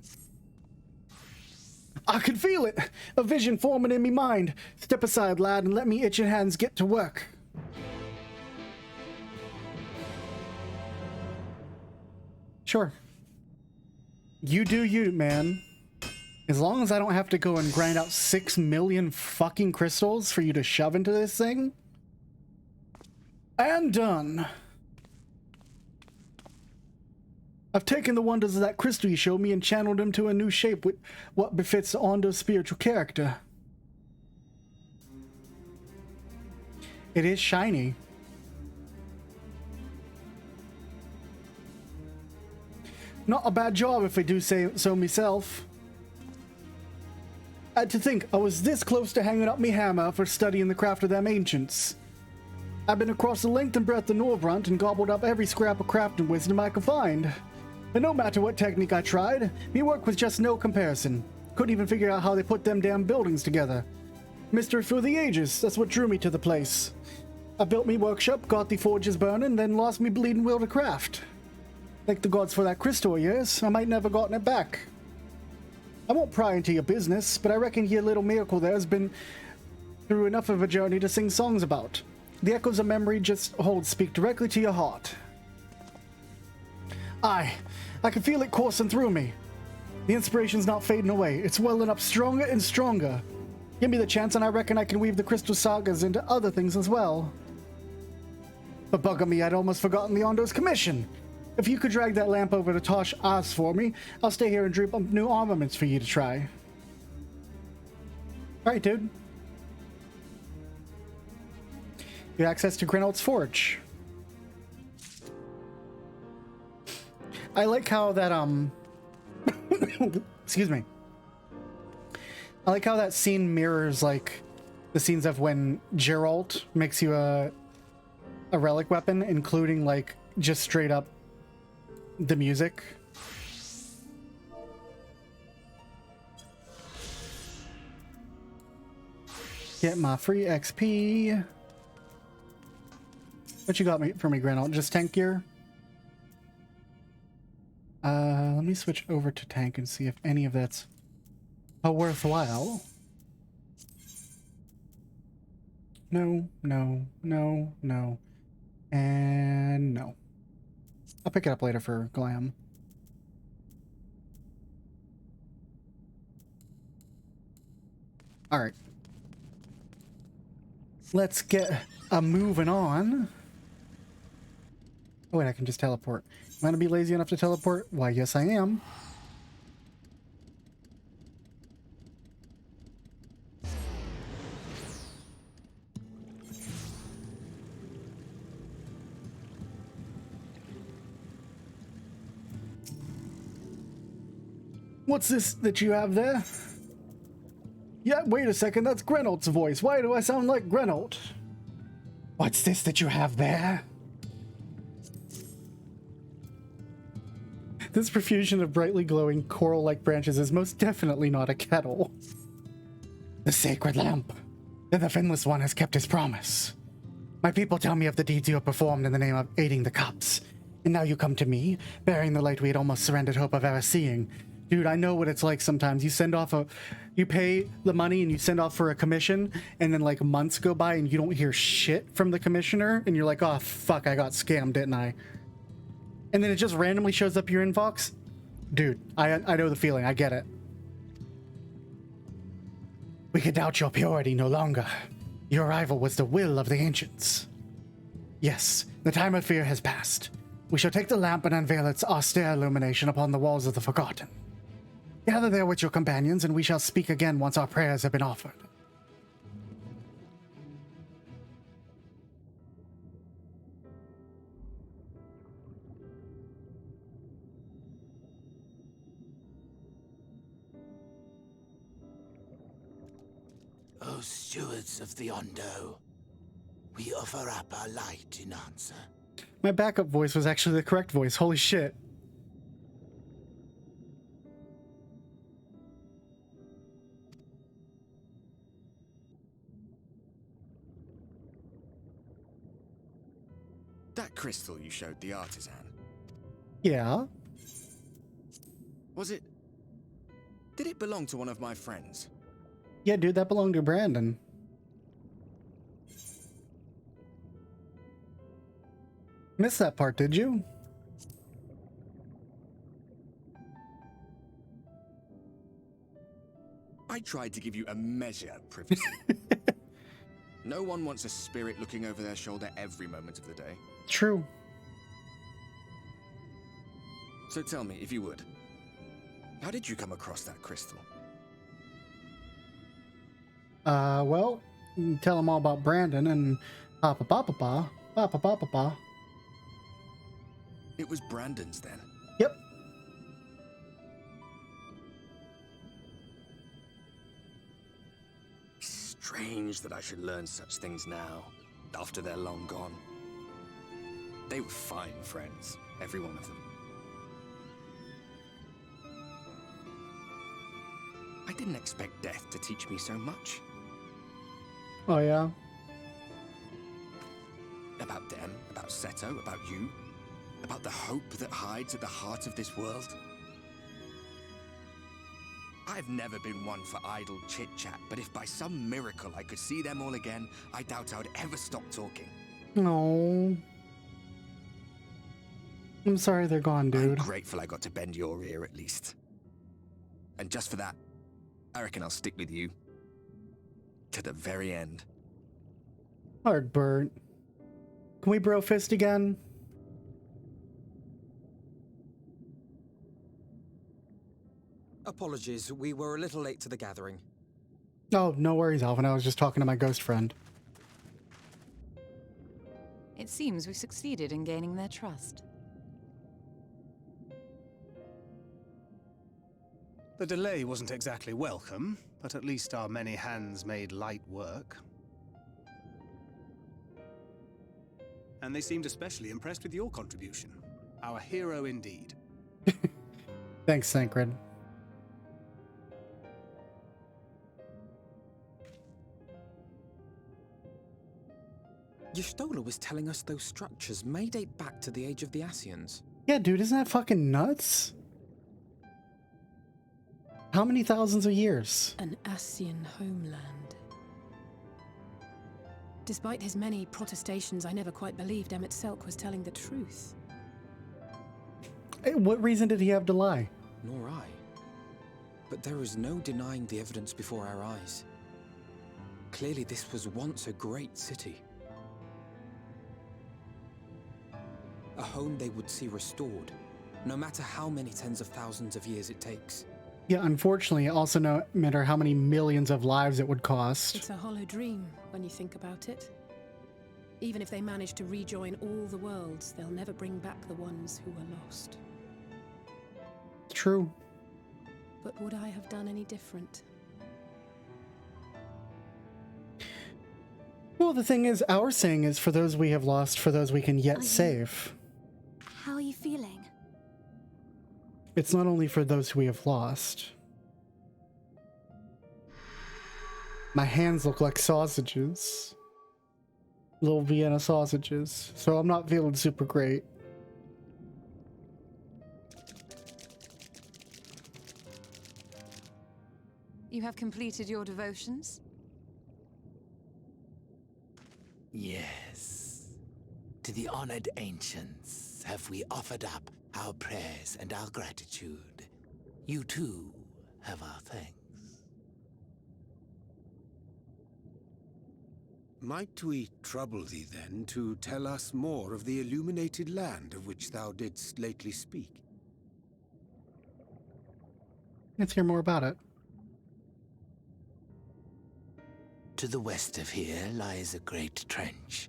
I can feel it! A vision forming in me mind. Step aside, lad, and let me itching hands get to work. Sure. You do you, man. As long as I don't have to go and grind out 6 million fucking crystals for you to shove into this thing. And done. I've taken the wonders of that crystal you showed me and channeled them to a new shape with what befits Ondo's spiritual character. It is shiny. Not a bad job if I do say so myself. To think I was this close to hanging up me hammer for studying the craft of them ancients. I've been across the length and breadth of Norvrant and gobbled up every scrap of crafting wisdom I could find. But no matter what technique I tried, me work was just no comparison. Couldn't even figure out how they put them damn buildings together. Mystery through the ages, that's what drew me to the place. I built me workshop, got the forges burning, then lost me bleeding will to craft. Thank the gods for that crystal of yours, I might never gotten it back. I won't pry into your business, but I reckon your little miracle there has been through enough of a journey to sing songs about. The echoes of memory just speak directly to your heart. I can feel it coursing through me. The inspiration's not fading away. It's welling up stronger and stronger. Give me the chance and I reckon I can weave the crystal sagas into other things as well. But bugger me, I'd almost forgotten the Ondo's commission. If you could drag that lamp over to Tosh Oz for me, I'll stay here and dream up new armaments for you to try. Alright, dude. You have access to Grenalt's Forge. I like how that, excuse me. I like how that scene mirrors, like, the scenes of when Geralt makes you a relic weapon, including, like, just straight up the music. Get my free XP. What you got for me, Grenalt? Just tank gear? Let me switch over to tank and see if any of that's worthwhile. No, no, no, no, and no. I'll pick it up later for glam. Alright. Let's get moving on. Oh wait, I can just teleport. Am I gonna be lazy enough to teleport? Why, yes I am. What's this that you have there? Yeah, wait a second, that's Grenalt's voice. Why do I sound like Grenalt? What's this that you have there? This profusion of brightly glowing coral-like branches is most definitely not a kettle. The sacred lamp. The Finless One has kept his promise. My people tell me of the deeds you have performed in the name of aiding the cops. And now you come to me, bearing the light we had almost surrendered hope of ever seeing. Dude, I know what it's like sometimes. You pay the money and you send off for a commission, and then like months go by and you don't hear shit from the commissioner, and you're like, oh fuck, I got scammed, didn't I? And then it just randomly shows up your inbox. Dude, I know the feeling, I get it. We can doubt your purity no longer. Your arrival was the will of the ancients. Yes, the time of fear has passed. We shall take the lamp and unveil its austere illumination upon the walls of the Forgotten. Gather there with your companions, and we shall speak again once our prayers have been offered. O stewards of the Ondo, we offer up our light in answer. My backup voice was actually the correct voice. Holy shit. That crystal you showed the artisan. Yeah. Was it... Did it belong to one of my friends? Yeah, dude, that belonged to Brandon. Missed that part, did you? I tried to give you a measure of privacy. No one wants a spirit looking over their shoulder every moment of the day. True. So tell me, if you would, how did you come across that crystal? Well, tell them all about Brandon and Papa. It was Brandon's then. Yep. Strange that I should learn such things now, after they're long gone. They were fine friends, every one of them. I didn't expect death to teach me so much. Oh, yeah? About them, about Seto, about you, about the hope that hides at the heart of this world. I've never been one for idle chit-chat, but if by some miracle I could see them all again, I doubt I would ever stop talking. No. I'm sorry they're gone, dude. I'm grateful I got to bend your ear at least. And just for that, I reckon I'll stick with you. To the very end. Heartburn. Can we bro fist again? Apologies, we were a little late to the gathering. Oh, no worries, Alvin. I was just talking to my ghost friend. It seems we succeeded in gaining their trust. The delay wasn't exactly welcome, but at least our many hands made light work. And they seemed especially impressed with your contribution. Our hero indeed. Thanks, Sankred. Y'shtola was telling us those structures may date back to the age of the Ascians. Yeah, dude, isn't that fucking nuts? How many thousands of years? An Ascian homeland. Despite his many protestations, I never quite believed Emmett Selk was telling the truth. What reason did he have to lie? Nor I. But there is no denying the evidence before our eyes. Clearly this was once a great city. A home they would see restored, no matter how many tens of thousands of years it takes. Yeah, unfortunately, also no matter how many millions of lives it would cost. It's a hollow dream when you think about it. Even if they manage to rejoin all the worlds, they'll never bring back the ones who were lost. True. But would I have done any different? Well, the thing is, our saying is for those we have lost, for those we can yet save. How are you feeling? It's not only for those who we have lost. My hands look like sausages. Little Vienna sausages. So I'm not feeling super great. You have completed your devotions? Yes. To the honored ancients have we offered up our prayers and our gratitude. You too have our thanks. Might we trouble thee then to tell us more of the illuminated land of which thou didst lately speak? Let's hear more about it. To the west of here lies a great trench.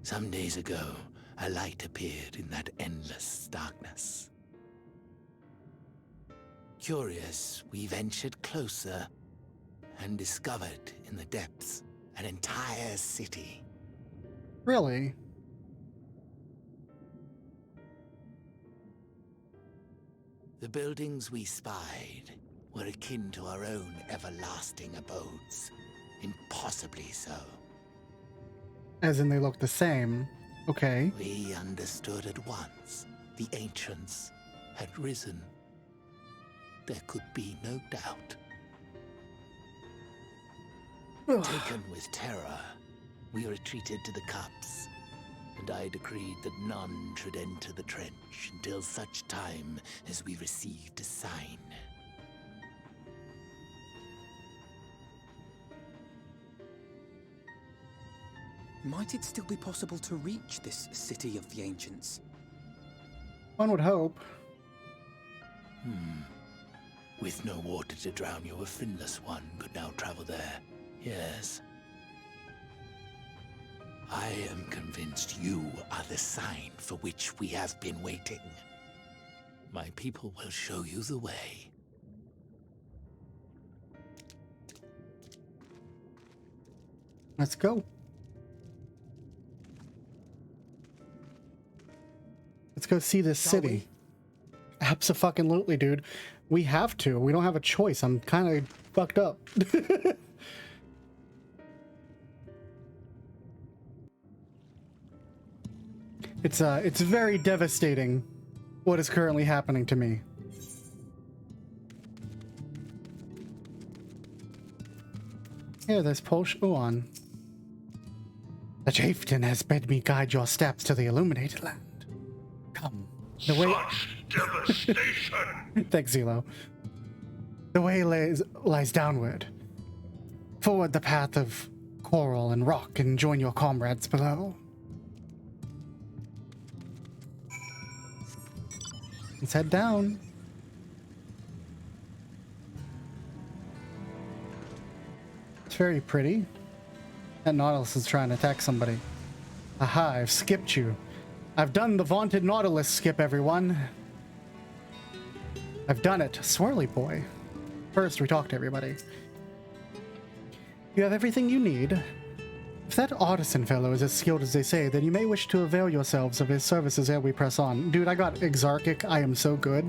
Some days ago, a light appeared in that endless darkness. Curious, we ventured closer and discovered in the depths an entire city. Really? The buildings we spied were akin to our own everlasting abodes. Impossibly so. As in they look the same. Okay. We understood at once the ancients had risen. There could be no doubt. Taken with terror, we retreated to the cups, and I decreed that none should enter the trench until such time as we received a sign. Might it still be possible to reach this city of the ancients? One would hope. With no water to drown you, a finless one could now travel there. Yes. I am convinced you are the sign for which we have been waiting. My people will show you the way. Let's go. Let's go see this city. Abso-fucking-lutely, dude. We have to. We don't have a choice. I'm kind of fucked up. It's very devastating what is currently happening to me. Here, there's Ulon. The chieftain has bid me guide your steps to the illuminated land. Come. The way. Such devastation! Thanks, Zelo. The way lies downward. Forward the path of coral and rock and join your comrades below. Let's head down. It's very pretty. That Nautilus is trying to attack somebody. Aha, I've skipped you. I've done the vaunted Nautilus skip, everyone. I've done it. Swirly boy. First, we talk to everybody. You have everything you need. If that Artisan fellow is as skilled as they say, then you may wish to avail yourselves of his services ere we press on. Dude, I got Exarchic. I am so good.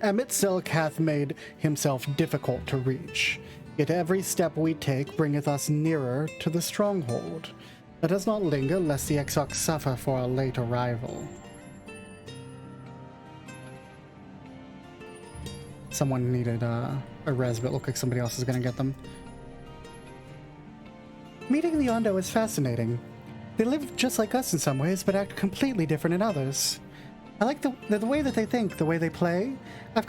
Emitselk hath made himself difficult to reach. Yet every step we take bringeth us nearer to the stronghold. Let us not linger, lest the Exarch suffer for our late arrival. Someone needed a res, but it looked like somebody else is going to get them. Meeting the Ondo is fascinating. They live just like us in some ways, but act completely different in others. I like the way that they think, the way they play. I'd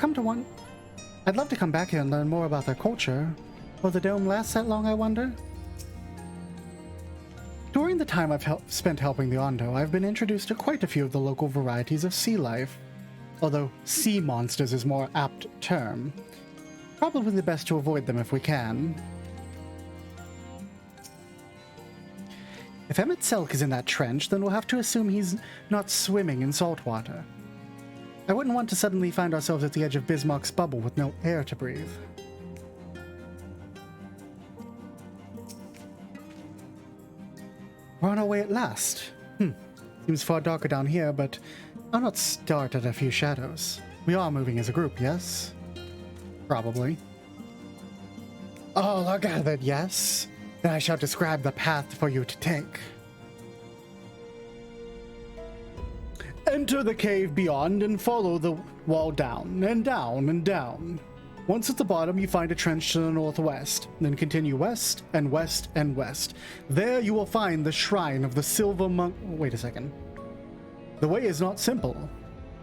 love to come back here and learn more about their culture. Will the dome last that long, I wonder? During the time I've spent helping the Ondo, I've been introduced to quite a few of the local varieties of sea life. Although sea monsters is a more apt term. Probably the best to avoid them if we can. If Emitselk is in that trench, then we'll have to assume he's not swimming in salt water. I wouldn't want to suddenly find ourselves at the edge of Bismarck's bubble with no air to breathe. We're on our way at last. Seems far darker down here, but I'll not start at a few shadows. We are moving as a group, yes? Probably. All are gathered, yes? Then I shall describe the path for you to take. Enter the cave beyond and follow the wall down and down and down. Once at the bottom, you find a trench to the northwest. Then continue west and west and west. There you will find the shrine of the Silver Monk. Wait a second. The way is not simple.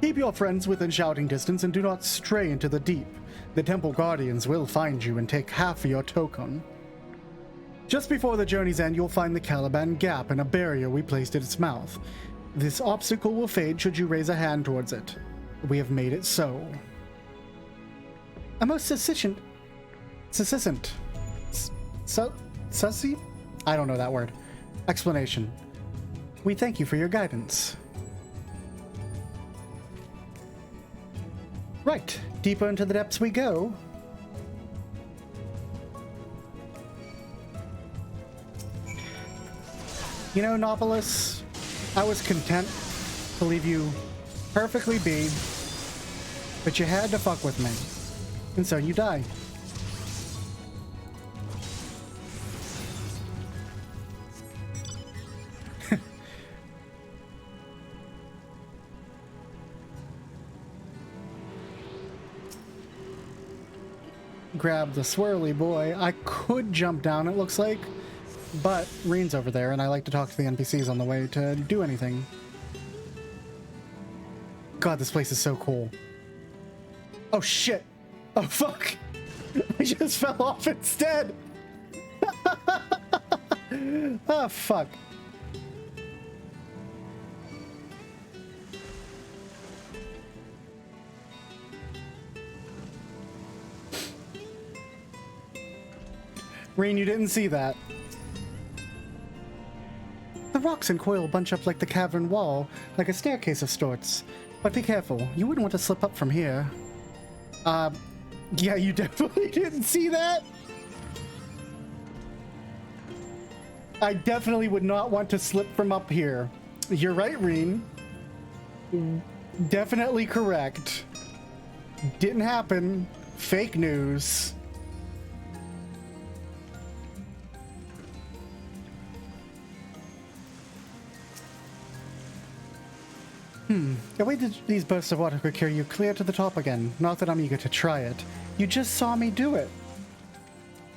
Keep your friends within shouting distance and do not stray into the deep. The temple guardians will find you and take half of your token. Just before the journey's end, you'll find the Caliban Gap and a barrier we placed at its mouth. This obstacle will fade should you raise a hand towards it. We have made it so. A most succinct... Sussy? I don't know that word. Explanation. We thank you for your guidance. Right, deeper into the depths we go. You know, Nautilus, I was content to leave you perfectly be, but you had to fuck with me, and so you die. Grab the swirly boy. I could jump down, it looks like, but Reen's over there, and I like to talk to the NPCs on the way to do anything. God, this place is so cool. Oh shit! Oh fuck! I just fell off instead! Oh fuck. Reen, you didn't see that. The rocks and coil bunch up like the cavern wall, like a staircase of sorts. But be careful, you wouldn't want to slip up from here. Yeah, you definitely didn't see that. I definitely would not want to slip from up here. You're right, Reen. Definitely correct. Didn't happen. Fake news. The way that these bursts of water could carry you clear to the top again. Not that I'm eager to try it. You just saw me do it.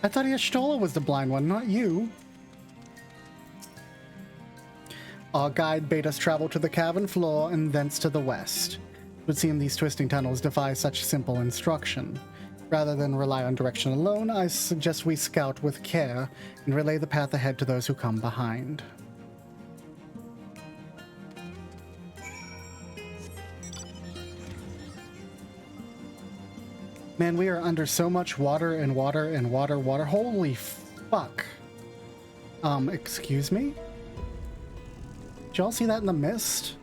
I thought Y'shtola was the blind one, not you. Our guide bade us travel to the cavern floor and thence to the west. It would seem these twisting tunnels defy such simple instruction. Rather than rely on direction alone, I suggest we scout with care and relay the path ahead to those who come behind. Man, we are under so much water and water and water. Holy fuck. Excuse me? Did y'all see that in the mist?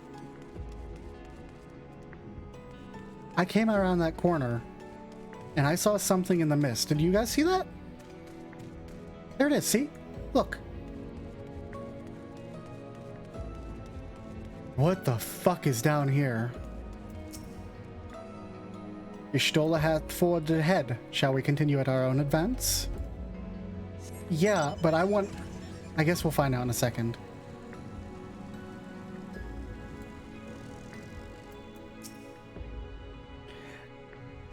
I came around that corner and I saw something in the mist. Did you guys see that? There it is, see? Look. What the fuck is down here? Y'shtola hath forged ahead. Shall we continue at our own advance? Yeah, but I guess we'll find out in a second.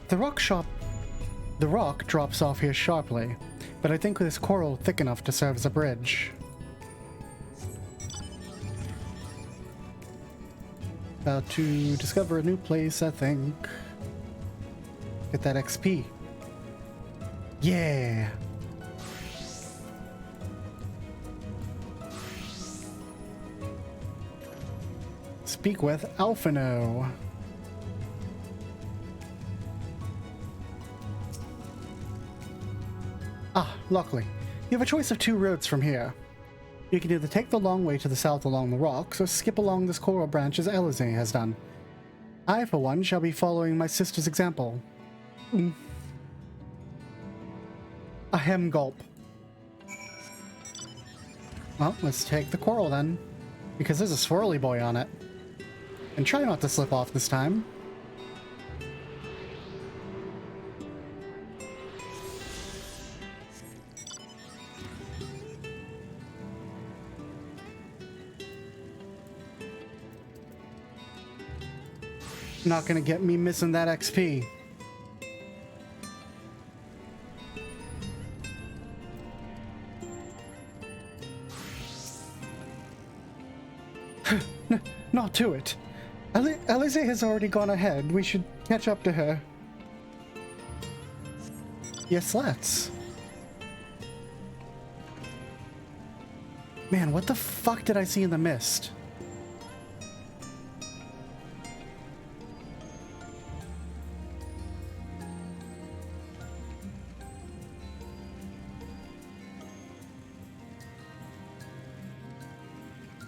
The rock drops off here sharply, but I think this coral thick enough to serve as a bridge. About to discover a new place, I think. Get that XP. Yeah. Speak with Alphino. Ah, Lockely. You have a choice of two roads from here. You can either take the long way to the south along the rocks, or skip along this coral branch as Alize has done. I, for one, shall be following my sister's example. A hem gulp. Well, let's take the coral then, because there's a swirly boy on it. And try not to slip off this time. Not gonna get me missing that XP. Not to it. Alize has already gone ahead. We should catch up to her. Yes, let's. Man, what the fuck did I see in the mist?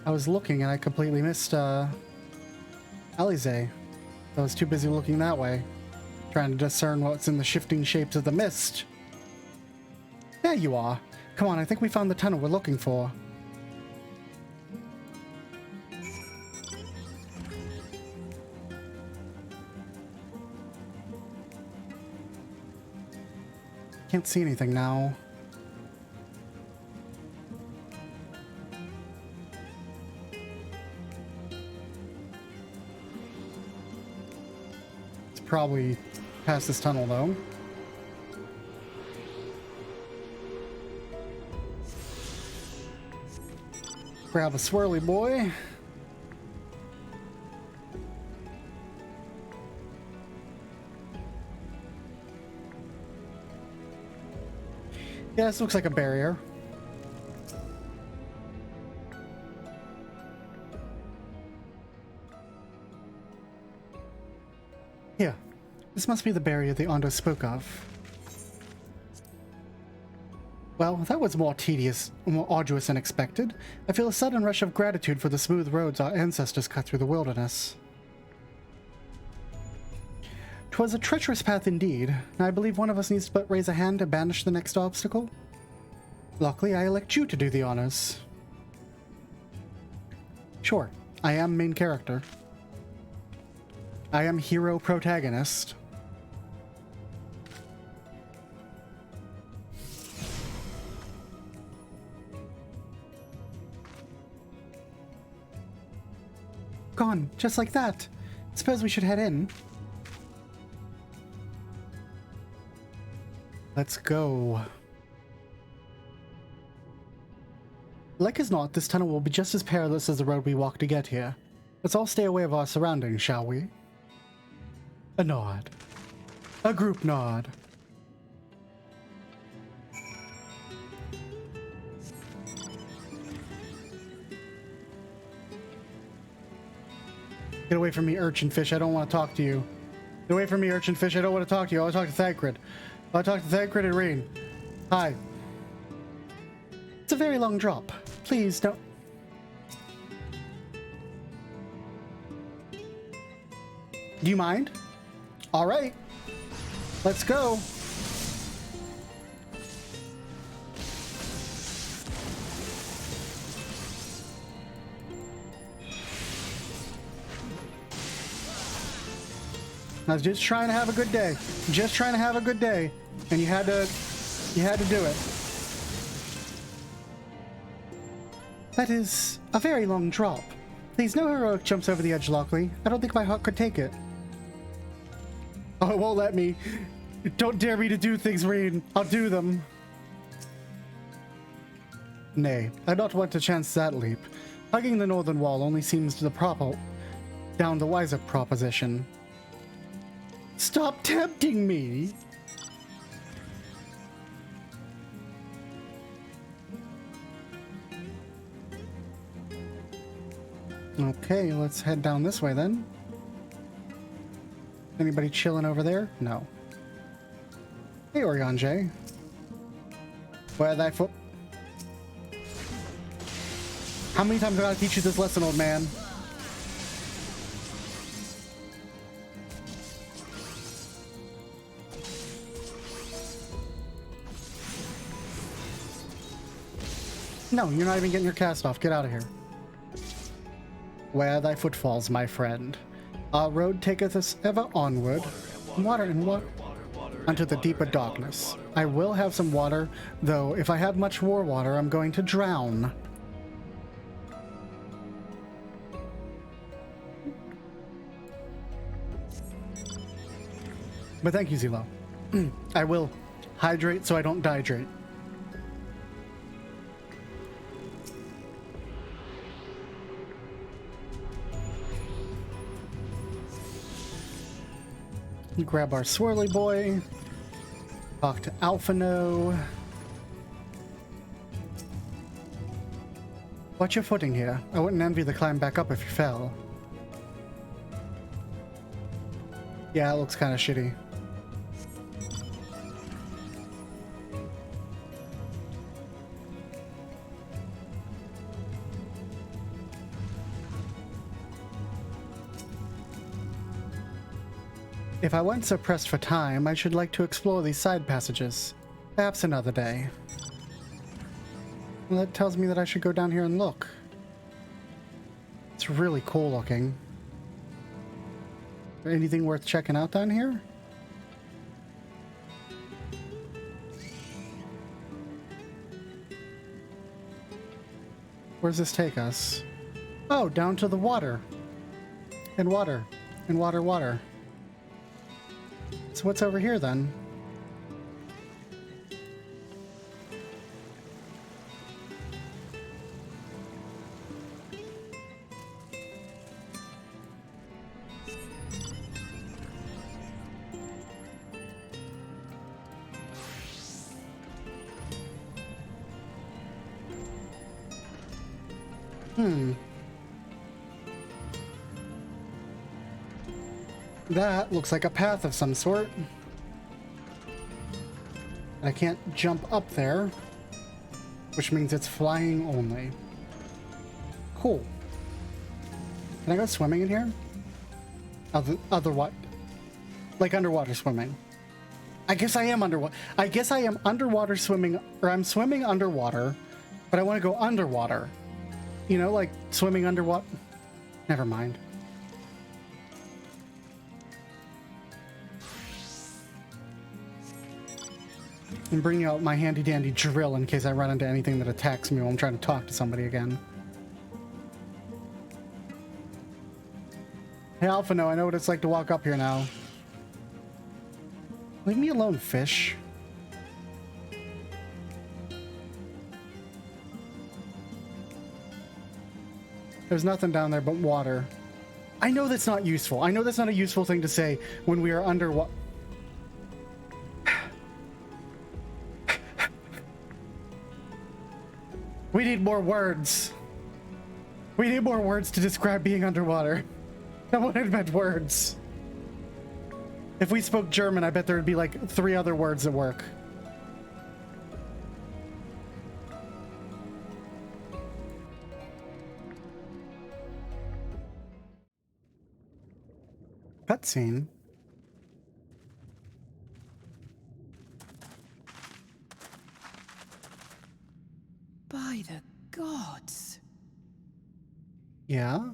I was looking and I completely missed Alize. I was too busy looking that way, trying to discern what's in the shifting shapes of the mist. There you are. Come on, I think we found the tunnel we're looking for. Can't see anything now. It's probably past this tunnel, though. Grab a swirly boy. Yeah, this looks like a barrier. Here. This must be the barrier the Ondo spoke of. Well, that was more tedious, more arduous than expected. I feel a sudden rush of gratitude for the smooth roads our ancestors cut through the wilderness. 'Twas a treacherous path indeed, and I believe one of us needs to but raise a hand to banish the next obstacle. Lockely, I elect you to do the honors. Sure, I am main character. I am hero protagonist. Gone, just like that. Suppose we should head in. Let's go. Like as not, this tunnel will be just as perilous as the road we walked to get here. Let's all stay away of our surroundings, shall we? A nod. A group nod. Get away from me, urchin fish. I don't want to talk to you. Get away from me, urchin fish. I don't want to talk to you. I want to talk to Thancred. I want to talk to Thancred and Rain. Hi. It's a very long drop. Please don't. Do you mind? All right. Let's go. I was just trying to have a good day. Just trying to have a good day. And you had to do it. That is a very long drop. Please, no heroic jumps over the edge, Lockely. I don't think my heart could take it. Oh, it won't let me. Don't dare me to do things, Rain. I'll do them. Nay, I don't want to chance that leap. Hugging the northern wall only seems the proper, down the wiser proposition. Stop tempting me! Okay, let's head down this way then. Anybody chilling over there? No. Hey, Orion J. Where thy foot? How many times do I gotta teach you this lesson, old man? No, you're not even getting your cast off. Get out of here. Where thy footfalls, my friend. Our road taketh us ever onward. Water and water. Unto the deeper darkness. I will have some water, though if I have much war water, I'm going to drown. But thank you, Zelo. I will hydrate so I don't dehydrate. Grab our swirly boy. Talk to Alphino. Watch your footing here. I wouldn't envy the climb back up if you fell. Yeah, it looks kind of shitty. If I weren't so pressed for time, I should like to explore these side passages. Perhaps another day. Well, that tells me that I should go down here and look. It's really cool looking. Anything worth checking out down here? Where's this take us? Oh, down to the water. And water. And water, water. So what's over here then? That looks like a path of some sort. I can't jump up there, which means it's flying only. Cool. Can I go swimming in here? Other what? Like underwater swimming. I guess I am underwater. I guess I am underwater swimming, or I'm swimming underwater, but I want to go underwater. You know, like swimming underwater. Never mind. I'm bringing out my handy dandy drill in case I run into anything that attacks me while I'm trying to talk to somebody again. Hey Alpha, no, I know what it's like to walk up here now. Leave me alone, fish. There's nothing down there but water. I know that's not useful. I know that's not a useful thing to say when we are underwater. We need more words. We need more words to describe being underwater. I wanted meant words. If we spoke German, I bet there would be like 3 other words that work. Cutscene. By the gods. Yeah?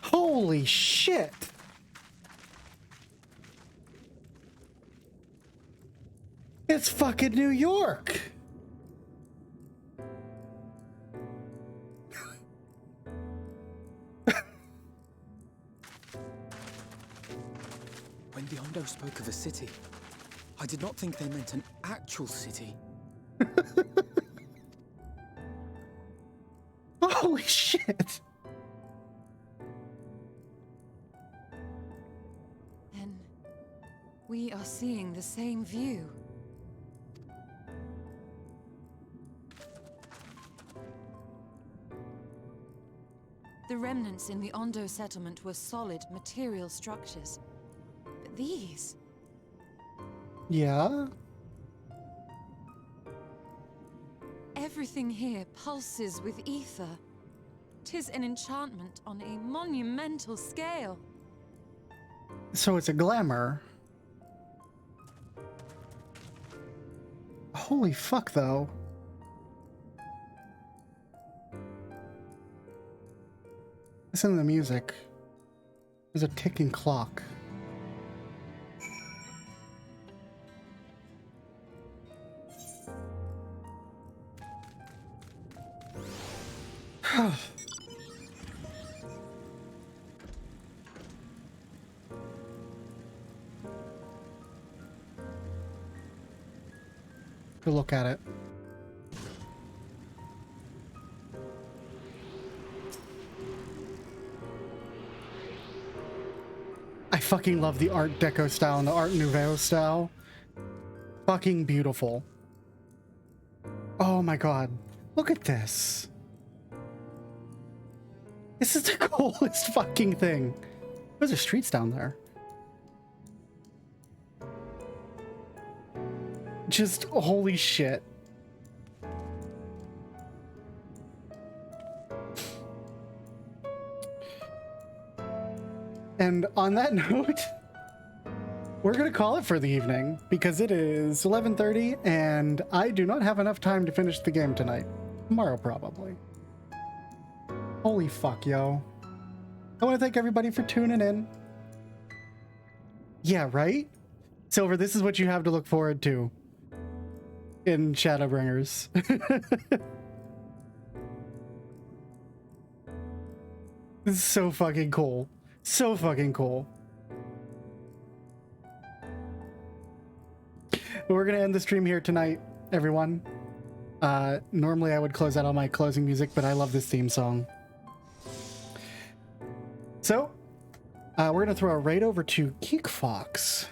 Holy shit! It's fucking New York! When the Ondo spoke of a city, I did not think they meant an actual city. Holy shit! Then we are seeing the same view. The remnants in the Ondo settlement were solid material structures. But these... Yeah? Everything here pulses with ether. 'Tis an enchantment on a monumental scale. So it's a glamour. Holy fuck, though. Listen to the music. There's a ticking clock. Good look at it. I fucking love the Art Deco style and the Art Nouveau style. Fucking beautiful. Oh my god. Look at this. This is the coolest fucking thing. Those are streets down there. Just holy shit. And on that note, we're gonna call it for the evening because it is 11:30 and I do not have enough time to finish the game tonight. Tomorrow, probably. Holy fuck, yo. I want to thank everybody for tuning in. Yeah, right? Silver, this is what you have to look forward to. in Shadowbringers. This is so fucking cool. So fucking cool. We're gonna end the stream here tonight, everyone. Normally I would close out all my closing music, but I love this theme song. So, we're gonna throw a raid over to Geek Fox.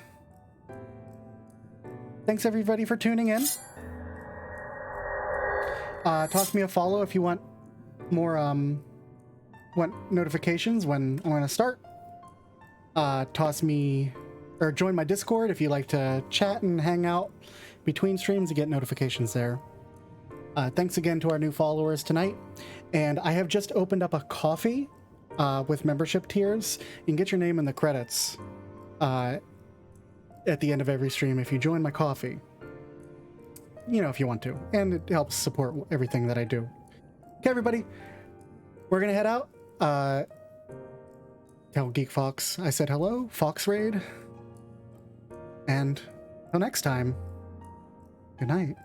Thanks everybody for tuning in. Toss me a follow if you want more, want notifications when I'm gonna start. Join my Discord if you like to chat and hang out between streams to get notifications there. Thanks again to our new followers tonight. And I have just opened up a coffee with membership tiers. You can get your name in the credits at the end of every stream if you join my coffee. You know, if you want to. And it helps support everything that I do. Okay, everybody. We're going to head out. Tell Geek Fox I said hello. Fox Raid. And till next time, good night.